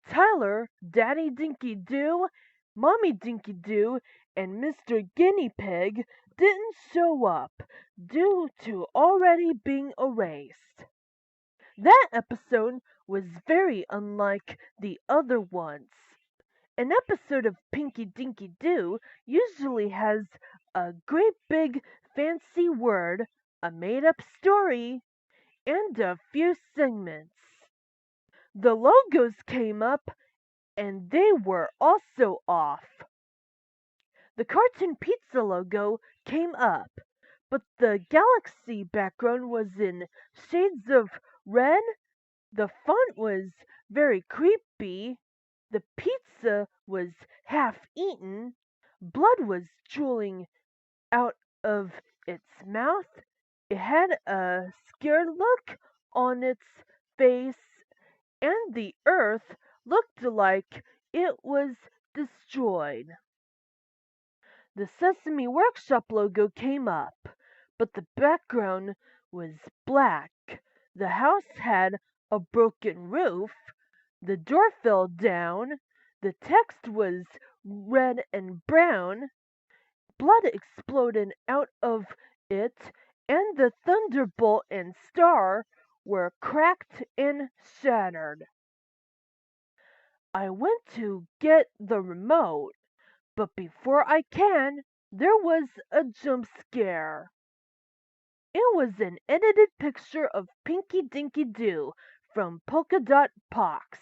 Tyler, Daddy Dinky Doo, Mommy Dinky Doo, and Mr. Guinea Pig didn't show up due to already being erased. That episode was very unlike the other ones. An episode of Pinky Dinky Doo usually has a great big fancy word, a made up story, and a few segments. The logos came up and they were also off. The cartoon pizza logo came up, but the galaxy background was in shades of red. The font was very creepy. The pizza was half eaten. Blood was drooling out of its mouth. It had a scared look on its face, and the earth looked like it was destroyed. The Sesame Workshop logo came up, but the background was black. The house had a broken roof. The door fell down. The text was red and brown. Blood exploded out of it, and the thunderbolt and star were cracked and shattered. I went to get the remote, but before I can, there was a jump scare. It was an edited picture of Pinky Dinky Doo from Polka Dot Pox,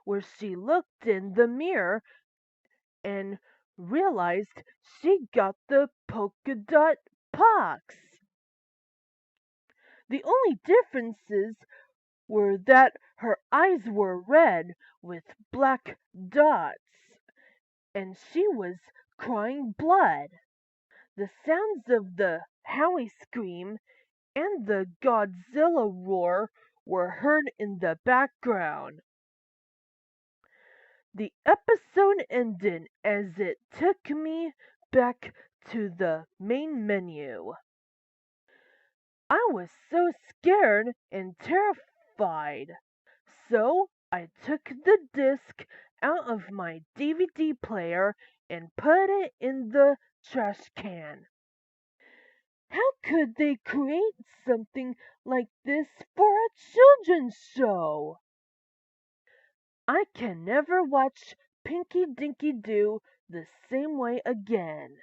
where she looked in the mirror and realized she got the polka dot pox. The only differences were that her eyes were red with black dots, and she was crying blood. The sounds of the Howie scream and the Godzilla roar were heard in the background. The episode ended as it took me back to the main menu. I was so scared and terrified, so I took the disc out of my DVD player and put it in the trash can. How could they create something like this for a children's show? I can never watch Pinky Dinky Doo the same way again.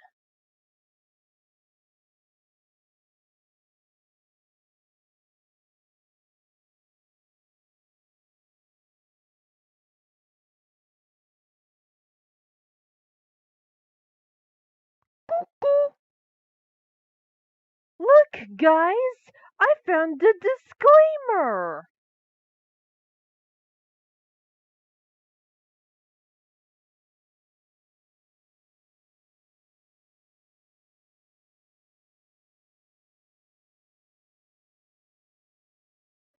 Look, guys, I found a disclaimer.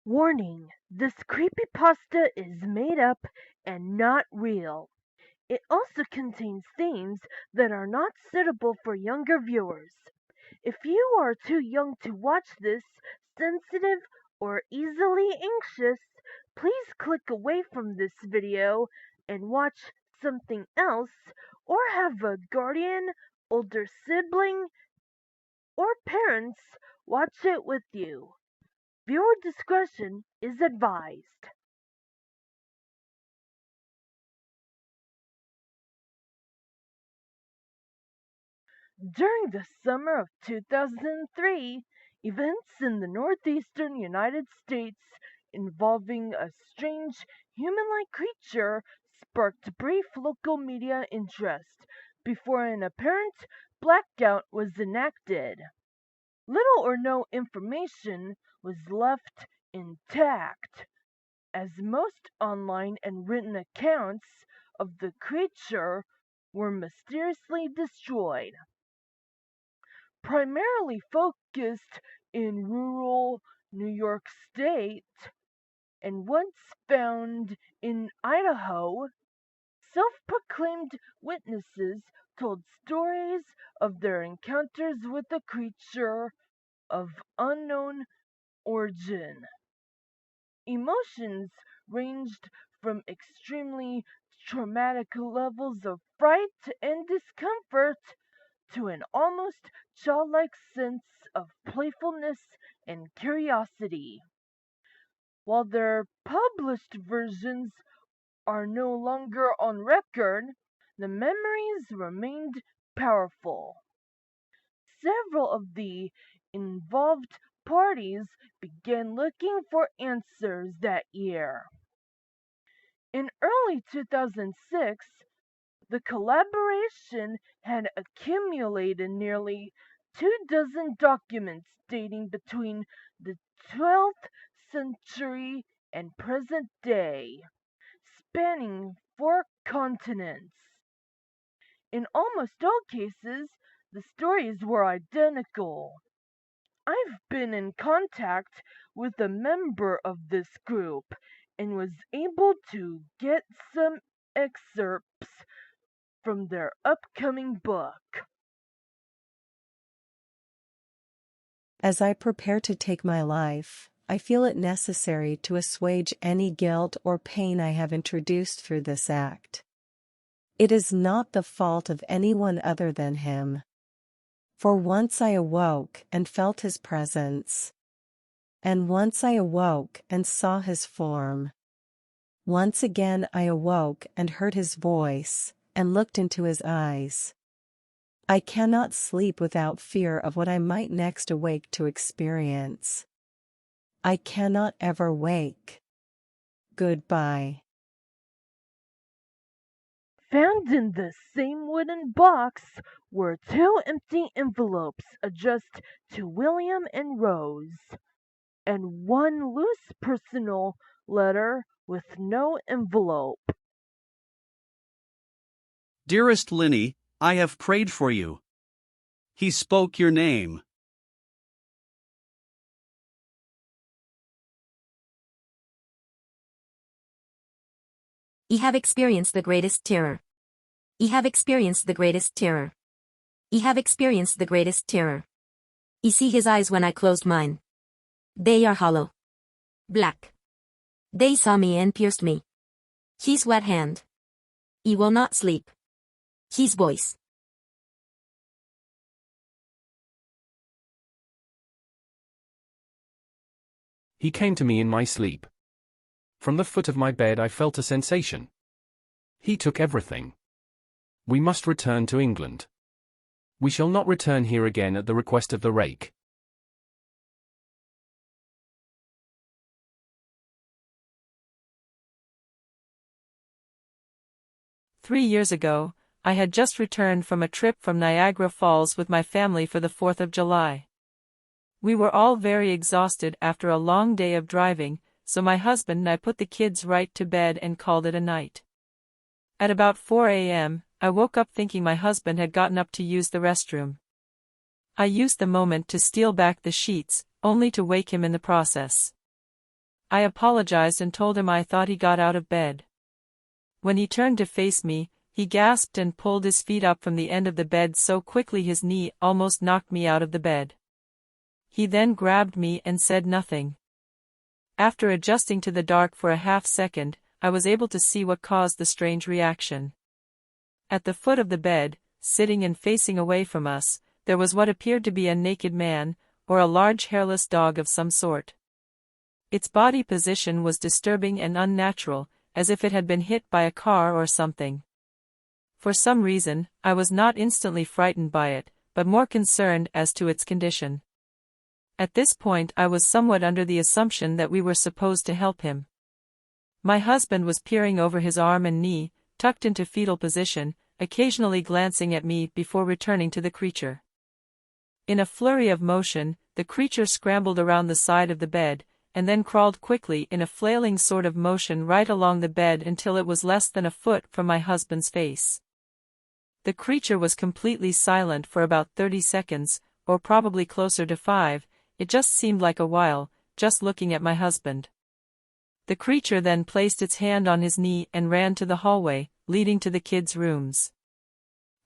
Warning, this creepypasta is made up and not real. It also contains themes that are not suitable for younger viewers. If you are too young to watch this, sensitive, or easily anxious, please click away from this video and watch something else, or have a guardian, older sibling, or parents watch it with you. Viewer discretion is advised. During the summer of 2003, events in the northeastern United States involving a strange human-like creature sparked brief local media interest before an apparent blackout was enacted. Little or no information was left intact, as most online and written accounts of the creature were mysteriously destroyed. Primarily focused in rural New York State and once found in Idaho, self-proclaimed witnesses told stories of their encounters with a creature of unknown origin. Emotions ranged from extremely traumatic levels of fright and discomfort to an almost childlike sense of playfulness and curiosity. While their published versions are no longer on record, the memories remained powerful. Several of the involved parties began looking for answers that year. In early 2006, the collaboration had accumulated nearly 24 documents dating between the 12th century and present day, spanning 4 continents. In almost all cases, the stories were identical. I've been in contact with a member of this group and was able to get some excerpts from their upcoming book. As I prepare to take my life, I feel it necessary to assuage any guilt or pain I have introduced through this act. It is not the fault of anyone other than him. For once I awoke and felt his presence. And once I awoke and saw his form. Once again I awoke and heard his voice, and looked into his eyes. I cannot sleep without fear of what I might next awake to experience. I cannot ever wake. Goodbye. Found in the same wooden box were 2 empty envelopes addressed to William and Rose, and 1 loose personal letter with no envelope. Dearest Linny, I have prayed for you. He spoke your name. I have experienced the greatest terror. I have experienced the greatest terror. I have experienced the greatest terror. I see his eyes when I closed mine. They are hollow. Black. They saw me and pierced me. His wet hand. I will not sleep. His voice. He came to me in my sleep. From the foot of my bed I felt a sensation. He took everything. We must return to England. We shall not return here again at the request of the rake. "3 years ago, I had just returned from a trip from Niagara Falls with my family for the 4th of July. We were all very exhausted after a long day of driving, so my husband and I put the kids right to bed and called it a night. At about 4 a.m., I woke up thinking my husband had gotten up to use the restroom. I used the moment to steal back the sheets, only to wake him in the process. I apologized and told him I thought he got out of bed. When he turned to face me, he gasped and pulled his feet up from the end of the bed so quickly his knee almost knocked me out of the bed. He then grabbed me and said nothing. After adjusting to the dark for a half-second, I was able to see what caused the strange reaction. At the foot of the bed, sitting and facing away from us, there was what appeared to be a naked man, or a large hairless dog of some sort. Its body position was disturbing and unnatural, as if it had been hit by a car or something. For some reason, I was not instantly frightened by it, but more concerned as to its condition. At this point I was somewhat under the assumption that we were supposed to help him. My husband was peering over his arm and knee, tucked into fetal position, occasionally glancing at me before returning to the creature. In a flurry of motion, the creature scrambled around the side of the bed, and then crawled quickly in a flailing sort of motion right along the bed until it was less than a foot from my husband's face. The creature was completely silent for about 30 seconds, or probably closer to 5, it just seemed like a while, just looking at my husband. The creature then placed its hand on his knee and ran to the hallway, leading to the kids' rooms.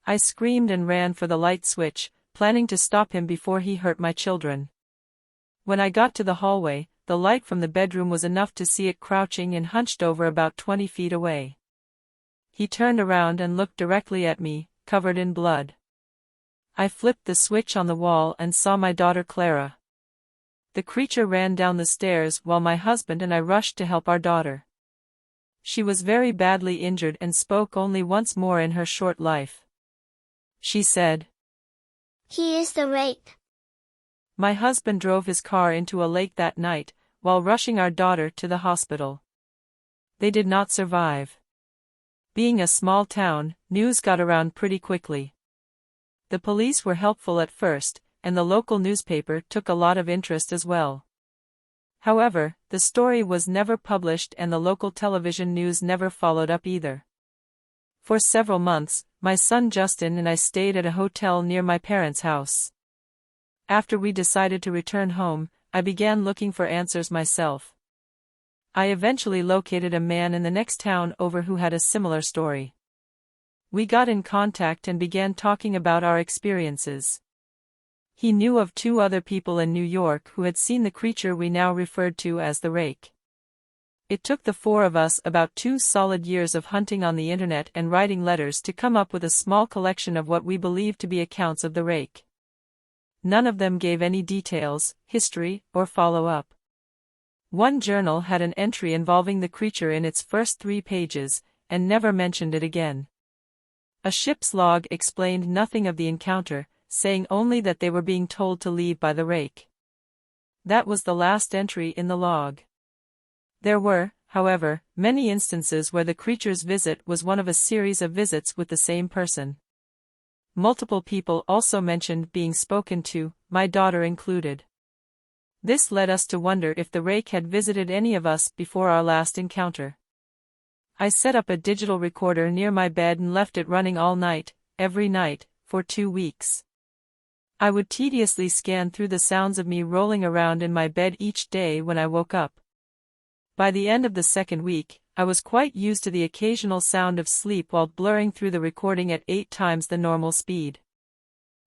I screamed and ran for the light switch, planning to stop him before he hurt my children. When I got to the hallway, the light from the bedroom was enough to see it crouching and hunched over about 20 feet away. He turned around and looked directly at me, covered in blood. I flipped the switch on the wall and saw my daughter Clara. The creature ran down the stairs while my husband and I rushed to help our daughter. She was very badly injured and spoke only once more in her short life. She said, "He is the rake." My husband drove his car into a lake that night, while rushing our daughter to the hospital. They did not survive. Being a small town, news got around pretty quickly. The police were helpful at first, and the local newspaper took a lot of interest as well. However, the story was never published and the local television news never followed up either. For several months, my son Justin and I stayed at a hotel near my parents' house. After we decided to return home, I began looking for answers myself. I eventually located a man in the next town over who had a similar story. We got in contact and began talking about our experiences. He knew of 2 other people in New York who had seen the creature we now referred to as the rake. It took the 4 of us about 2 solid years of hunting on the internet and writing letters to come up with a small collection of what we believed to be accounts of the rake. None of them gave any details, history, or follow-up. One journal had an entry involving the creature in its first 3 pages, and never mentioned it again. A ship's log explained nothing of the encounter, saying only that they were being told to leave by the rake. That was the last entry in the log. There were, however, many instances where the creature's visit was one of a series of visits with the same person. Multiple people also mentioned being spoken to, my daughter included. This led us to wonder if the rake had visited any of us before our last encounter. I set up a digital recorder near my bed and left it running all night, every night, for 2 weeks. I would tediously scan through the sounds of me rolling around in my bed each day when I woke up. By the end of the 2nd week, I was quite used to the occasional sound of sleep while blurring through the recording at 8 times the normal speed.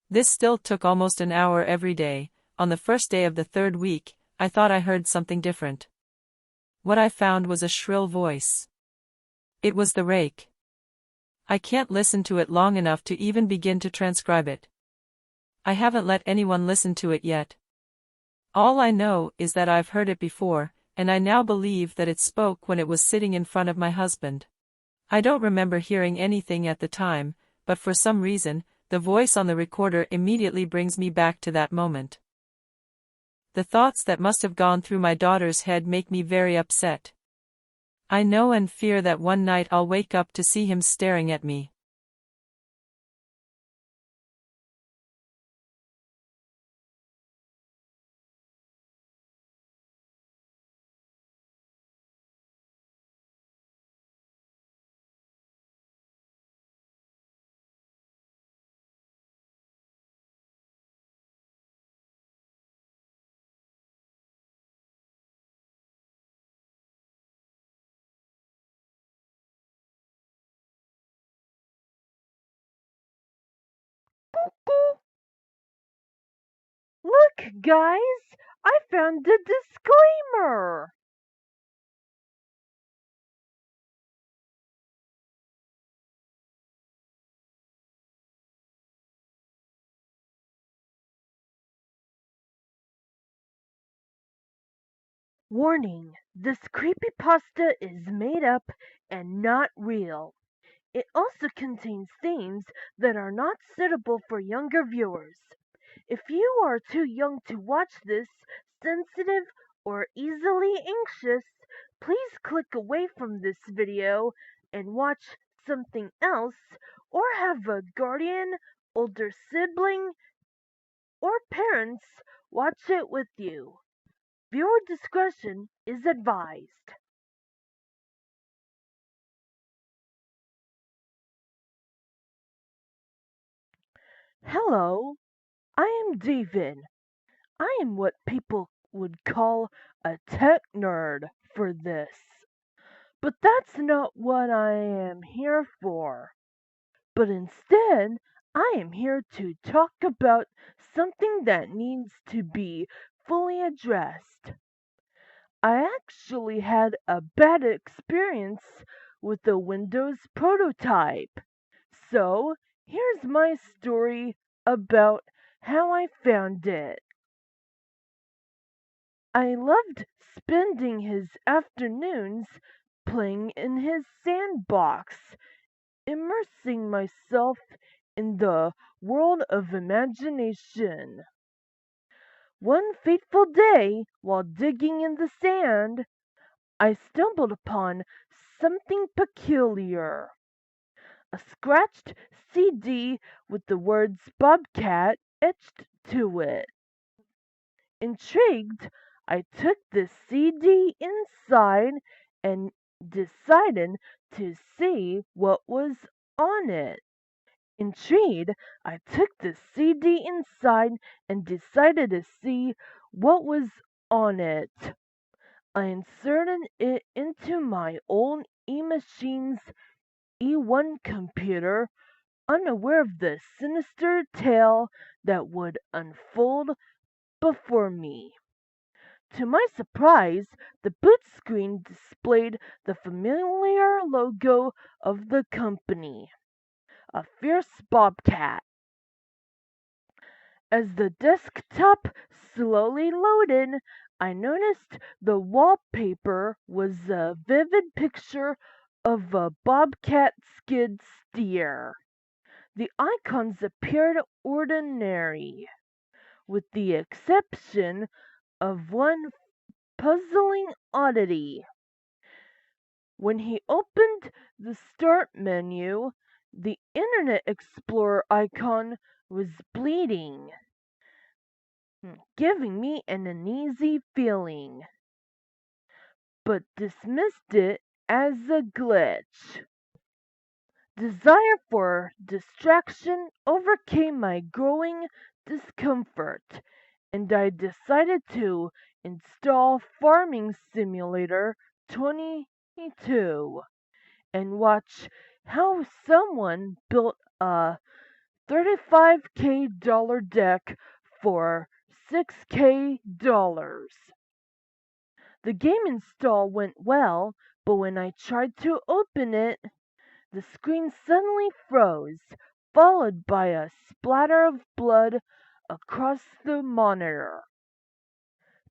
This still took almost an hour every day. On the first day of the 3rd week, I thought I heard something different. What I found was a shrill voice. It was the rake. I can't listen to it long enough to even begin to transcribe it. I haven't let anyone listen to it yet. All I know is that I've heard it before, and I now believe that it spoke when it was sitting in front of my husband. I don't remember hearing anything at the time, but for some reason, the voice on the recorder immediately brings me back to that moment. The thoughts that must have gone through my daughter's head make me very upset. I know and fear that one night I'll wake up to see him staring at me. Look, guys! I found the disclaimer! Warning, this creepypasta is made up and not real. It also contains themes that are not suitable for younger viewers. If you are too young to watch this, sensitive, or easily anxious, please click away from this video and watch something else, or have a guardian, older sibling, or parents watch it with you. Viewer discretion is advised. Hello, I am David. I am what people would call a tech nerd. for this. But that's not what I am here for. But instead, I am here to talk about something that needs to be fully addressed. I actually had a bad experience with the Windows prototype. So, here's my story about how I found it. I loved spending his afternoons playing in his sandbox, immersing myself in the world of imagination. One fateful day, while digging in the sand, I stumbled upon something peculiar. A scratched CD with the words Bobcat etched to it. Intrigued, I took the CD inside and decided to see what was on it. Intrigued, I took the CD inside and decided to see what was on it. I inserted it into my old E-Machine's E1 computer, unaware of the sinister tale that would unfold before me. To my surprise, the boot screen displayed the familiar logo of the company, a fierce bobcat. As the desktop slowly loaded, I noticed the wallpaper was a vivid picture of a bobcat skid steer. The icons appeared ordinary, with the exception of one puzzling oddity. When he opened the Start menu, the Internet Explorer icon was bleeding, giving me an uneasy feeling, but dismissed it as a glitch. Desire for distraction overcame my growing discomfort, and I decided to install Farming Simulator 22 and watch how someone built a $35K deck for $6K. The game install went well, but when I tried to open it, the screen suddenly froze, followed by a splatter of blood across the monitor.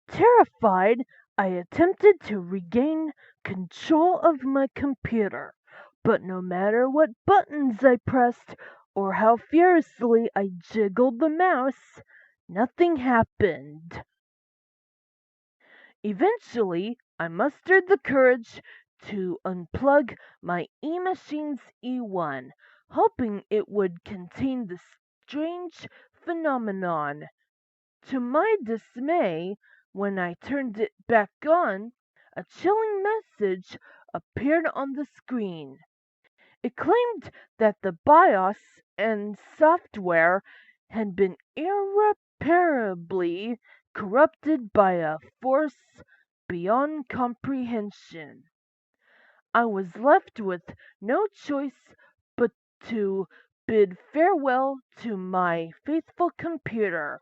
Terrified, I attempted to regain control of my computer, but no matter what buttons I pressed or how furiously I jiggled the mouse, nothing happened. Eventually, I mustered the courage to unplug my E-Machine's E1, hoping it would contain the strange phenomenon. To my dismay, when I turned it back on, a chilling message appeared on the screen. It claimed that the BIOS and software had been irreparably corrupted by a force beyond comprehension. I was left with no choice but to bid farewell to my faithful computer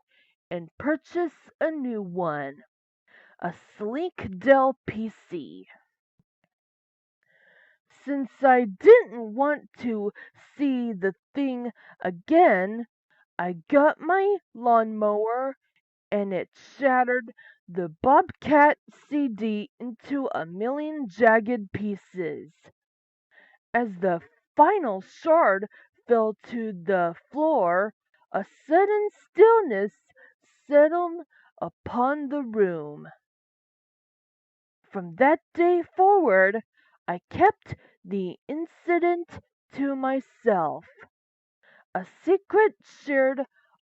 and purchase a new one, a sleek Dell PC. Since I didn't want to see the thing again, I got my lawnmower and it shattered the Bobcat CD into a million jagged pieces. As the final shard fell to the floor, a sudden stillness settled upon the room. From that day forward, I kept the incident to myself, a secret shared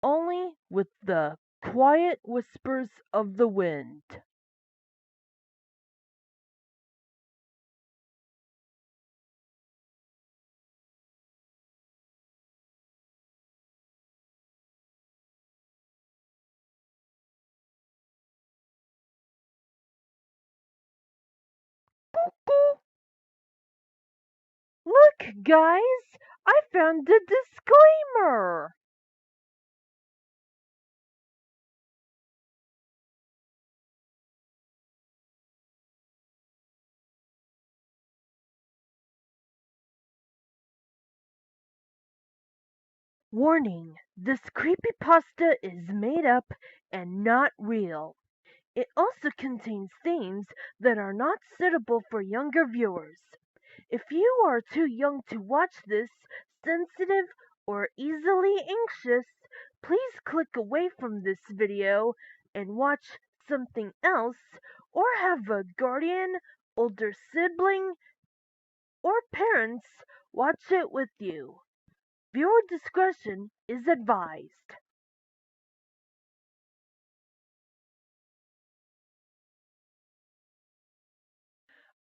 only with the quiet whispers of the wind. Look, guys! I found a disclaimer! Warning, this creepypasta is made up and not real. It also contains themes that are not suitable for younger viewers. If you are too young to watch this, sensitive, or easily anxious, please click away from this video and watch something else, or have a guardian, older sibling, or parents watch it with you. Viewer discretion is advised.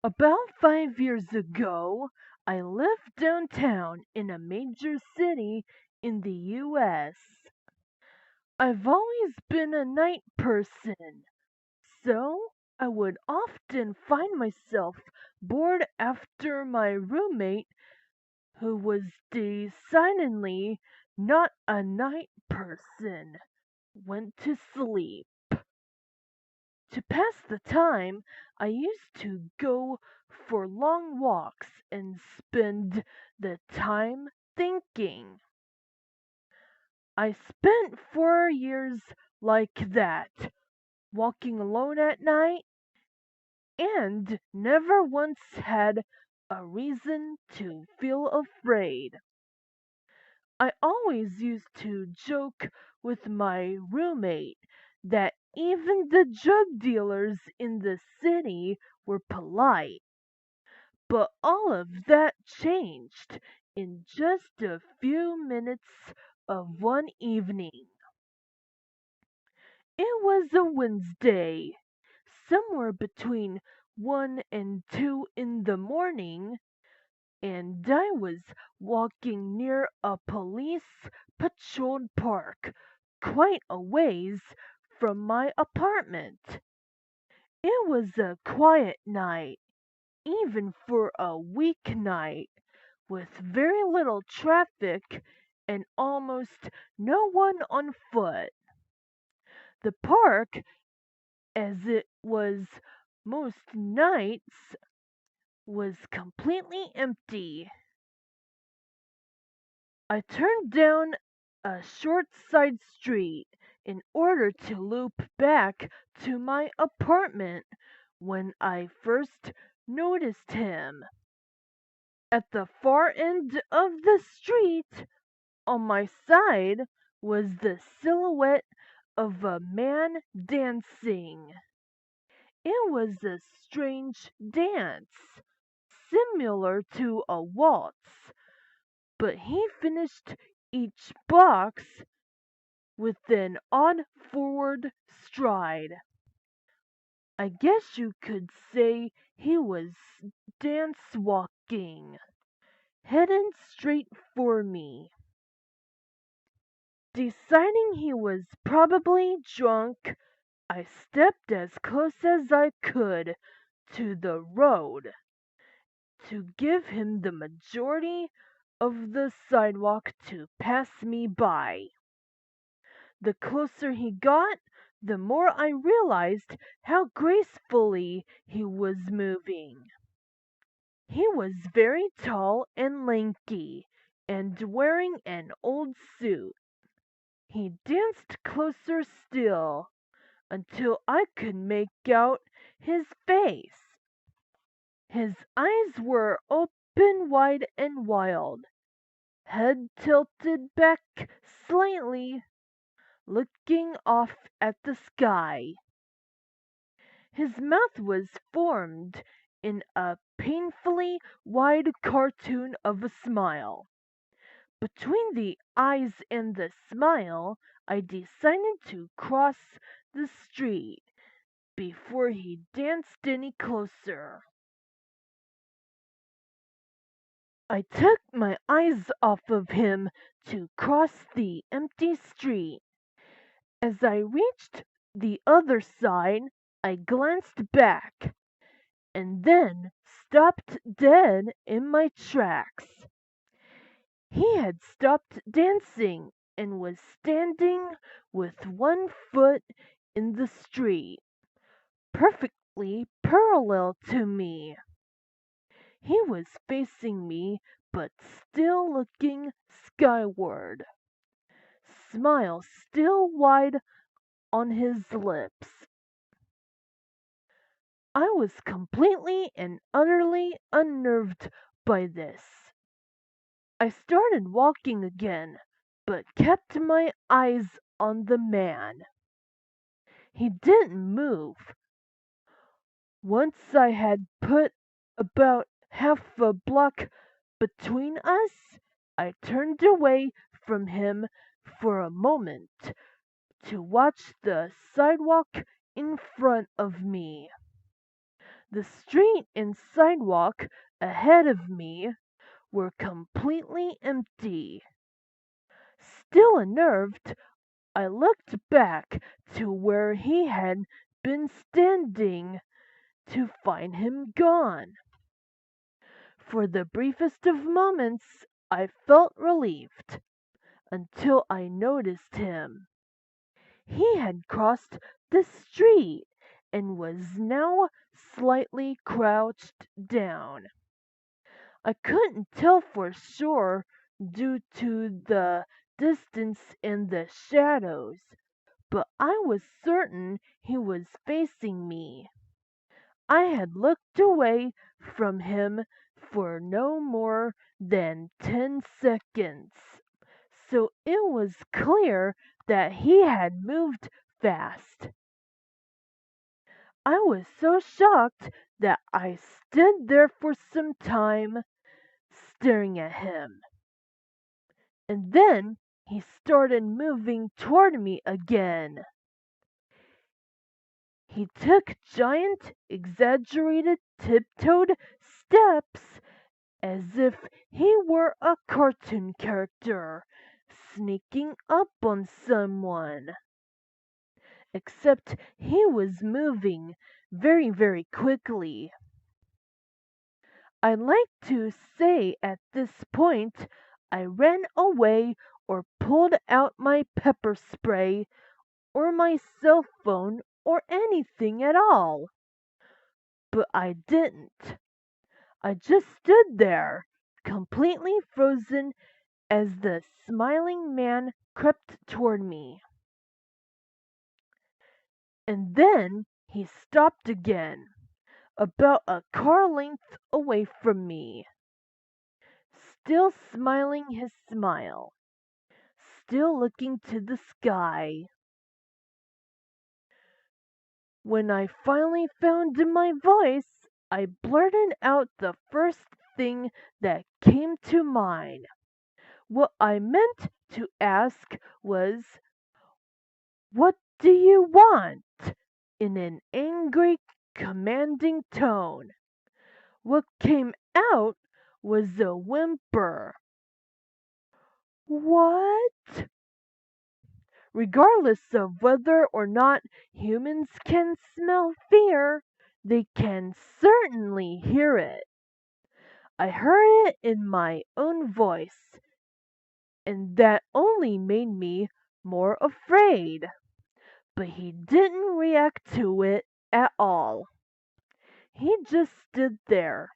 About 5 years ago, I lived downtown in a major city in the US. I've always been a night person, so I would often find myself bored after my roommate, who was decidedly not a night person, went to sleep. To pass the time, I used to go for long walks and spend the time thinking. I spent 4 years like that, walking alone at night, and never once had a reason to feel afraid. I always used to joke with my roommate that even the drug dealers in the city were polite. But all of that changed in just a few minutes of one evening. It was a Wednesday, somewhere between 1 and 2 in the morning, and I was walking near a police patrolled park quite a ways from my apartment. It was a quiet night, even for a weeknight, with very little traffic and almost no one on foot. The park, as it was most nights, was completely empty. I turned down a short side street in order to loop back to my apartment when I first noticed him. At the far end of the street, on my side, was the silhouette of a man dancing. It was a strange dance, similar to a waltz, but he finished each box with an odd forward stride. I guess you could say he was dance walking, heading straight for me. Deciding he was probably drunk, I stepped as close as I could to the road to give him the majority of the sidewalk to pass me by. The closer he got, the more I realized how gracefully he was moving. He was very tall and lanky, and wearing an old suit. He danced closer still, until I could make out his face. His eyes were open wide and wild, head tilted back slightly, looking off at the sky. His mouth was formed in a painfully wide cartoon of a smile. Between the eyes and the smile, I decided to cross the street before he danced any closer. I took my eyes off of him to cross the empty street. As I reached the other side, I glanced back, and then stopped dead in my tracks. He had stopped dancing and was standing with one foot in the street, perfectly parallel to me. He was facing me, but still looking skyward, smile still wide on his lips. I was completely and utterly unnerved by this. I started walking again, but kept my eyes on the man. He didn't move. Once I had put about half a block between us, I turned away from him for a moment to watch the sidewalk in front of me. The street and sidewalk ahead of me were completely empty. Still unnerved, I looked back to where he had been standing to find him gone. For the briefest of moments I felt relieved, until I noticed him. He had crossed the street and was now slightly crouched down. I couldn't tell for sure due to the distance and the shadows, but I was certain he was facing me. I had looked away from him for no more than 10 seconds, so it was clear that he had moved fast. I was so shocked that I stood there for some time, staring at him. And then he started moving toward me again. He took giant, exaggerated, tiptoed steps as if he were a cartoon character sneaking up on someone. Except he was moving very, very quickly. I'd like to say at this point I ran away or pulled out my pepper spray or my cell phone or anything at all. But I didn't. I just stood there, completely frozen as the smiling man crept toward me. And then he stopped again, about a car length away from me, still smiling his smile, still looking to the sky. When I finally found my voice, I blurted out the first thing that came to mind. What I meant to ask was, "What do you want?" in an angry, commanding tone. What came out was a whimper. "What?" Regardless of whether or not humans can smell fear, they can certainly hear it. I heard it in my own voice, and that only made me more afraid. But he didn't react to it at all. He just stood there,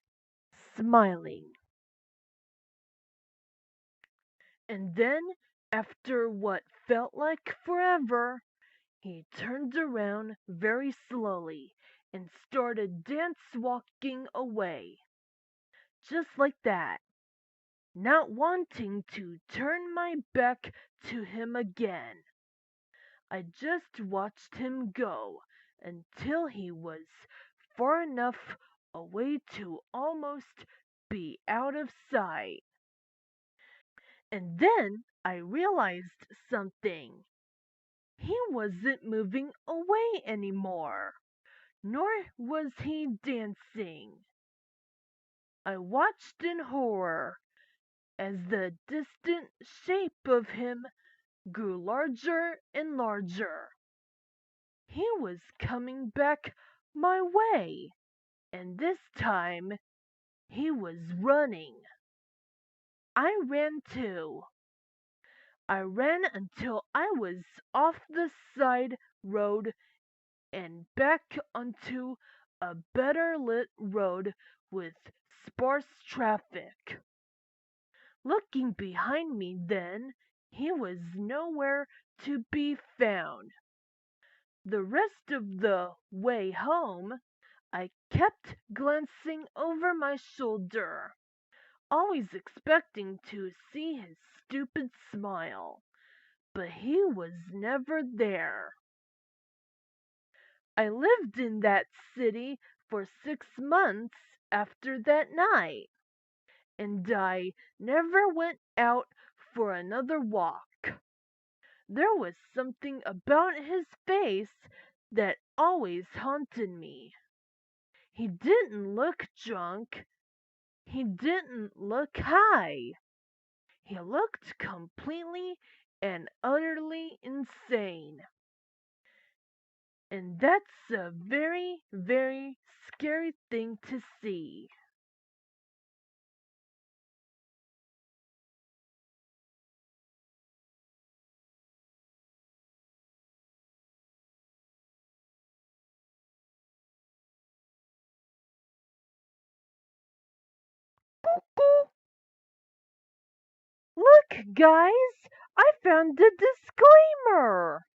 smiling. And then, after what felt like forever, he turned around very slowly and started dance walking away. Just like that, not wanting to turn my back to him again. I just watched him go until he was far enough away to almost be out of sight. And then I realized something. He wasn't moving away anymore, nor was he dancing. I watched in horror as the distant shape of him grew larger and larger. He was coming back my way, and this time He was running. I ran too. I ran until I was off the side road and back onto a better lit road with sparse traffic. Looking behind me then, he was nowhere to be found. The rest of the way home, I kept glancing over my shoulder, always expecting to see his stupid smile, but he was never there. I lived in that city for 6 months after that night, and I never went out for another walk. There was something about his face that always haunted me. He didn't look drunk. He didn't look high. He looked completely and utterly insane. And that's a very, very scary thing to see. Look, guys! I found a disclaimer!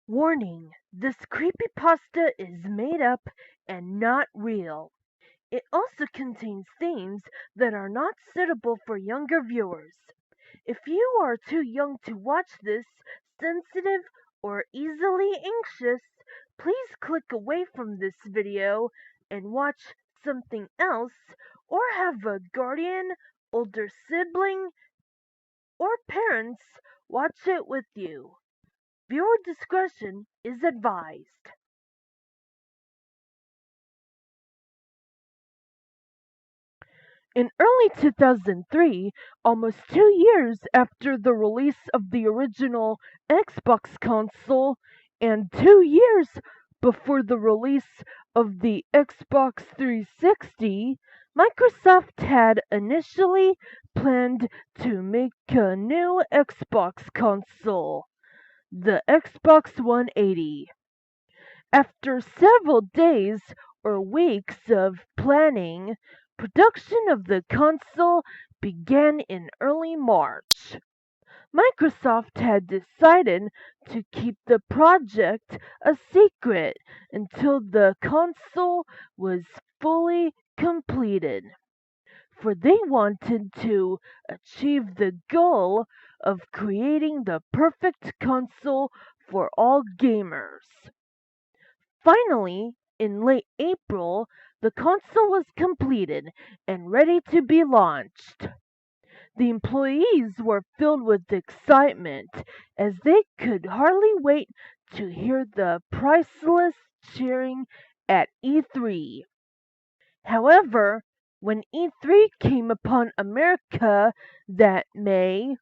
Warning, this creepypasta is made up and not real. It also contains themes that are not suitable for younger viewers. If you are too young to watch this, sensitive, or easily anxious, please click away from this video and watch something else, or have a guardian, older sibling, or parents watch it with you. Viewer discretion is advised. In early 2003, almost 2 years after the release of the original Xbox console, and 2 years before the release of the Xbox 360, Microsoft had initially planned to make a new Xbox console, the Xbox 180. After several days or weeks of planning, production of the console began in early March. Microsoft had decided to keep the project a secret until the console was fully completed, for they wanted to achieve the goal of creating the perfect console for all gamers. Finally, in late April, the console was completed and ready to be launched. The employees were filled with excitement as they could hardly wait to hear the priceless cheering at E3. However, when E3 came upon America that May,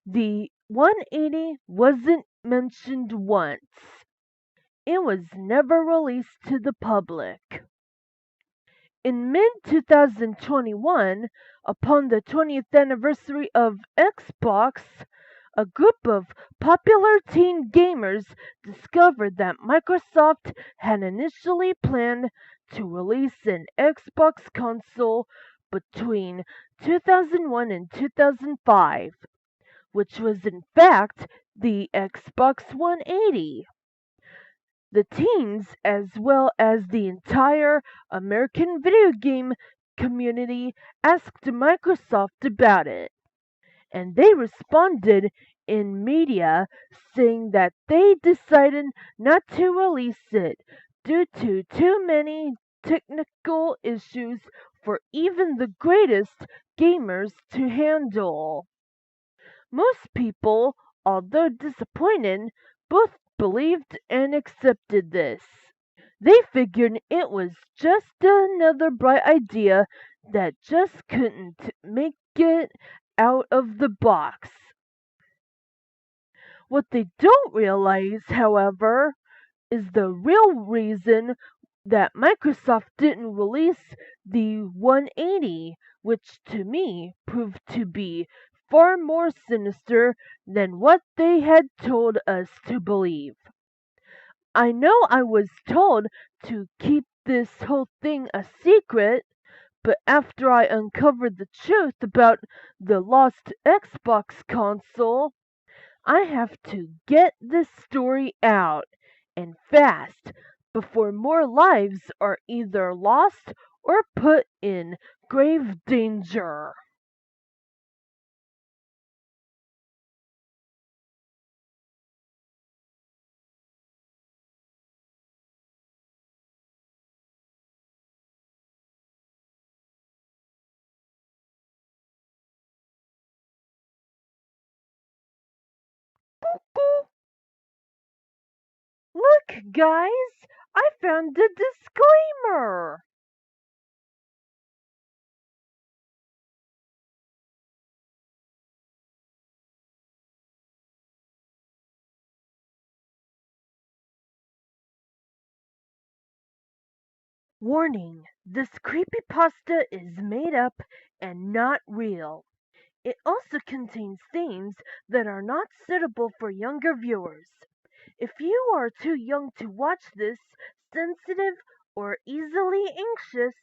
the 180 wasn't mentioned once. It was never released to the public. In mid-2021, upon the 20th anniversary of Xbox, a group of popular teen gamers discovered that Microsoft had initially planned to release an Xbox console between 2001 and 2005, which was in fact the Xbox 180. The teens, as well as the entire American video game community, asked Microsoft about it, and they responded in media saying that they decided not to release it due to too many technical issues for even the greatest gamers to handle. Most people, although disappointed, both believed and accepted this. They figured it was just another bright idea that just couldn't make it out of the box. What they don't realize, however, is the real reason that Microsoft didn't release the 180, which to me proved to be far more sinister than what they had told us to believe. I know I was told to keep this whole thing a secret, but after I uncovered the truth about the lost Xbox console, I have to get this story out, and fast, before more lives are either lost or put in grave danger. Look, guys, I found a disclaimer. Warning, this creepypasta is made up and not real. It also contains themes that are not suitable for younger viewers. If you are too young to watch this, sensitive, or easily anxious,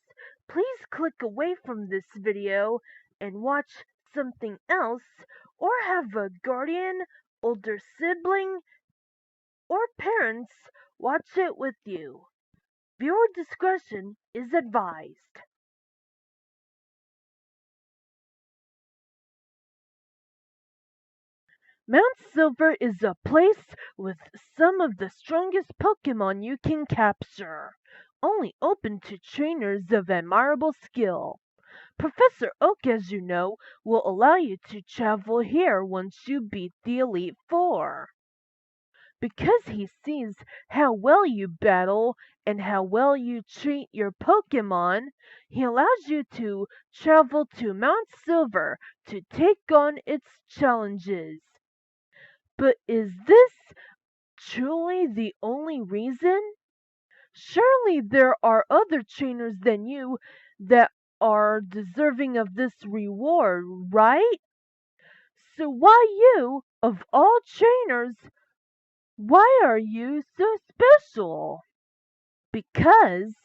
please click away from this video and watch something else, or have a guardian, older sibling, or parents watch it with you. Viewer discretion is advised. Mount Silver is a place with some of the strongest Pokemon you can capture, only open to trainers of admirable skill. Professor Oak, as you know, will allow you to travel here once you beat the Elite Four. Because he sees how well you battle and how well you treat your Pokemon, he allows you to travel to Mount Silver to take on its challenges. But is this truly the only reason? Surely there are other trainers than you that are deserving of this reward, right? So why you, of all trainers, why are you so special? Because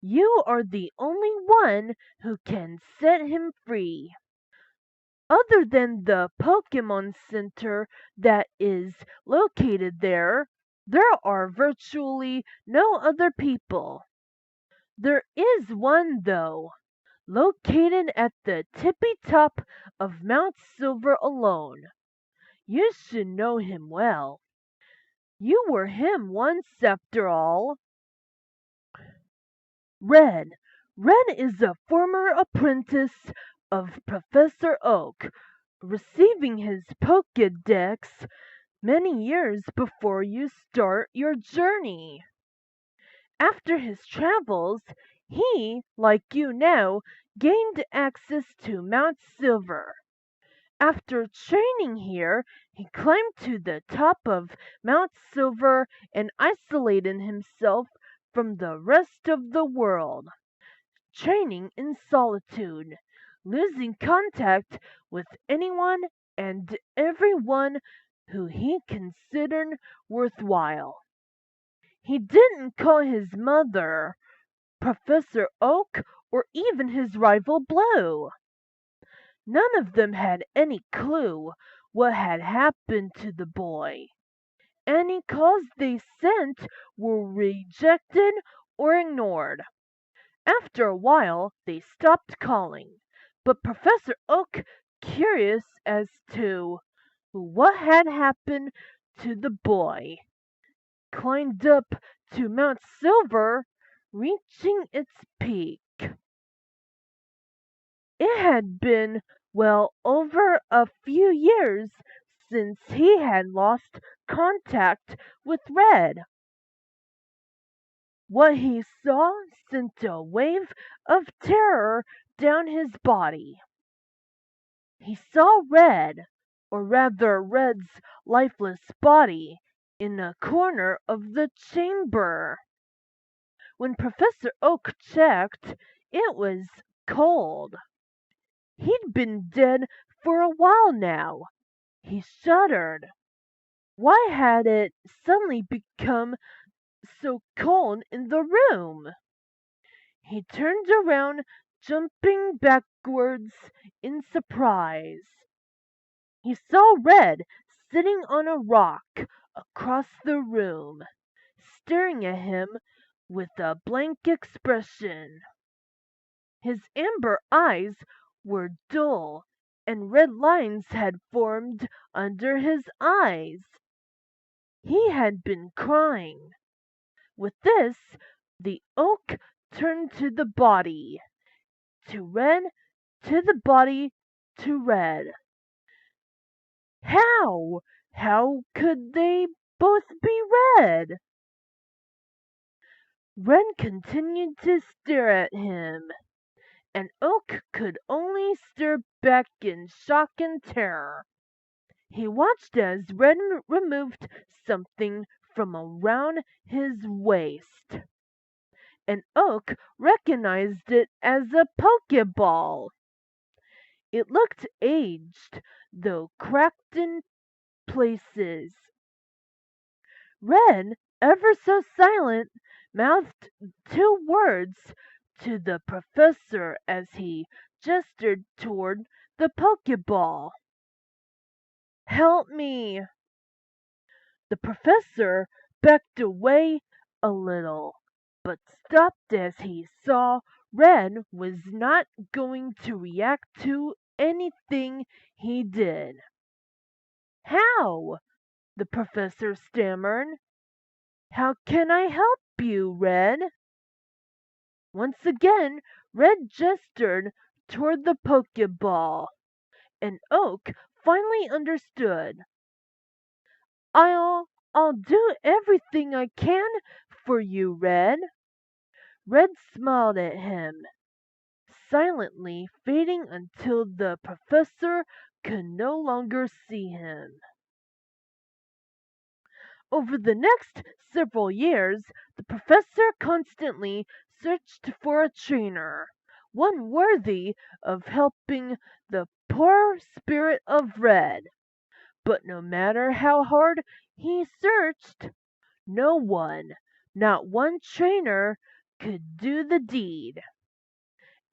you are the only one who can set him free. Other than the Pokemon Center that is located there are virtually no other people. There is one, though, located at the tippy top of Mount Silver alone. You should know him well. You were him once, after all. Red. Red is a former apprentice of Professor Oak, receiving his Pokédex many years before you start your journey. After his travels, he, like you now, gained access to Mount Silver. After training here, he climbed to the top of Mount Silver and isolated himself from the rest of the world, training in solitude, losing contact with anyone and everyone who he considered worthwhile. He didn't call his mother, Professor Oak, or even his rival Blue. None of them had any clue what had happened to the boy. Any calls they sent were rejected or ignored. After a while, they stopped calling, but Professor Oak, curious as to what had happened to the boy, climbed up to Mount Silver, reaching its peak. It had been well over a few years since he had lost contact with Red. What he saw sent a wave of terror down his body. He saw Red, or rather Red's lifeless body, in a corner of the chamber. When Professor Oak checked, it was cold. He'd been dead for a while now. He shuddered. Why had it suddenly become so cold in the room? He turned around, jumping backwards in surprise. He saw Red sitting on a rock across the room, staring at him with a blank expression. His amber eyes were dull, and red lines had formed under his eyes. He had been crying. With this, the oak turned to the body, to Red, to the body, to Red. How? How could they both be red? Red continued to stare at him, and Oak could only stare back in shock and terror. He watched as Red removed something from around his waist, and Oak recognized it as a Pokeball. It looked aged, though cracked in places. Red, ever so silent, mouthed 2 words to the professor as he gestured toward the Pokeball. Help me! The professor backed away a little, but stopped as he saw Red was not going to react to anything he did. How? The professor stammered. How can I help you, Red? Once again, Red gestured toward the Pokeball, and Oak finally understood. I'll do everything I can for you, Red. Red smiled at him, silently fading until the professor could no longer see him. Over the next several years, the professor constantly searched for a trainer, one worthy of helping the poor spirit of Red. But no matter how hard he searched, no one, not one trainer, could do the deed.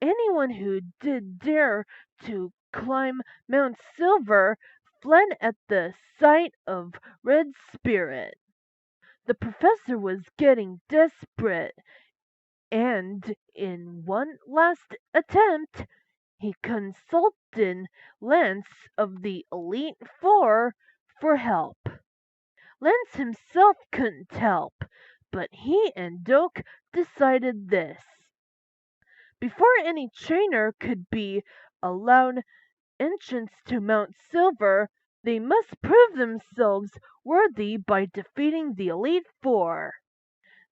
Anyone who did dare to climb Mount Silver fled at the sight of Red's spirit. The professor was getting desperate, and in one last attempt, he consulted Lance of the Elite Four for help. Lance himself couldn't help, but he and Doak decided this. Before any trainer could be allowed entrance to Mount Silver, they must prove themselves worthy by defeating the Elite Four.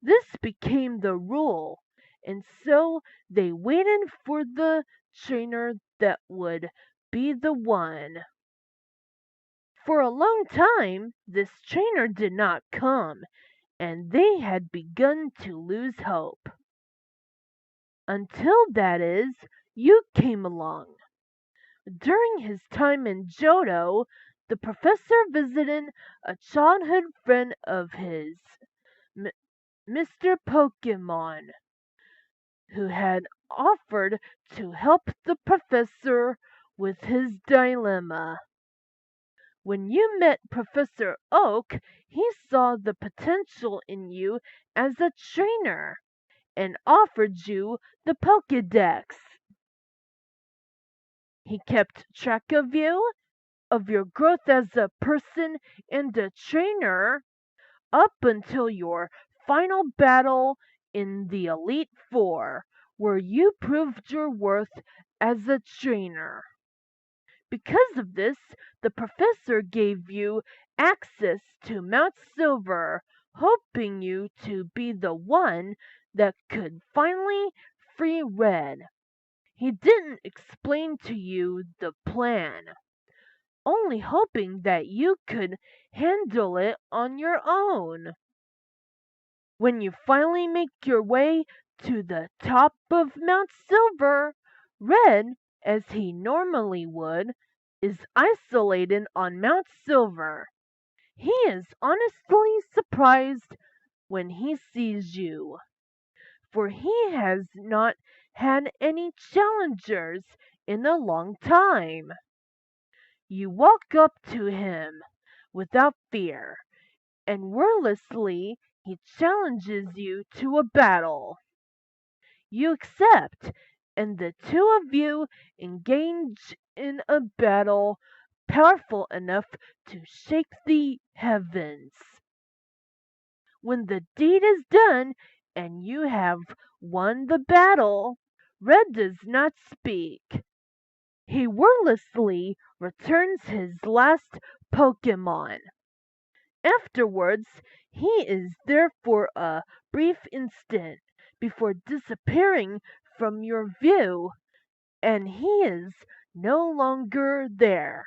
This became the rule, and so they waited for the trainer that would be the one. For a long time, this trainer did not come, and they had begun to lose hope. Until, that is, you came along. During his time in Johto, the professor visited a childhood friend of his, Mr. Pokemon, who had offered to help the professor with his dilemma. When you met Professor Oak, he saw the potential in you as a trainer and offered you the Pokédex. He kept track of you, of your growth as a person and a trainer, up until your final battle in the Elite Four, where you proved your worth as a trainer. Because of this, the professor gave you access to Mount Silver, hoping you to be the one that could finally free Red. He didn't explain to you the plan, only hoping that you could handle it on your own. When you finally make your way to the top of Mount Silver, Red, as he normally would, is isolated on Mount Silver. He is honestly surprised when he sees you, for he has not had any challengers in a long time. You walk up to him without fear, and wordlessly he challenges you to a battle. You accept, and the two of you engage in a battle powerful enough to shake the heavens. When the deed is done and you have won the battle, Red does not speak. He wordlessly returns his last Pokemon. Afterwards, he is there for a brief instant before disappearing from your view, and he is no longer there.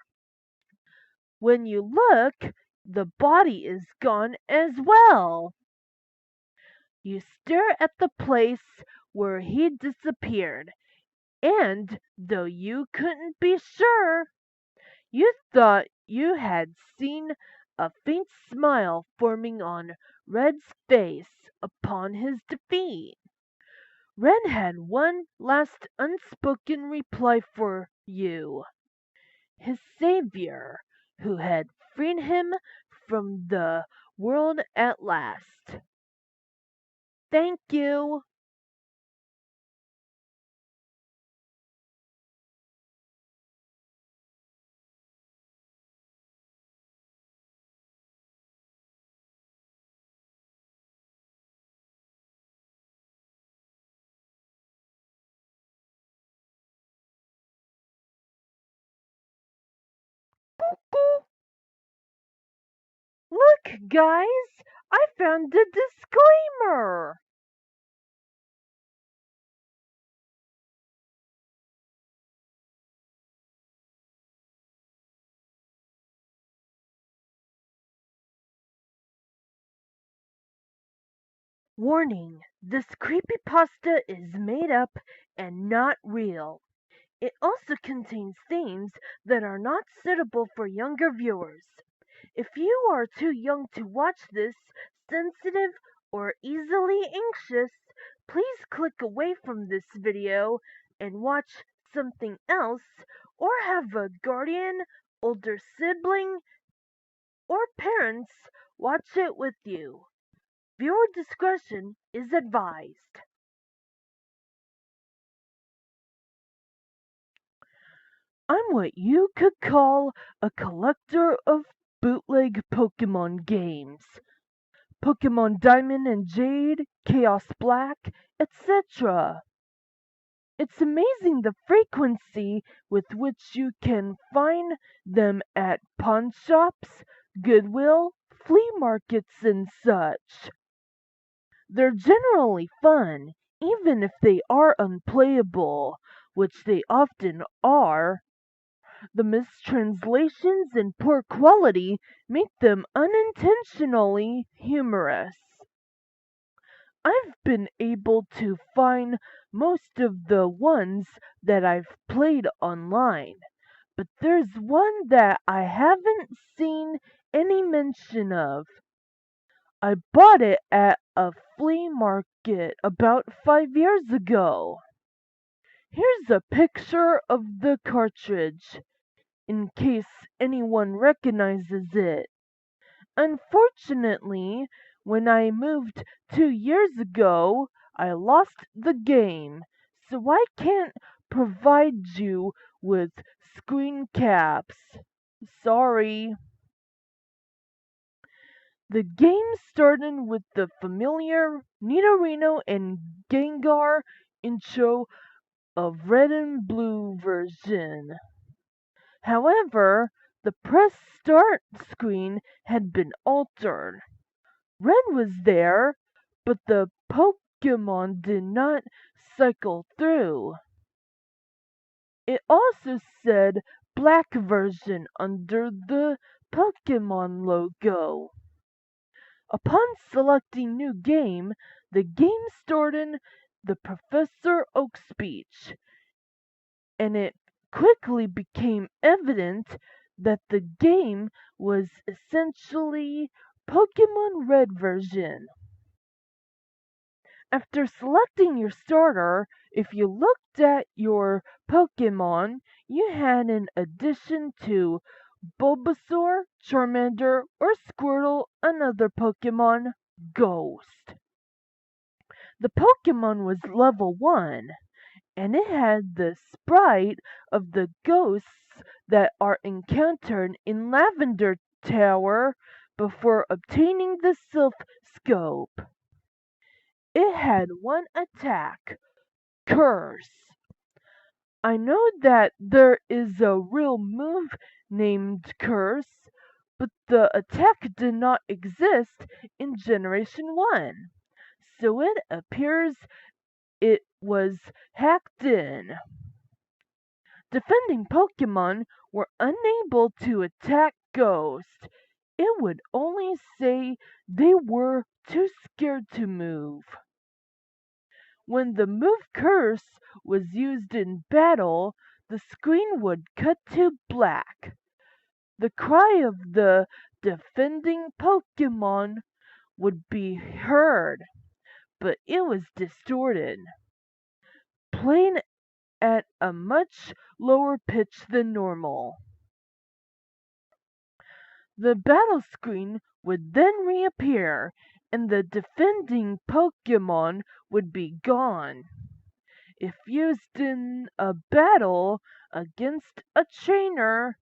When you look, the body is gone as well. You stare at the place where he disappeared, and though you couldn't be sure, you thought you had seen a faint smile forming on Red's face upon his defeat. Red had one last unspoken reply for you. His savior, who had freed him from the world at last. Thank you. Look, guys, I found the disclaimer. Warning, this creepypasta is made up and not real. It also contains themes that are not suitable for younger viewers. If you are too young to watch this, sensitive, or easily anxious, please click away from this video and watch something else, or have a guardian, older sibling, or parents watch it with you. Viewer discretion is advised. I'm what you could call a collector of bootleg Pokemon games. Pokemon Diamond and Jade, Chaos Black, etc. It's amazing the frequency with which you can find them at pawn shops, Goodwill, flea markets, and such. They're generally fun, even if they are unplayable, which they often are. The mistranslations and poor quality make them unintentionally humorous. I've been able to find most of the ones that I've played online, but there's one that I haven't seen any mention of. I bought it at a flea market about 5 years ago. Here's a picture of the cartridge, in case anyone recognizes it. Unfortunately, when I moved 2 years ago, I lost the game, so I can't provide you with screen caps. Sorry. The game started with the familiar Nidorino and Gengar intro of Red and Blue version. However, the press start screen had been altered. Red was there, but the Pokemon did not cycle through. It also said black version under the Pokemon logo. Upon selecting new game, the game started the Professor Oak speech, and it quickly became evident that the game was essentially Pokemon Red version. After selecting your starter, if you looked at your Pokemon, you had an addition to Bulbasaur, Charmander, or Squirtle, another Pokemon, Ghost. The Pokemon was level 1, and it had the sprite of the ghosts that are encountered in Lavender Tower before obtaining the Sylph Scope. It had one attack, Curse. I know that there is a real move named Curse, but the attack did not exist in Generation 1, so it appears it was hacked in. Defending Pokemon were unable to attack Ghost. It would only say they were too scared to move. When the move Curse was used in battle, the screen would cut to black. The cry of the defending Pokemon would be heard, but it was distorted, playing at a much lower pitch than normal. The battle screen would then reappear, and the defending Pokemon would be gone. If used in a battle against a trainer,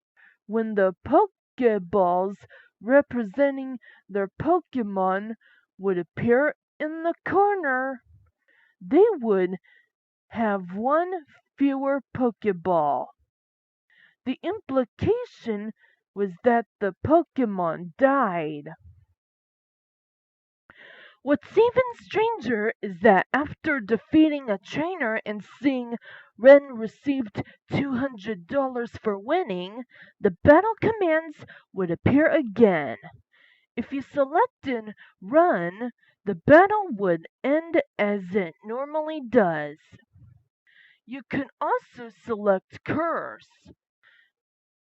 when the Pokeballs representing their Pokemon would appear in the corner, they would have one fewer Pokeball. The implication was that the Pokemon died. What's even stranger is that after defeating a trainer and seeing Ren received $200 for winning, the battle commands would appear again. If you selected Run, the battle would end as it normally does. You can also select Curse.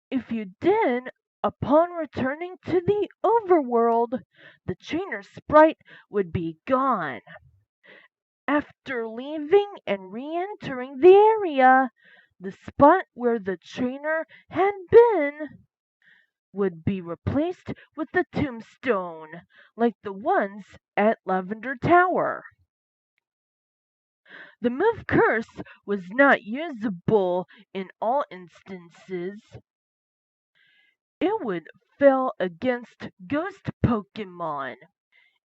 If you did, upon returning to the overworld, the trainer sprite would be gone. After leaving and re-entering the area, the spot where the trainer had been would be replaced with a tombstone, like the ones at Lavender Tower. The move Curse was not usable in all instances. It would fail against ghost Pokemon.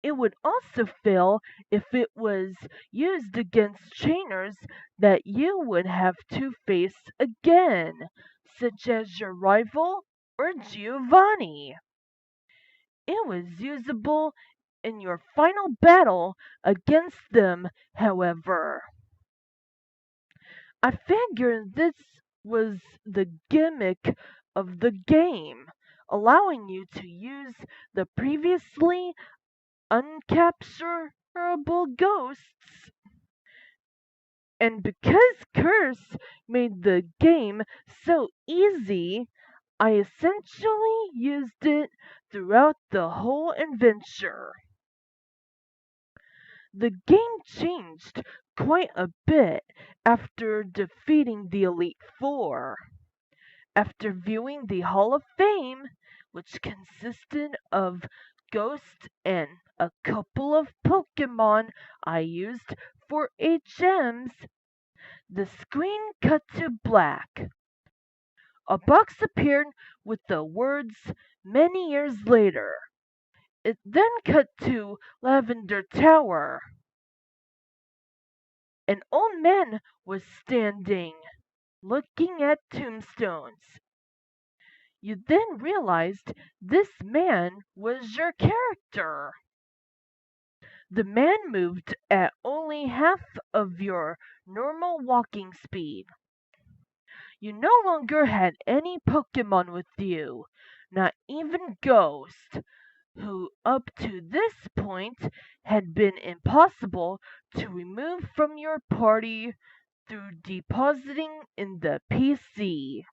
It would also fail if it was used against trainers that you would have to face again, such as your rival or Giovanni. It was usable in your final battle against them, however. I figured this was the gimmick of the game, allowing you to use the previously uncapturable ghosts. And because Curse made the game so easy, I essentially used it throughout the whole adventure. The game changed quite a bit after defeating the Elite Four. After viewing the Hall of Fame, which consisted of Ghost and a couple of Pokemon I used for HMs, the screen cut to black. A box appeared with the words "Many years later." It then cut to Lavender Tower. An old man was standing, looking at tombstones. You then realized this man was your character. The man moved at only half of your normal walking speed. You no longer had any Pokemon with you, not even Ghost, who up to this point had been impossible to remove from your party through depositing in the PC.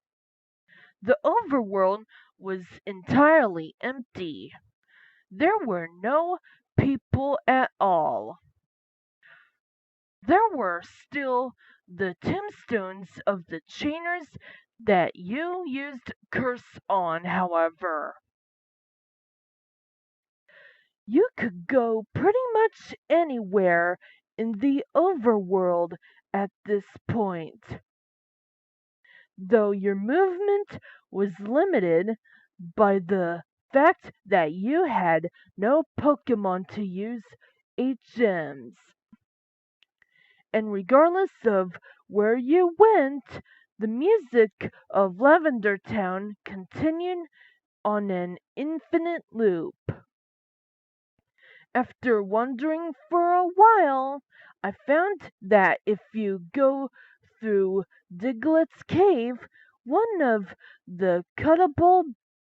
The overworld was entirely empty. There were no people at all. There were still the tombstones of the trainers that you used curse on, however. You could go pretty much anywhere in the overworld at this point, though your movement was limited by the fact that you had no Pokemon to use HMs. And regardless of where you went, the music of Lavender Town continued on an infinite loop. After wandering for a while, I found that if you go through Diglett's cave, one of the cuttable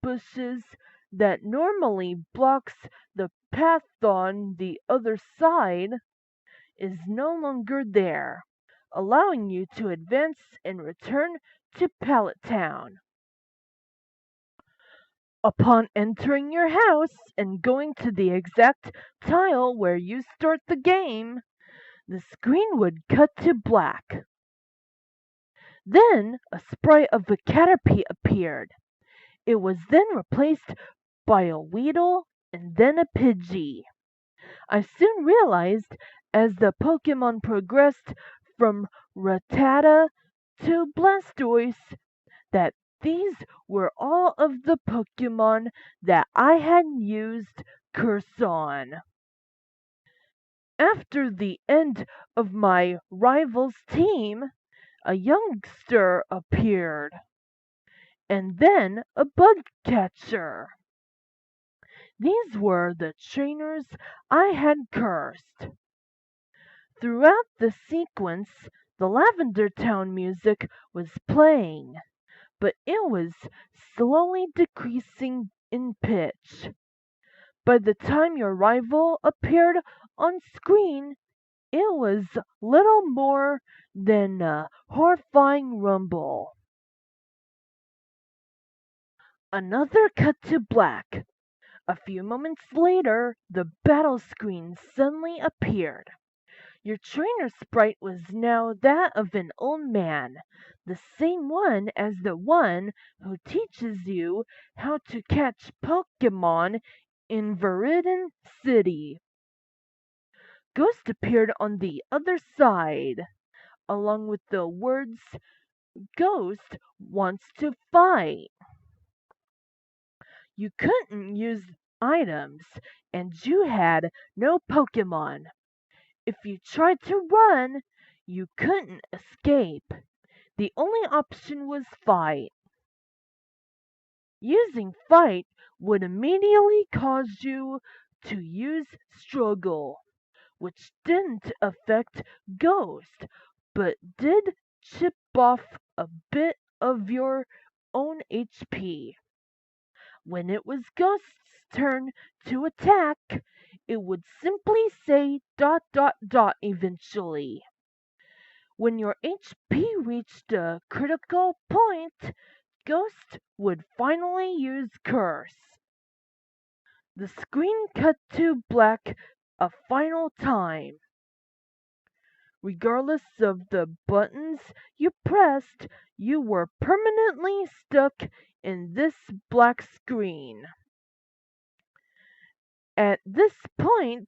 bushes that normally blocks the path on the other side is no longer there, allowing you to advance and return to Pallet Town. Upon entering your house and going to the exact tile where you start the game, the screen would cut to black. Then a sprite of a Caterpie appeared. It was then replaced by a Weedle and then a Pidgey. I soon realized as the Pokemon progressed from Rattata to Blastoise that these were all of the Pokemon that I had used Curse on. After the end of my rival's team, a youngster appeared, and then a bug catcher. These were the trainers I had cursed. Throughout the sequence, the Lavender Town music was playing, but it was slowly decreasing in pitch. By the time your rival appeared on screen, it was little more than a horrifying rumble. Another cut to black. A few moments later, the battle screen suddenly appeared. Your trainer sprite was now that of an old man, the same one as the one who teaches you how to catch Pokemon in Viridian City. Ghost appeared on the other side, along with the words, "Ghost wants to fight." You couldn't use items, and you had no Pokemon. If you tried to run, you couldn't escape. The only option was fight. Using fight would immediately cause you to use struggle, which didn't affect Ghost, but did chip off a bit of your own HP. When it was Ghost's turn to attack, it would simply say ... eventually. When your HP reached a critical point, Ghost would finally use Curse. The screen cut to black a final time. Regardless of the buttons you pressed, you were permanently stuck in this black screen. At this point,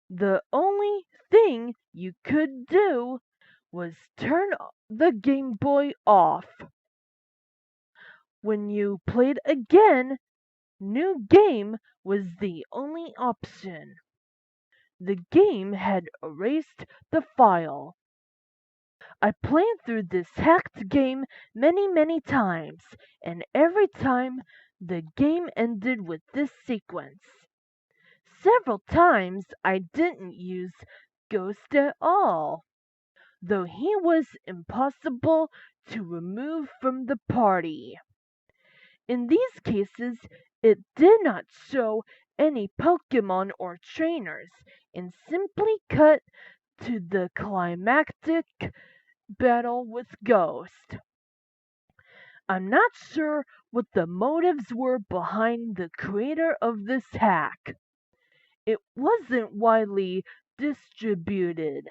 the only thing you could do was turn the Game Boy off. When you played again, New Game was the only option. The game had erased the file. I played through this hacked game many times, and every time the game ended with this sequence. Several times I didn't use Ghost at all. though he was impossible to remove from the party. In these cases, it did not show any Pokemon or trainers and simply cut to the climactic battle with Ghost. I'm not sure what the motives were behind the creator of this hack. It wasn't widely distributed,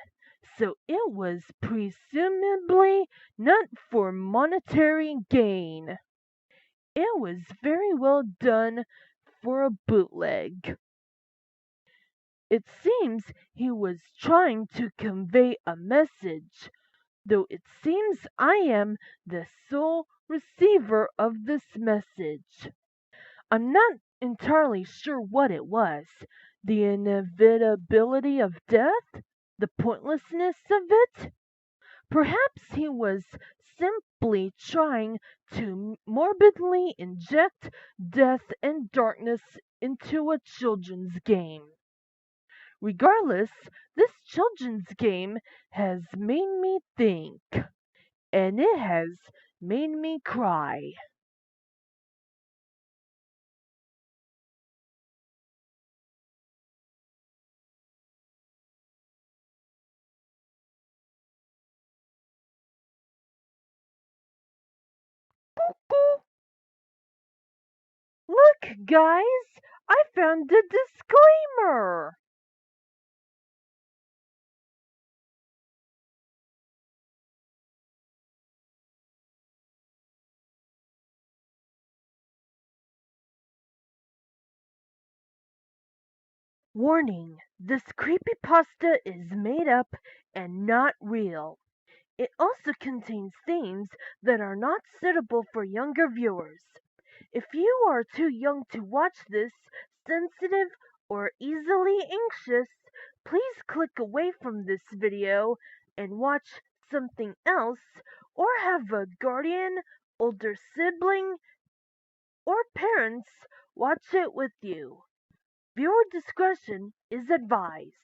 so it was presumably not for monetary gain. It was very well done for a bootleg. It seems he was trying to convey a message, though it seems I am the sole receiver of this message. I'm not entirely sure what it was. The inevitability of death? The pointlessness of it? Perhaps he was simply trying to morbidly inject death and darkness into a children's game. Regardless, this children's game has made me think, and it has made me cry. Look, guys! I found a disclaimer! Warning: this creepypasta is made up and not real. It also contains themes that are not suitable for younger viewers. If you are too young to watch this, sensitive, or easily anxious, please click away from this video and watch something else, or have a guardian, older sibling, or parents watch it with you. Viewer discretion is advised.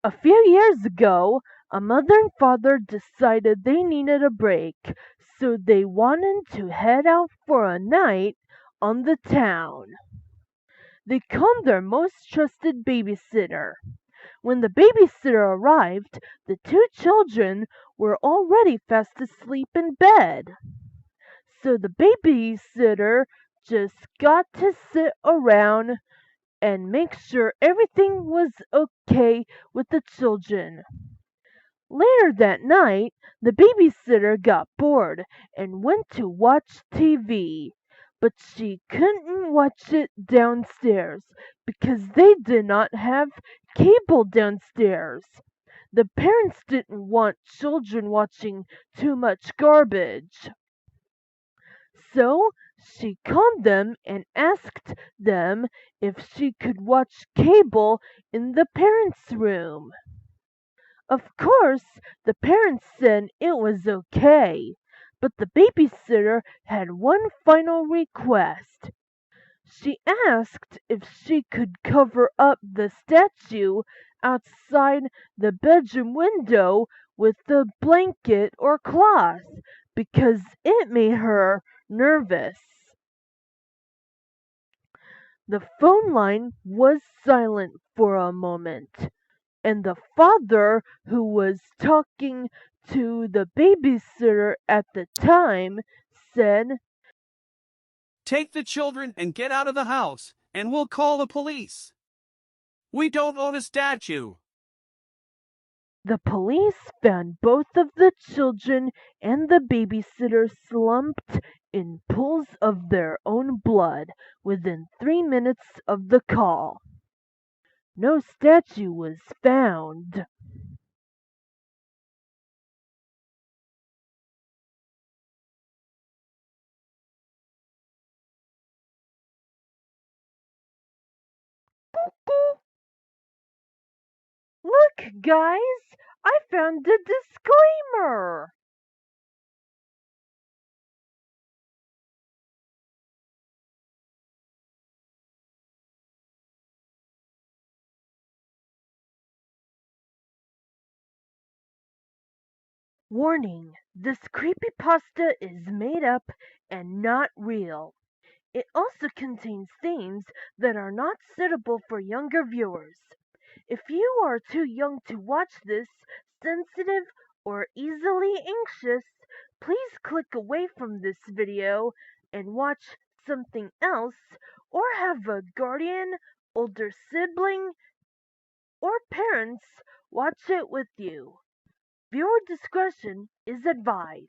A few years ago, a mother and father decided they needed a break, so they wanted to head out for a night on the town. They called their most trusted babysitter. When the babysitter arrived, the two children were already fast asleep in bed. So the babysitter just got to sit around and make sure everything was okay with the children. Later that night, the babysitter got bored and went to watch TV, but she couldn't watch it downstairs because they did not have cable downstairs. The parents didn't want children watching too much garbage. So she called them and asked them if she could watch cable in the parents' room. Of course, the parents said it was okay, but the babysitter had one final request. She asked if she could cover up the statue outside the bedroom window with a blanket or cloth because it made her nervous. The phone line was silent for a moment, and the father, who was talking to the babysitter at the time, said, Take the children and get out of the house, and we'll call the police. We don't own a statue. The police found both of the children and the babysitter slumped in pools of their own blood within 3 minutes of the call. No statue was found. Look, guys! I found a disclaimer! Warning: this creepypasta is made up and not real. It also contains themes that are not suitable for younger viewers. If you are too young to watch this, sensitive, or easily anxious, please click away from this video and watch something else, or have a guardian, older sibling, or parents watch it with you. Viewer discretion is advised.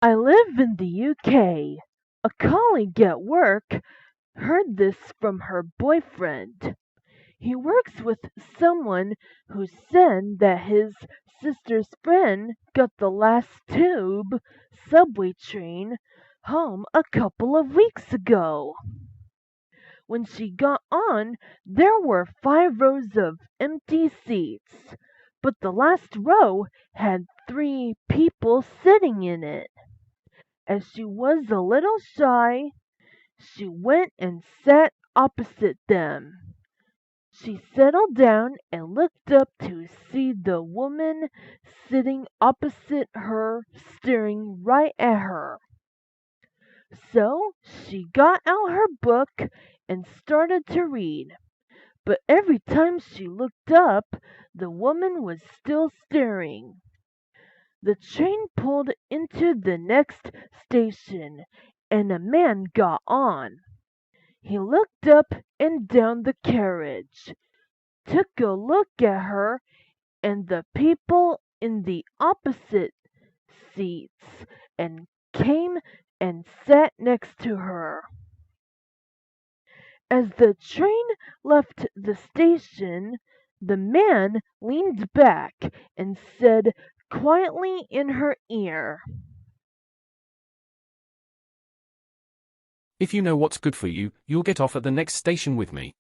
I live in the UK. A colleague at work heard this from her boyfriend. He works with someone who said that his sister's friend got the last tube subway train home a couple of weeks ago. When she got on, there were 5 rows of empty seats, but the last row had 3 people sitting in it. As she was a little shy, she went and sat opposite them. She settled down and looked up to see the woman sitting opposite her staring right at her. So she got out her book and started to read. But every time she looked up, the woman was still staring. The train pulled into the next station, and a man got on. He looked up and down the carriage, took a look at her and the people in the opposite seats, and came and sat next to her. As the train left the station, the man leaned back and said quietly in her ear, If you know what's good for you, you'll get off at the next station with me.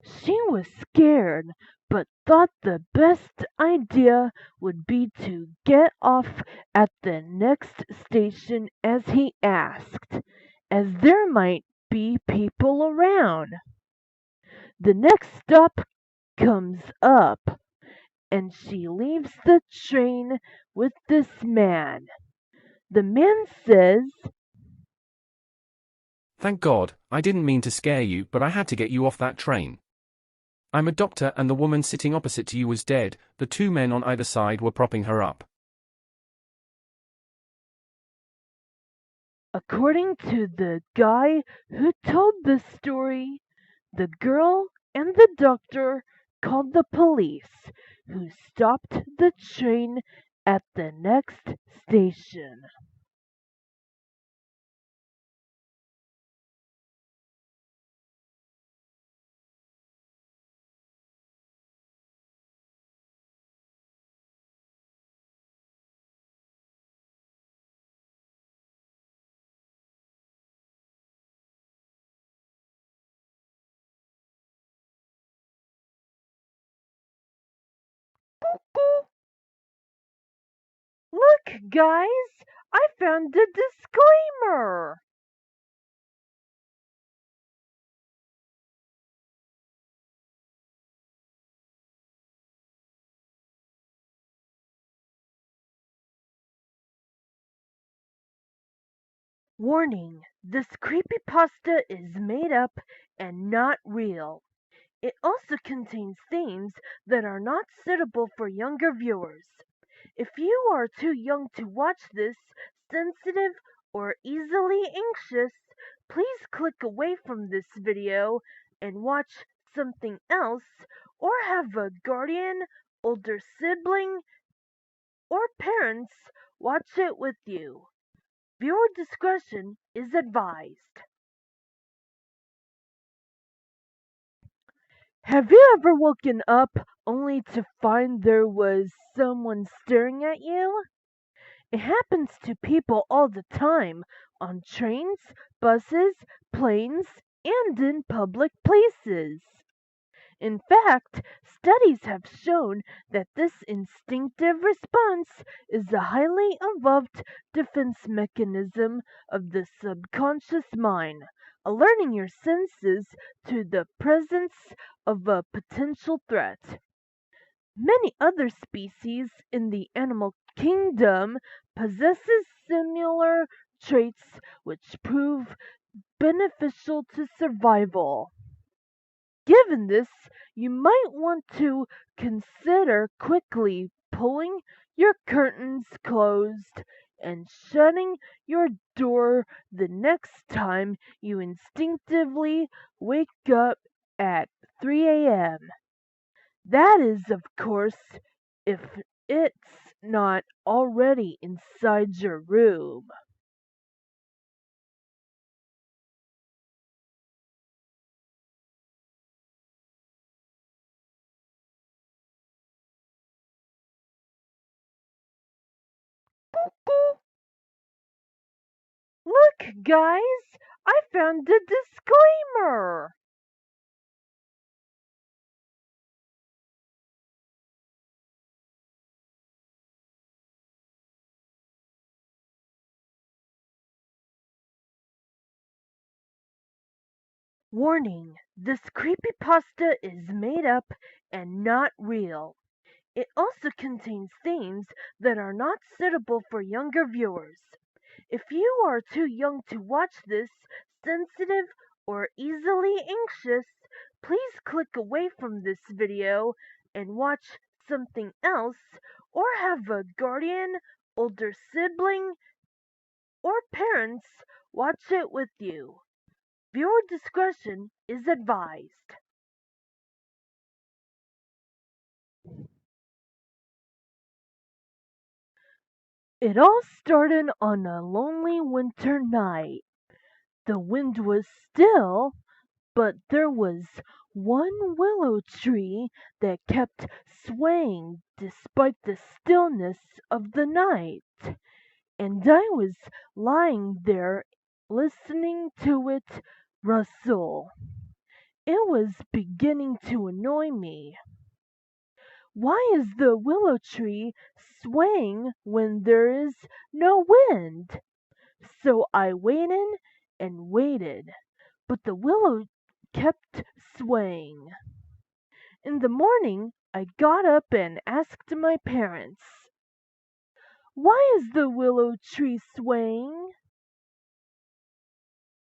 She was scared, but thought the best idea would be to get off at the next station as he asked, as there might be people around. The next stop comes up, and she leaves the train with this man. The man says, Thank God, I didn't mean to scare you, but I had to get you off that train. I'm a doctor and the woman sitting opposite to you was dead, the 2 men on either side were propping her up. According to the guy who told this story, the girl and the doctor called the police, who stopped the train at the next station. Look, guys, I found a disclaimer. Warning: this creepypasta is made up and not real. It also contains themes that are not suitable for younger viewers. If you are too young to watch this, sensitive, or easily anxious, please click away from this video and watch something else, or have a guardian, older sibling, or parents watch it with you. Viewer discretion is advised. Have you ever woken up only to find there was someone staring at you? It happens to people all the time, on trains, buses, planes, and in public places. In fact, studies have shown that this instinctive response is a highly evolved defense mechanism of the subconscious mind, alerting your senses to the presence of a potential threat. Many other species in the animal kingdom possesses similar traits which prove beneficial to survival. Given this, you might want to consider quickly pulling your curtains closed and shutting your door the next time you instinctively wake up at 3 a.m. That is, of course, if it's not already inside your room. Look, guys, I found a disclaimer. Warning, this creepypasta is made up and not real. It also contains themes that are not suitable for younger viewers. If you are too young to watch this, sensitive, or easily anxious, please click away from this video and watch something else, or have a guardian, older sibling, or parents watch it with you. Viewer discretion is advised. It all started on a lonely winter night. The wind was still, but there was one willow tree that kept swaying despite the stillness of the night, and I was lying there listening to it rustle. It was beginning to annoy me. Why is the willow tree swaying when there is no wind? So I waited and waited, but the willow kept swaying. In the morning, I got up and asked my parents, "Why is the willow tree swaying?"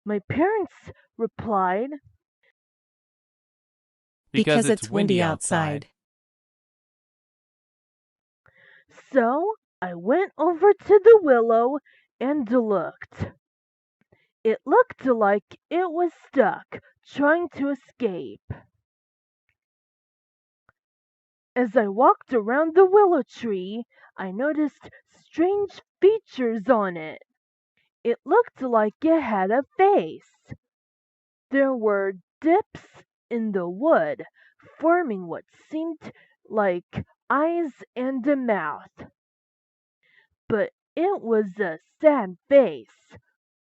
My parents replied, Because it's windy outside. So I went over to the willow and looked. It looked like it was stuck, trying to escape. As I walked around the willow tree, I noticed strange features on it. It looked like it had a face. There were dips in the wood, forming what seemed like eyes and a mouth. But it was a sad face,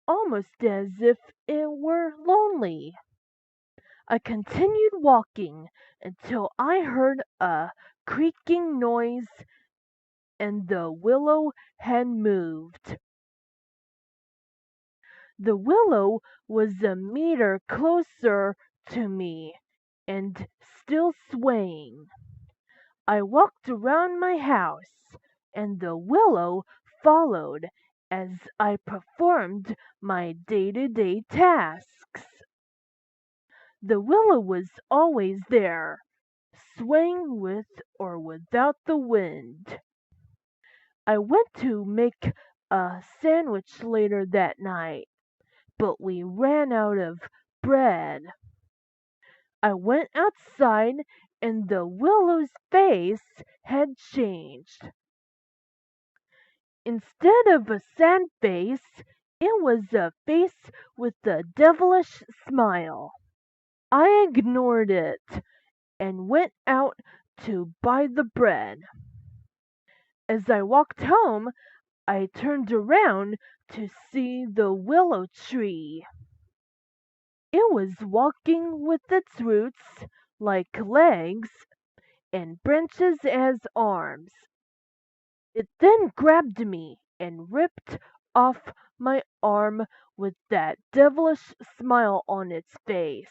almost as if it were lonely. I continued walking until I heard a creaking noise and the willow had moved. The willow was a meter closer to me and still swaying. I walked around my house, and the willow followed as I performed my day-to-day tasks. The willow was always there, swaying with or without the wind. I went to make a sandwich later that night, but we ran out of bread. I went outside and the willow's face had changed. Instead of a sad face, it was a face with a devilish smile. I ignored it and went out to buy the bread. As I walked home, I turned around to see the willow tree. It was walking with its roots like legs and branches as arms. It then grabbed me and ripped off my arm with that devilish smile on its face.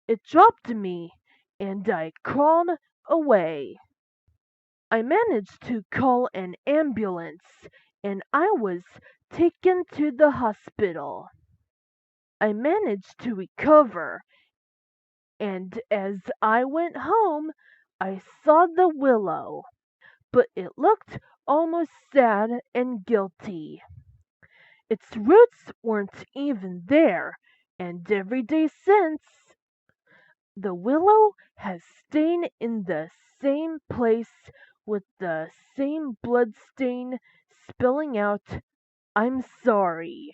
It dropped me, and I crawled away. I managed to call an ambulance, and I was taken to the hospital. I managed to recover, and as I went home, I saw the willow, but it looked almost sad and guilty. Its roots weren't even there, and every day since, the willow has stayed in the same place with the same blood stain spilling out, "I'm sorry."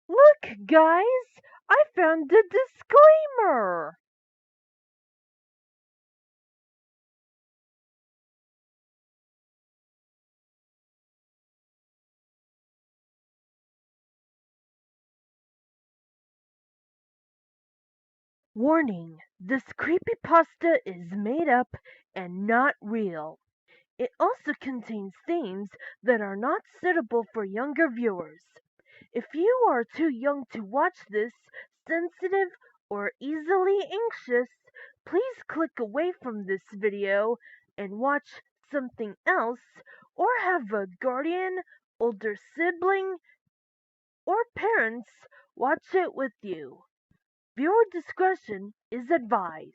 Look, guys! I found the disclaimer! Warning: this creepypasta is made up and not real. It also contains themes that are not suitable for younger viewers. If you are too young to watch this, sensitive, or easily anxious, please click away from this video and watch something else, or have a guardian, older sibling, or parents watch it with you. Viewer discretion is advised.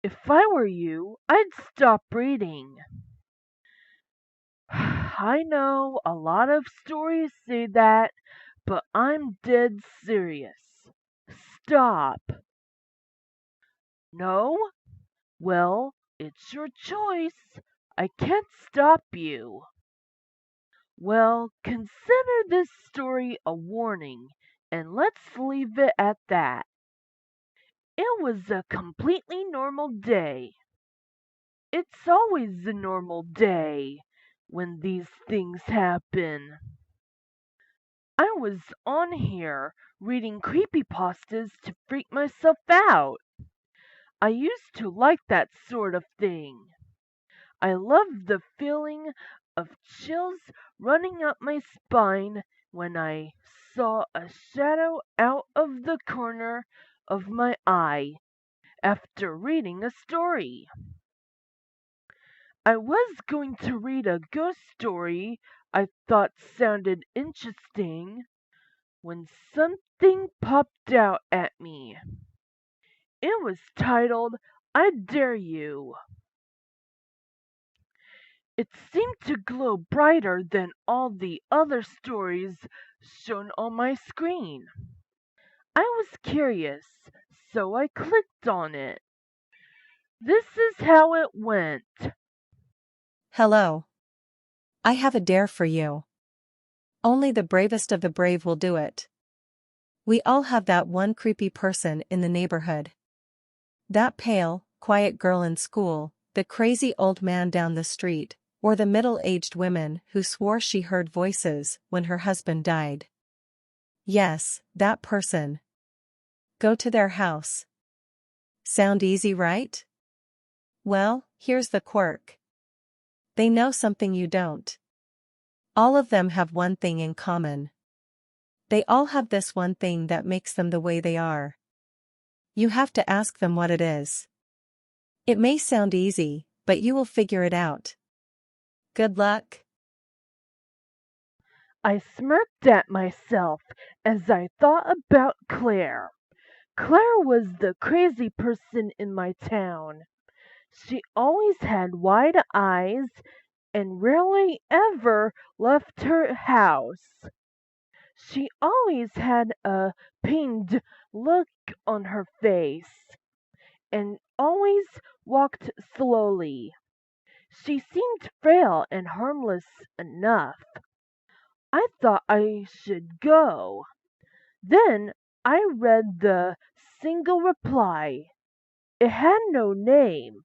If I were you, I'd stop reading. I know a lot of stories say that, but I'm dead serious. Stop. No? Well, it's your choice. I can't stop you. Well, consider this story a warning, and let's leave it at that. It was a completely normal day. It's always a normal day when these things happen. I was on here reading creepypastas to freak myself out. I used to like that sort of thing. I loved the feeling of chills running up my spine when I saw a shadow out of the corner of my eye after reading a story. I was going to read a ghost story I thought sounded interesting when something popped out at me. It was titled, "I Dare You." It seemed to glow brighter than all the other stories shown on my screen. I was curious, so I clicked on it. This is how it went. Hello. I have a dare for you. Only the bravest of the brave will do it. We all have that one creepy person in the neighborhood. That pale, quiet girl in school, the crazy old man down the street, or the middle-aged woman who swore she heard voices when her husband died. Yes, that person. Go to their house. Sound easy, right? Well, here's the quirk. They know something you don't. All of them have one thing in common. They all have this one thing that makes them the way they are. You have to ask them what it is. It may sound easy, but you will figure it out. Good luck. I smirked at myself as I thought about Claire. Claire was the crazy person in my town. She always had wide eyes and rarely ever left her house. She always had a pained look on her face and always walked slowly. She seemed frail and harmless enough. I thought I should go. Then I read the single reply. It had no name.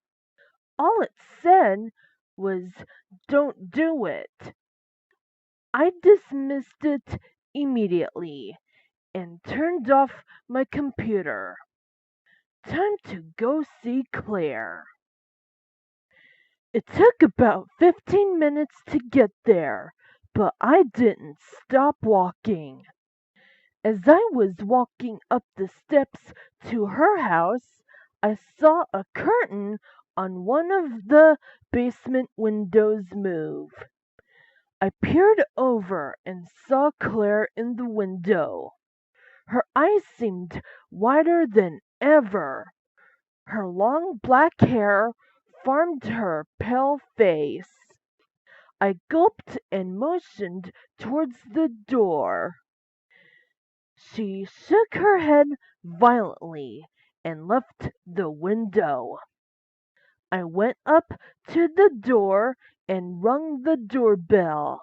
All it said was, "Don't do it." I dismissed it immediately and turned off my computer. Time to go see Claire. It took about 15 minutes to get there, but I didn't stop walking. As I was walking up the steps to her house, I saw a curtain on one of the basement windows move. I peered over and saw Claire in the window. Her eyes seemed wider than ever. Her long black hair formed her pale face. I gulped and motioned towards the door. She shook her head violently and left the window. I went up to the door and rung the doorbell.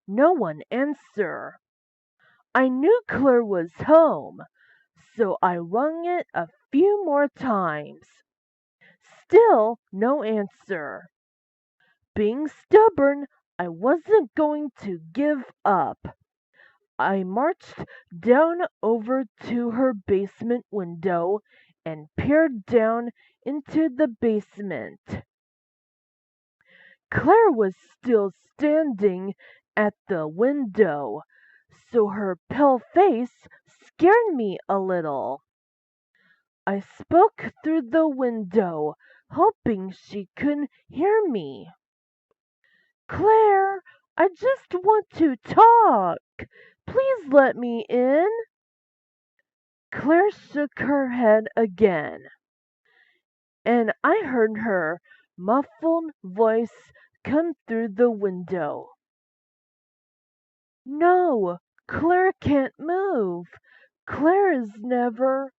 No one answered. I knew Claire was home, so I rung it a few more times. Still no answer. Being stubborn, I wasn't going to give up. I marched down over to her basement window and peered down into the basement. Claire was still standing at the window, so her pale face scared me a little. I spoke through the window, hoping she couldn't hear me. "Claire, I just want to talk. Please let me in." Claire shook her head again, and I heard her muffled voice come through the window. "No, Claire can't move. Claire is never—"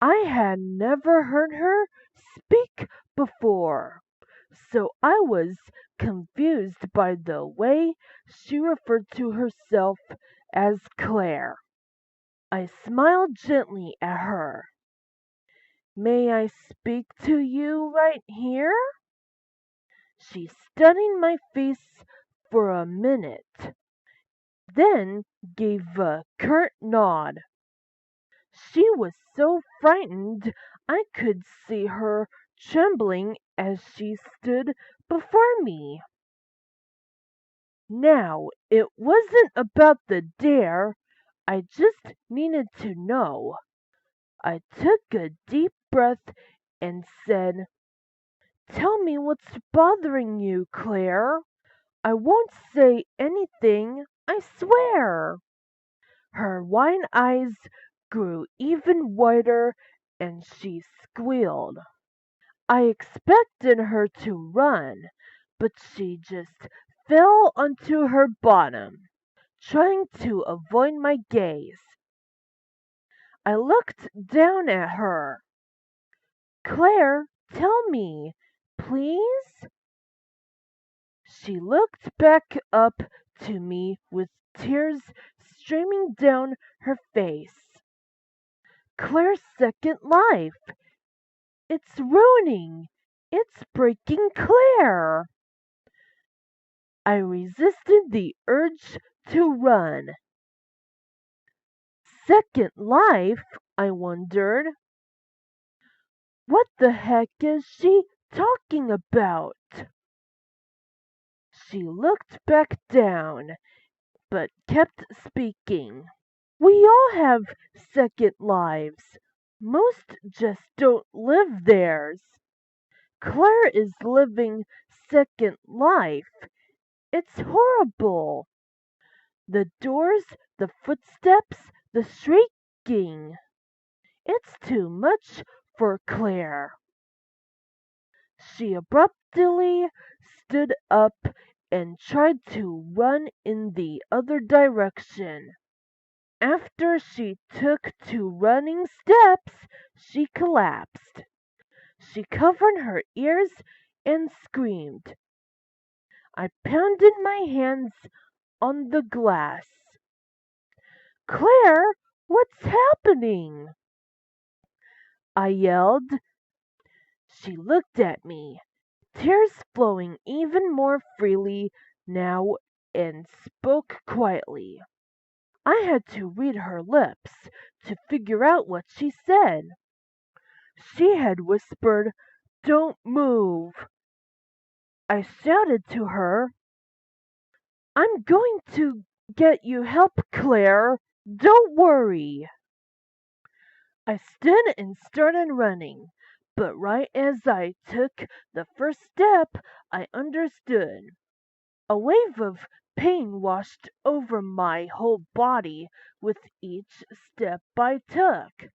I had never heard her speak before, so I was confused by the way she referred to herself as Claire. I smiled gently at her. "May I speak to you right here?" She studied my face for a minute, then gave a curt nod. She was so frightened I could see her trembling as she stood before me. Now, it wasn't about the dare, I just needed to know. I took a deep breath and said, "Tell me what's bothering you, Claire. I won't say anything, I swear." Her wide eyes grew even wider and she squealed. I expected her to run, but she just fell onto her bottom, trying to avoid my gaze. I looked down at her. "Claire, tell me, please." She looked back up to me with tears streaming down her face. "Claire's second life. It's ruining. It's breaking Claire." I resisted the urge to run. Second life, I wondered. What the heck is she talking about? She looked back down, but kept speaking. "We all have second lives. Most just don't live theirs. Claire is living second life. It's horrible. The doors, the footsteps, the shrieking. It's too much for Claire." She abruptly stood up and tried to run in the other direction. After she took 2 running steps, she collapsed. She covered her ears and screamed. I pounded my hands on the glass. "Claire, What's happening?" I yelled. She looked at me, tears flowing even more freely now, and spoke quietly. I had to read her lips to figure out what she said. She had whispered, "Don't move." I shouted to her, "I'm going to get you help, Claire. Don't worry." I stood and started running, but right as I took the first step, I understood. A wave of pain washed over my whole body with each step I took.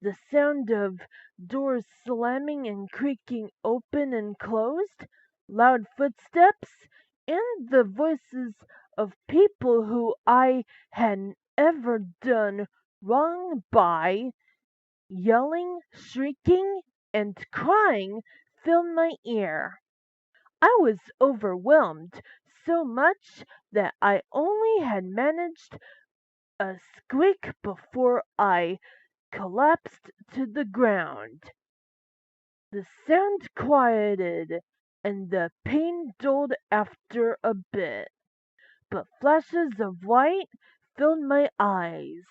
The sound of doors slamming and creaking open and closed, loud footsteps, and the voices of people who I had ever done wrong by, yelling, shrieking, and crying, filled my ear. I was overwhelmed so much that I only had managed a squeak before I collapsed to the ground. The sound quieted, and the pain dulled after a bit, but flashes of light filled my eyes.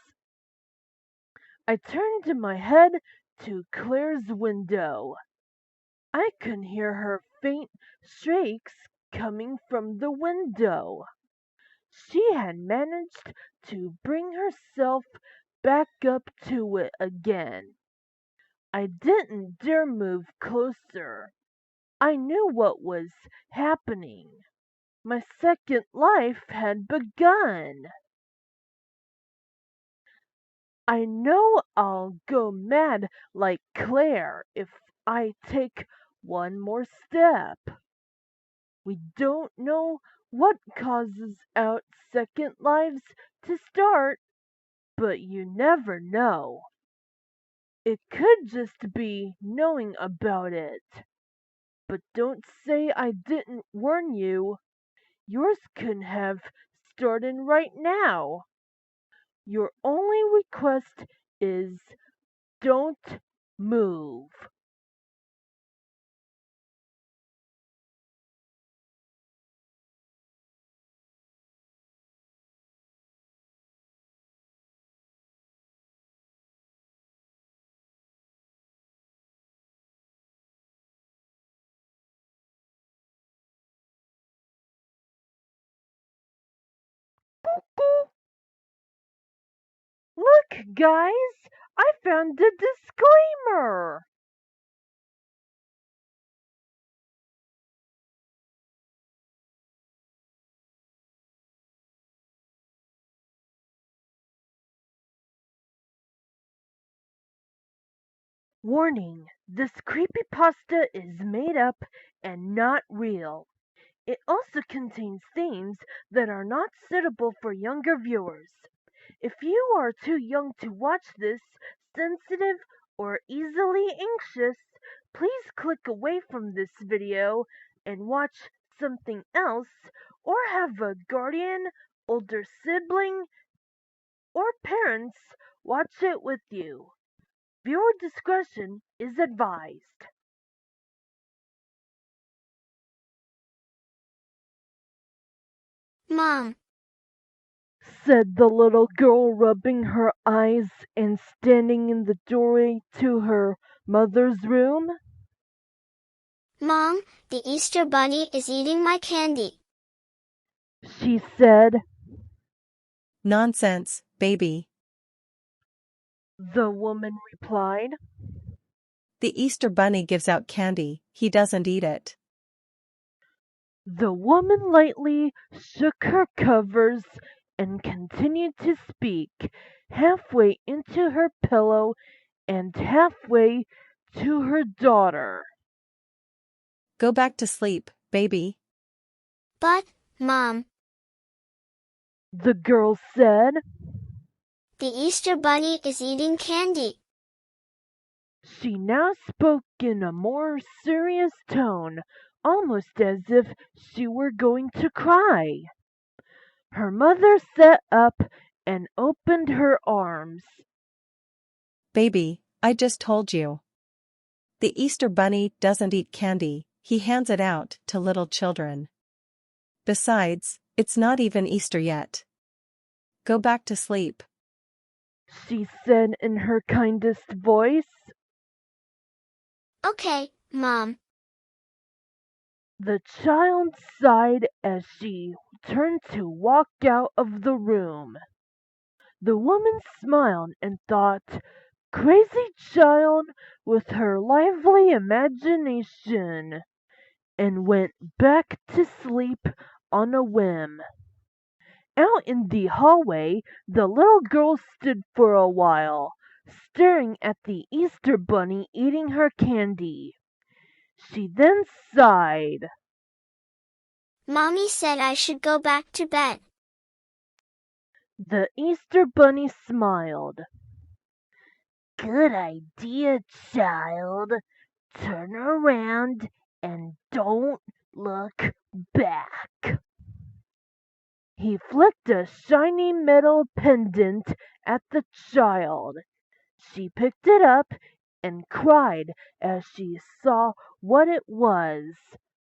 I turned my head to Claire's window. I could hear her faint shrieks coming from the window. She had managed to bring herself back up to it again. I didn't dare move closer. I knew what was happening. My second life had begun. I know I'll go mad like Claire if I take one more step. We don't know what causes out second lives to start, but you never know. It could just be knowing about it. But don't say I didn't warn you. Yours could have started right now. Your only request is don't move. Look, guys, I found a disclaimer. Warning, this creepypasta is made up and not real. It also contains themes that are not suitable for younger viewers. If you are too young to watch this, sensitive, or easily anxious, please click away from this video and watch something else, or have a guardian, older sibling, or parents watch it with you. Viewer discretion is advised. Mom, Said the little girl, rubbing her eyes and standing in the doorway to her mother's room. Mom, the Easter Bunny is eating my candy. She said. Nonsense, baby. The woman replied. The Easter Bunny gives out candy, he doesn't eat it. The woman lightly shook her covers and continued to speak, halfway into her pillow and halfway to her daughter. Go back to sleep, baby. But, Mom, the girl said, the Easter Bunny is eating candy. She now spoke in a more serious tone, almost as if she were going to cry. Her mother sat up and opened her arms. Baby, I just told you. The Easter Bunny doesn't eat candy, he hands it out to little children. Besides, it's not even Easter yet. Go back to sleep, she said in her kindest voice. Okay, Mom. The child sighed as she turned to walk out of the room. The woman smiled and thought, crazy child with her lively imagination, and went back to sleep on a whim. Out in the hallway, the little girl stood for a while, staring at the Easter bunny eating her candy. She then sighed. Mommy said I should go back to bed. The Easter bunny smiled. Good idea, child. Turn around and don't look back. He flicked a shiny metal pendant at the child. She picked it up and cried as she saw what it was.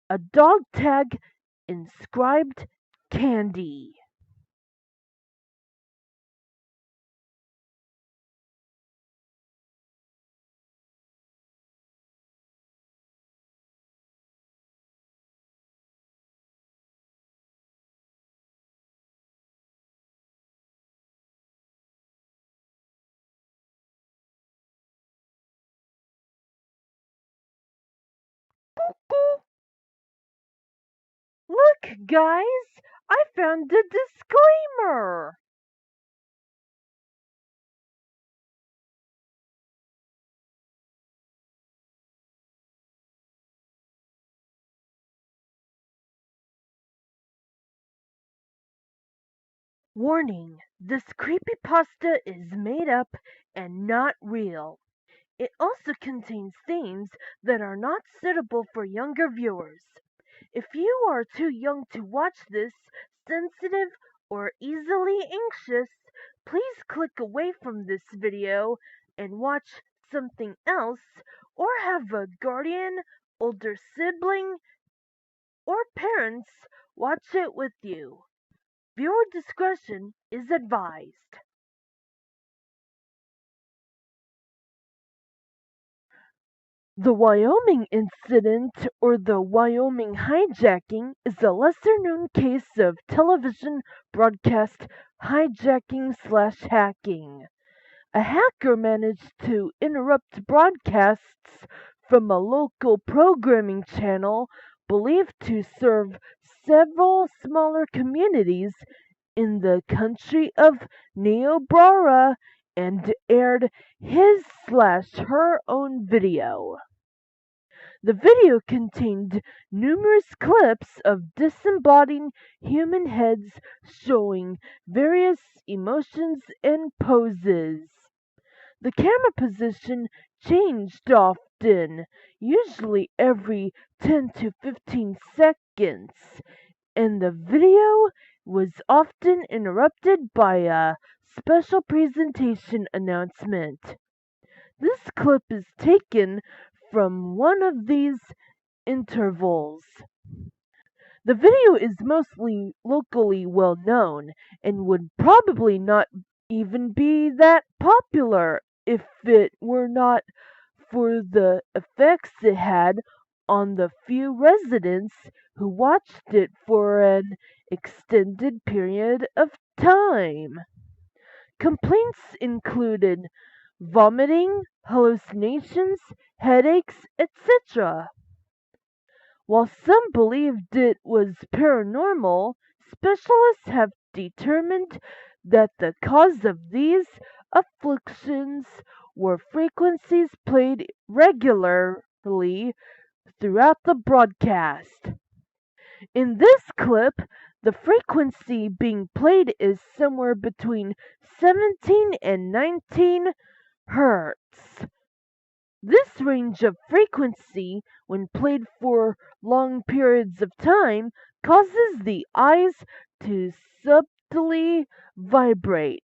A dog tag inscribed candy. Look, guys, I found a disclaimer. Warning, this creepypasta is made up and not real. It also contains themes that are not suitable for younger viewers. If you are too young to watch this, sensitive, or easily anxious, please click away from this video and watch something else, or have a guardian, older sibling, or parents watch it with you. Viewer discretion is advised. The Wyoming incident, or the Wyoming hijacking, is a lesser-known case of television broadcast hijacking/hacking. A hacker managed to interrupt broadcasts from a local programming channel believed to serve several smaller communities in the country of Niobrara and aired his/her own video. The video contained numerous clips of disembodied human heads showing various emotions and poses. The camera position changed often, usually every 10 to 15 seconds, and the video was often interrupted by a special presentation announcement. This clip is taken from one of these intervals. The video is mostly locally well known and would probably not even be that popular if it were not for the effects it had on the few residents who watched it for an extended period of time. Complaints included vomiting, hallucinations, headaches, etc. While some believed it was paranormal, specialists have determined that the cause of these afflictions were frequencies played regularly throughout the broadcast. In this clip, the frequency being played is somewhere between 17 and 19 Hertz. This range of frequency, when played for long periods of time, causes the eyes to constantly vibrate,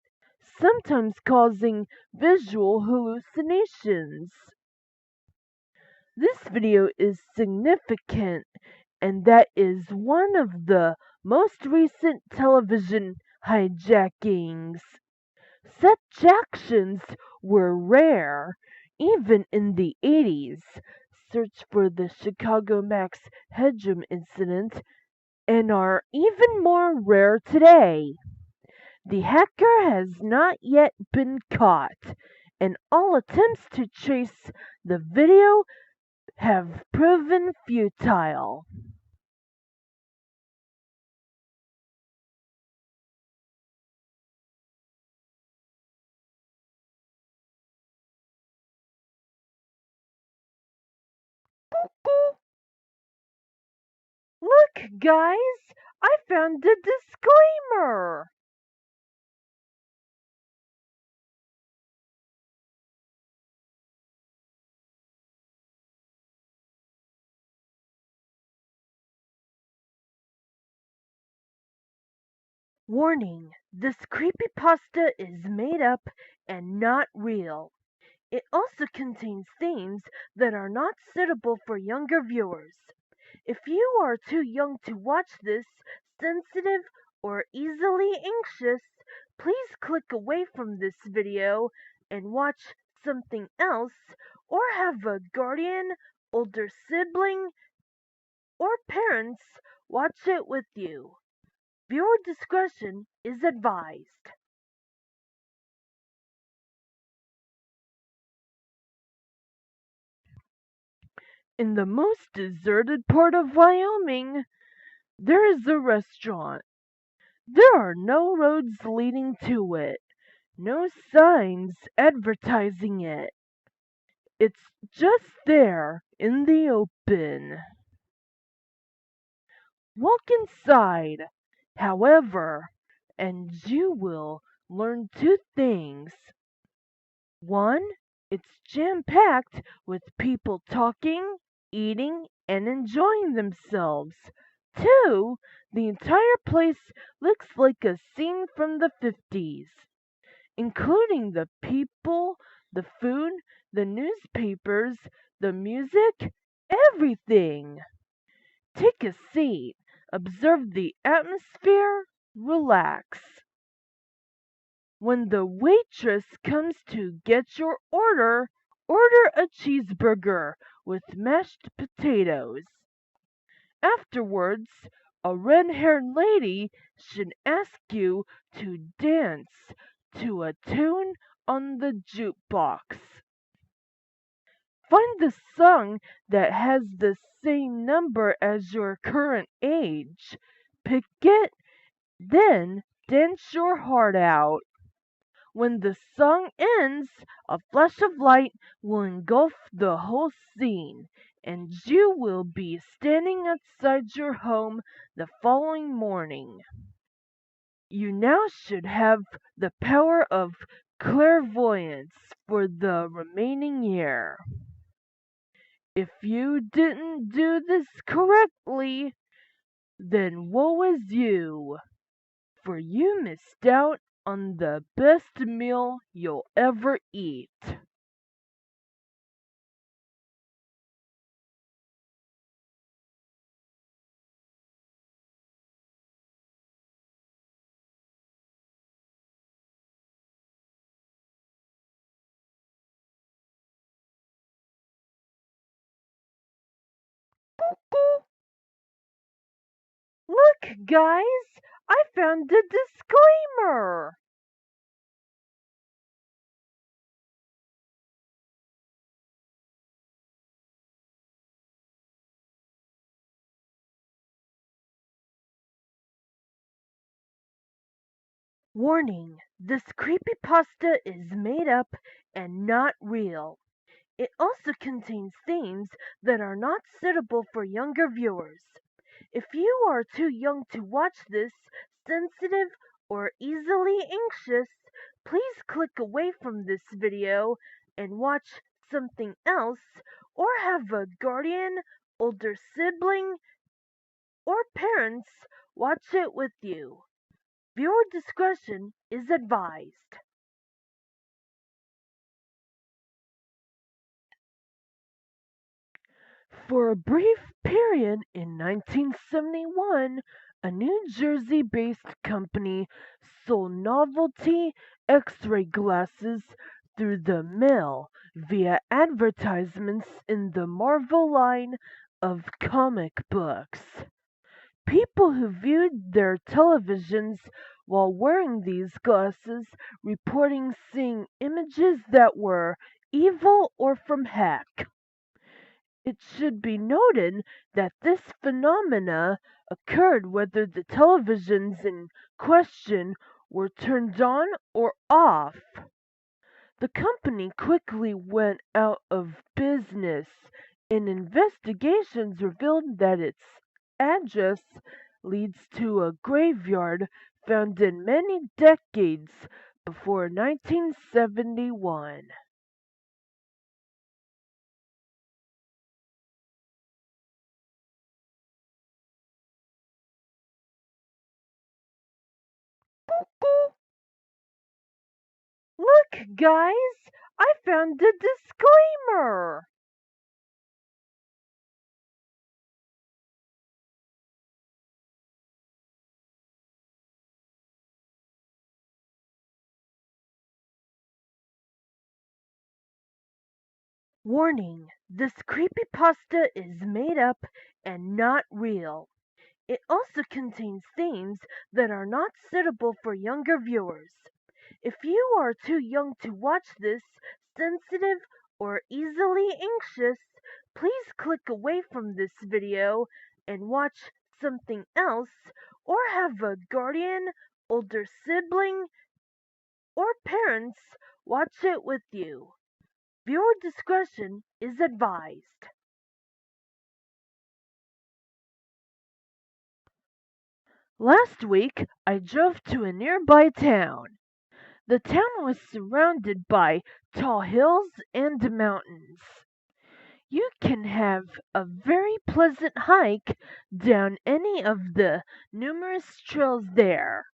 sometimes causing visual hallucinations. This video is significant, and that is one of the most recent television hijackings. Such actions were rare, even in the 80s. Search for the Chicago Max Headroom incident, and are even more rare today. The hacker has not yet been caught, and all attempts to trace the video have proven futile. Look, guys! I found a disclaimer! Warning: this creepypasta is made up and not real. It also contains themes that are not suitable for younger viewers. If you are too young to watch this, sensitive, or easily anxious, please click away from this video and watch something else, or have a guardian, older sibling, or parents watch it with you. Viewer discretion is advised. In the most deserted part of Wyoming, there is a restaurant. There are no roads leading to it, no signs advertising it. It's just there in the open. Walk inside, however, and you will learn two things. One, it's jam-packed with people talking, eating, and enjoying themselves. Two, the entire place looks like a scene from the 50s, including the people, the food, the newspapers, the music, everything. Take a seat, observe the atmosphere, relax. When the waitress comes to get your order, order a cheeseburger with mashed potatoes. Afterwards, a red-haired lady should ask you to dance to a tune on the jukebox. Find the song that has the same number as your current age. Pick it, then dance your heart out. When the song ends, a flash of light will engulf the whole scene, and you will be standing outside your home the following morning. You now should have the power of clairvoyance for the remaining year. If you didn't do this correctly, then woe is you, for you missed out on the best meal you'll ever eat. Look, guys! I found a disclaimer! Warning: this creepypasta is made up and not real. It also contains themes that are not suitable for younger viewers. If you are too young to watch this, sensitive, or easily anxious, please click away from this video and watch something else, or have a guardian, older sibling, or parents watch it with you. Viewer discretion is advised. For a brief period in 1971, a New Jersey-based company sold novelty X-ray glasses through the mail via advertisements in the Marvel line of comic books. People who viewed their televisions while wearing these glasses reporting seeing images that were evil or from heck. It should be noted that this phenomena occurred whether the televisions in question were turned on or off. The company quickly went out of business, and investigations revealed that its address leads to a graveyard found in many decades before 1971. Look, guys! I found a disclaimer! Warning: this creepypasta is made up and not real. It also contains themes that are not suitable for younger viewers. If you are too young to watch this, sensitive, or easily anxious, please click away from this video and watch something else, or have a guardian, older sibling, or parents watch it with you. Viewer discretion is advised. Last week, I drove to a nearby town. The town was surrounded by tall hills and mountains. You can have a very pleasant hike down any of the numerous trails there.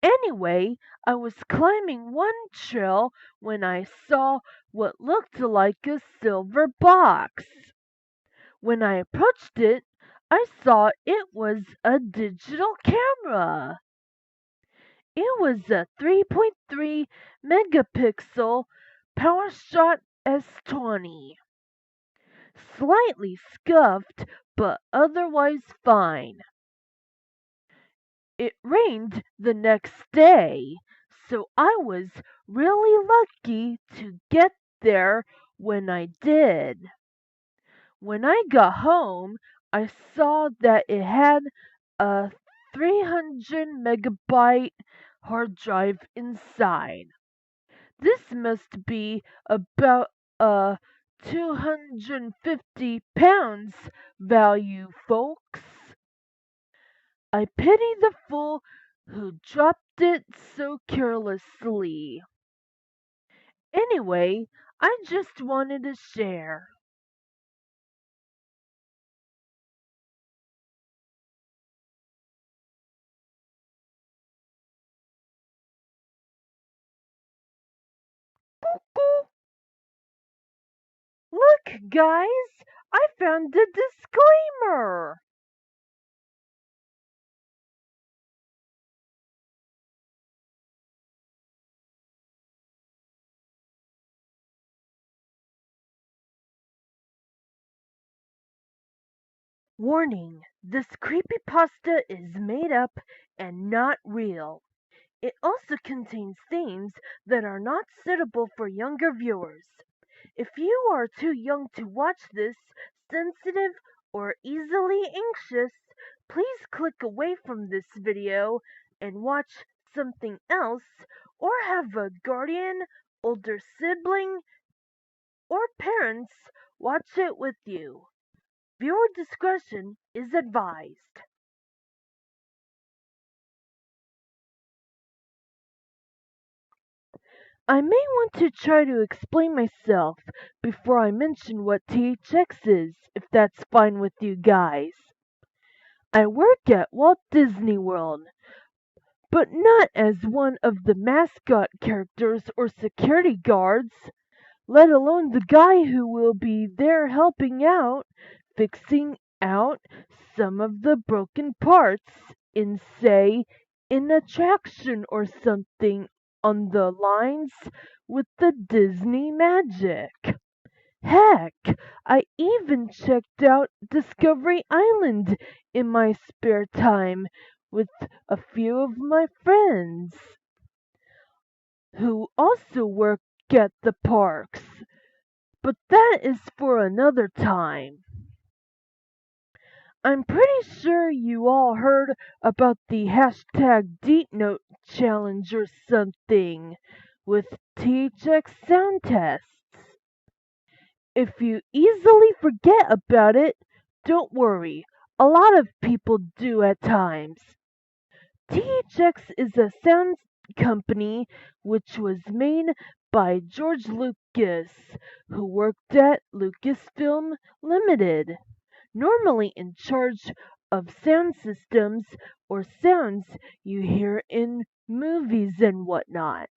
Anyway, I was climbing one trail when I saw what looked like a silver box. When I approached it, I saw it was a digital camera. It was a 3.3 megapixel PowerShot S20. Slightly scuffed, but otherwise fine. It rained the next day, so I was really lucky to get there when I did. When I got home, I saw that it had a 300 megabyte hard drive inside. This must be about a 250 pounds value, folks. I pity the fool who dropped it so carelessly. Anyway, I just wanted to share. Look, guys! I found a disclaimer! Warning: this creepypasta is made up and not real. It also contains themes that are not suitable for younger viewers. If you are too young to watch this, sensitive, or easily anxious, please click away from this video and watch something else, or have a guardian, older sibling, or parents watch it with you. Viewer discretion is advised. I may want to try to explain myself before I mention what THX is, if that's fine with you guys. I work at Walt Disney World, but not as one of the mascot characters or security guards, let alone the guy who will be there helping out, fixing out some of the broken parts in, say, an attraction or something on the lines with the Disney magic. Heck, I even checked out Discovery Island in my spare time with a few of my friends who also work at the parks. But that is for another time. I'm pretty sure you all heard about the hashtag DeepNote challenge or something with THX sound tests. If you easily forget about it, don't worry. A lot of people do at times. THX is a sound company which was made by George Lucas, who worked at Lucasfilm Limited, normally in charge of sound systems or sounds you hear in movies and whatnot.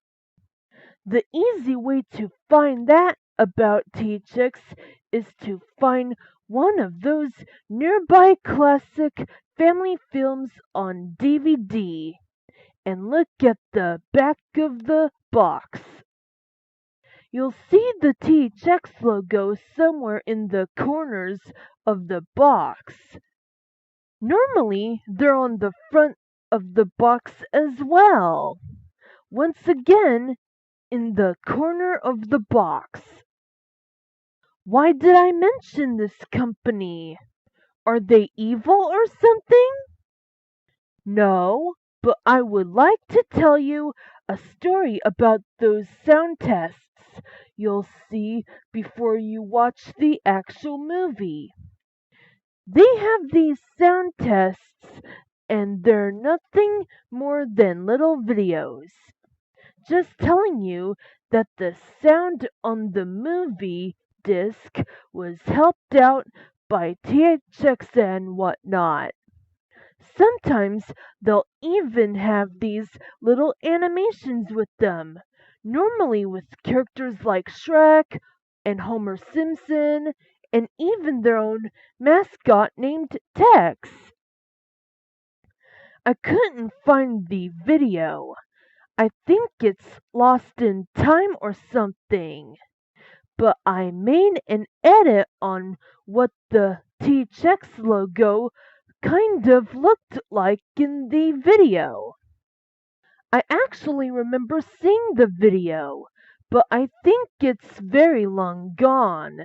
The easy way to find that about THX is to find one of those nearby classic family films on DVD and look at the back of the box. You'll see the THX logo somewhere in the corners of the box. Normally, they're on the front of the box as well. Once again, in the corner of the box. Why did I mention this company? Are they evil or something? No, but I would like to tell you a story about those sound tests you'll see before you watch the actual movie. They have these sound tests, and they're nothing more than little videos, just telling you that the sound on the movie disc was helped out by THX and whatnot. Sometimes they'll even have these little animations with them, normally with characters like Shrek and Homer Simpson, and even their own mascot named Tex. I couldn't find the video. I think it's lost in time or something. But I made an edit on what the THX logo kind of looked like in the video. I actually remember seeing the video, but I think it's very long gone,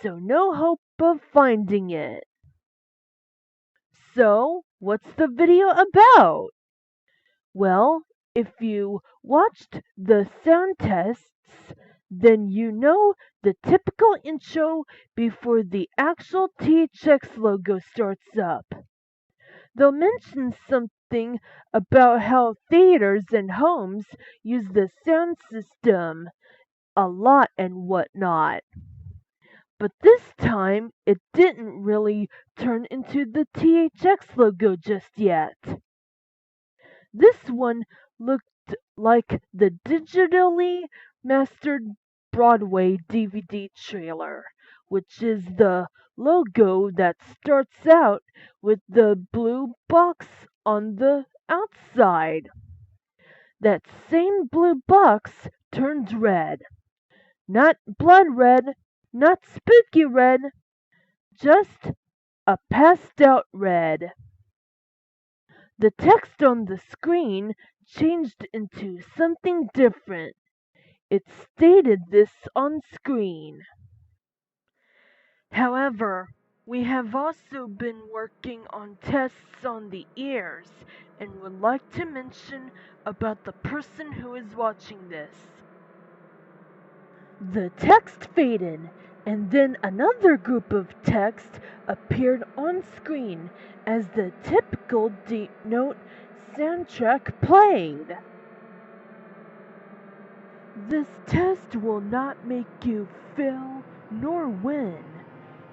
so no hope of finding it. So, what's the video about? Well, if you watched the sound tests, then you know the typical intro before the actual THX logo starts up. They'll mention something about how theaters and homes use the sound system a lot and whatnot. But this time, it didn't really turn into the THX logo just yet. This one looked like the digitally mastered Broadway DVD trailer, which is the logo that starts out with the blue box on the outside. That same blue box turns red. Not blood red, not spooky red, just a passed out red. The text on the screen changed into something different. It stated this on screen. However, we have also been working on tests on the ears and would like to mention about the person who is watching this. The text faded, and then another group of text appeared on screen as the typical Deep Note soundtrack played. This test will not make you fail nor win.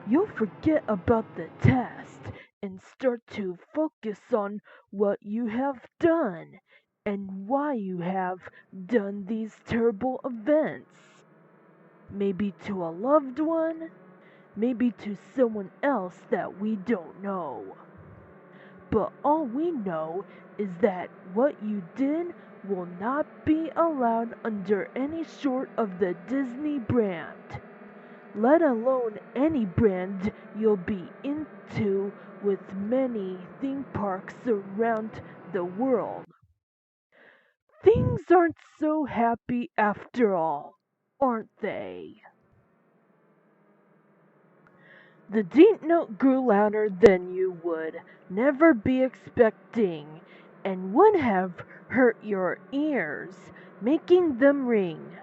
You'll forget about the test and start to focus on what you have done and why you have done these terrible events. Maybe to a loved one, maybe to someone else that we don't know. But all we know is that what you did will not be allowed under any sort of the Disney brand, let alone any brand you'll be into with many theme parks around the world. Things aren't so happy after all, aren't they? The deep note grew louder than you would never be expecting, and would have hurt your ears, making them ring.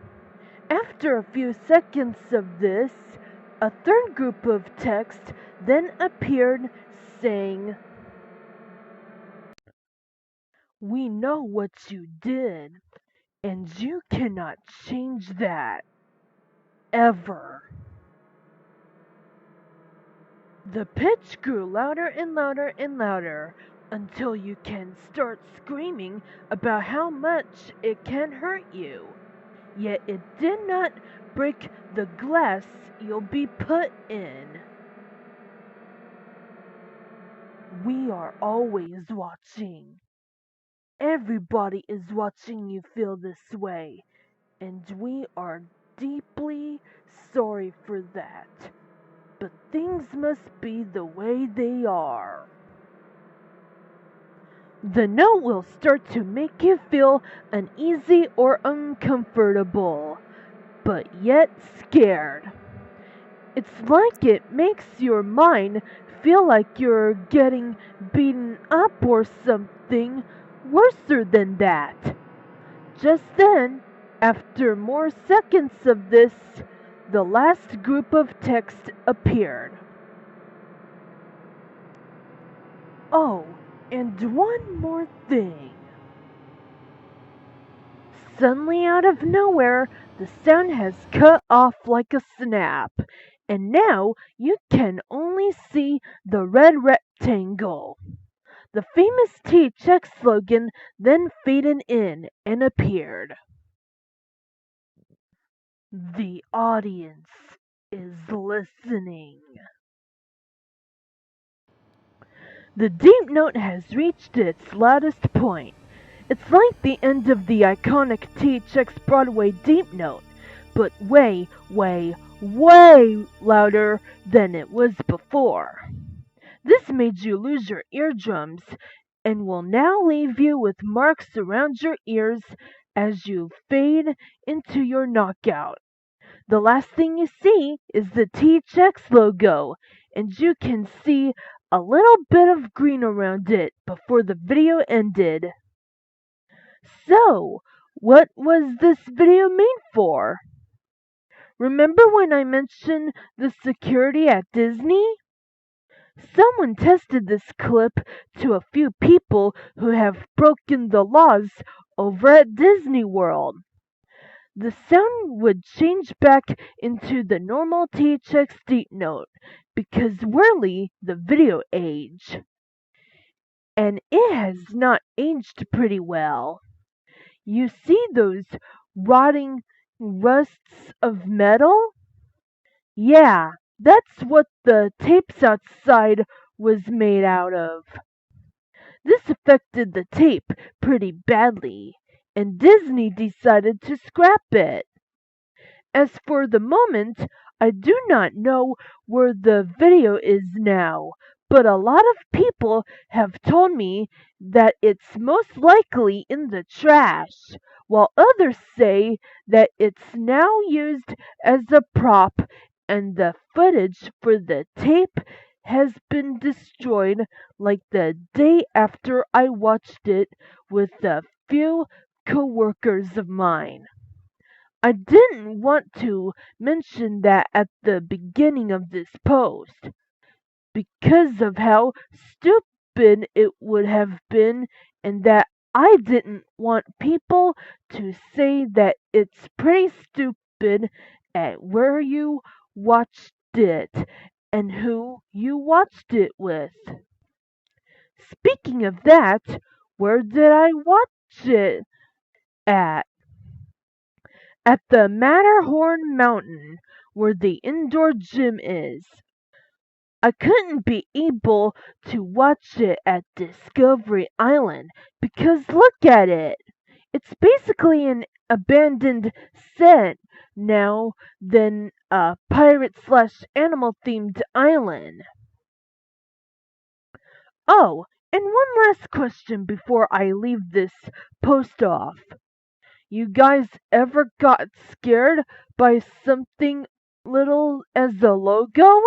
After a few seconds of this, a third group of text then appeared saying, "We know what you did, and you cannot change that. Ever." The pitch grew louder and louder and louder until you can start screaming about how much it can hurt you. Yet it did not break the glass you'll be put in. We are always watching. Everybody is watching you feel this way, and we are deeply sorry for that. But things must be the way they are. The note will start to make you feel uneasy or uncomfortable, but yet scared. It's like it makes your mind feel like you're getting beaten up or something worse than that. Just then, after more seconds of this, the last group of text appeared. Oh, and one more thing. Suddenly out of nowhere, the sound has cut off like a snap, and now you can only see the red rectangle. The famous T-Check slogan then faded in and appeared. The audience is listening. The deep note has reached its loudest point. It's like the end of the iconic T-Check's Broadway deep note, but way, way, way louder than it was before. This made you lose your eardrums and will now leave you with marks around your ears as you fade into your knockout. The last thing you see is the T-Chex logo, and you can see a little bit of green around it before the video ended. So, what was this video made for? Remember when I mentioned the security at Disney? Someone tested this clip to a few people who have broken the laws over at Disney World. The sound would change back into the normal THX deep note because we're the video age. And it has not aged pretty well. You see those rotting rusts of metal? Yeah, that's what the tapes outside was made out of. This affected the tape pretty badly, and Disney decided to scrap it. As for the moment, I do not know where the video is now, but a lot of people have told me that it's most likely in the trash, while others say that it's now used as a prop and the footage for the tape has been destroyed like the day after I watched it with a few coworkers of mine. I didn't want to mention that at the beginning of this post, because of how stupid it would have been, and that I didn't want people to say that it's pretty stupid at where you watched it and who you watched it with. Speaking of that, where did I watch it? At the Matterhorn Mountain, where the indoor gym is. I couldn't be able to watch it at Discovery Island because look at it. It's basically an abandoned set now than a pirate slash animal themed island. Oh, and one last question before I leave this post off. You guys ever got scared by something little as the logo?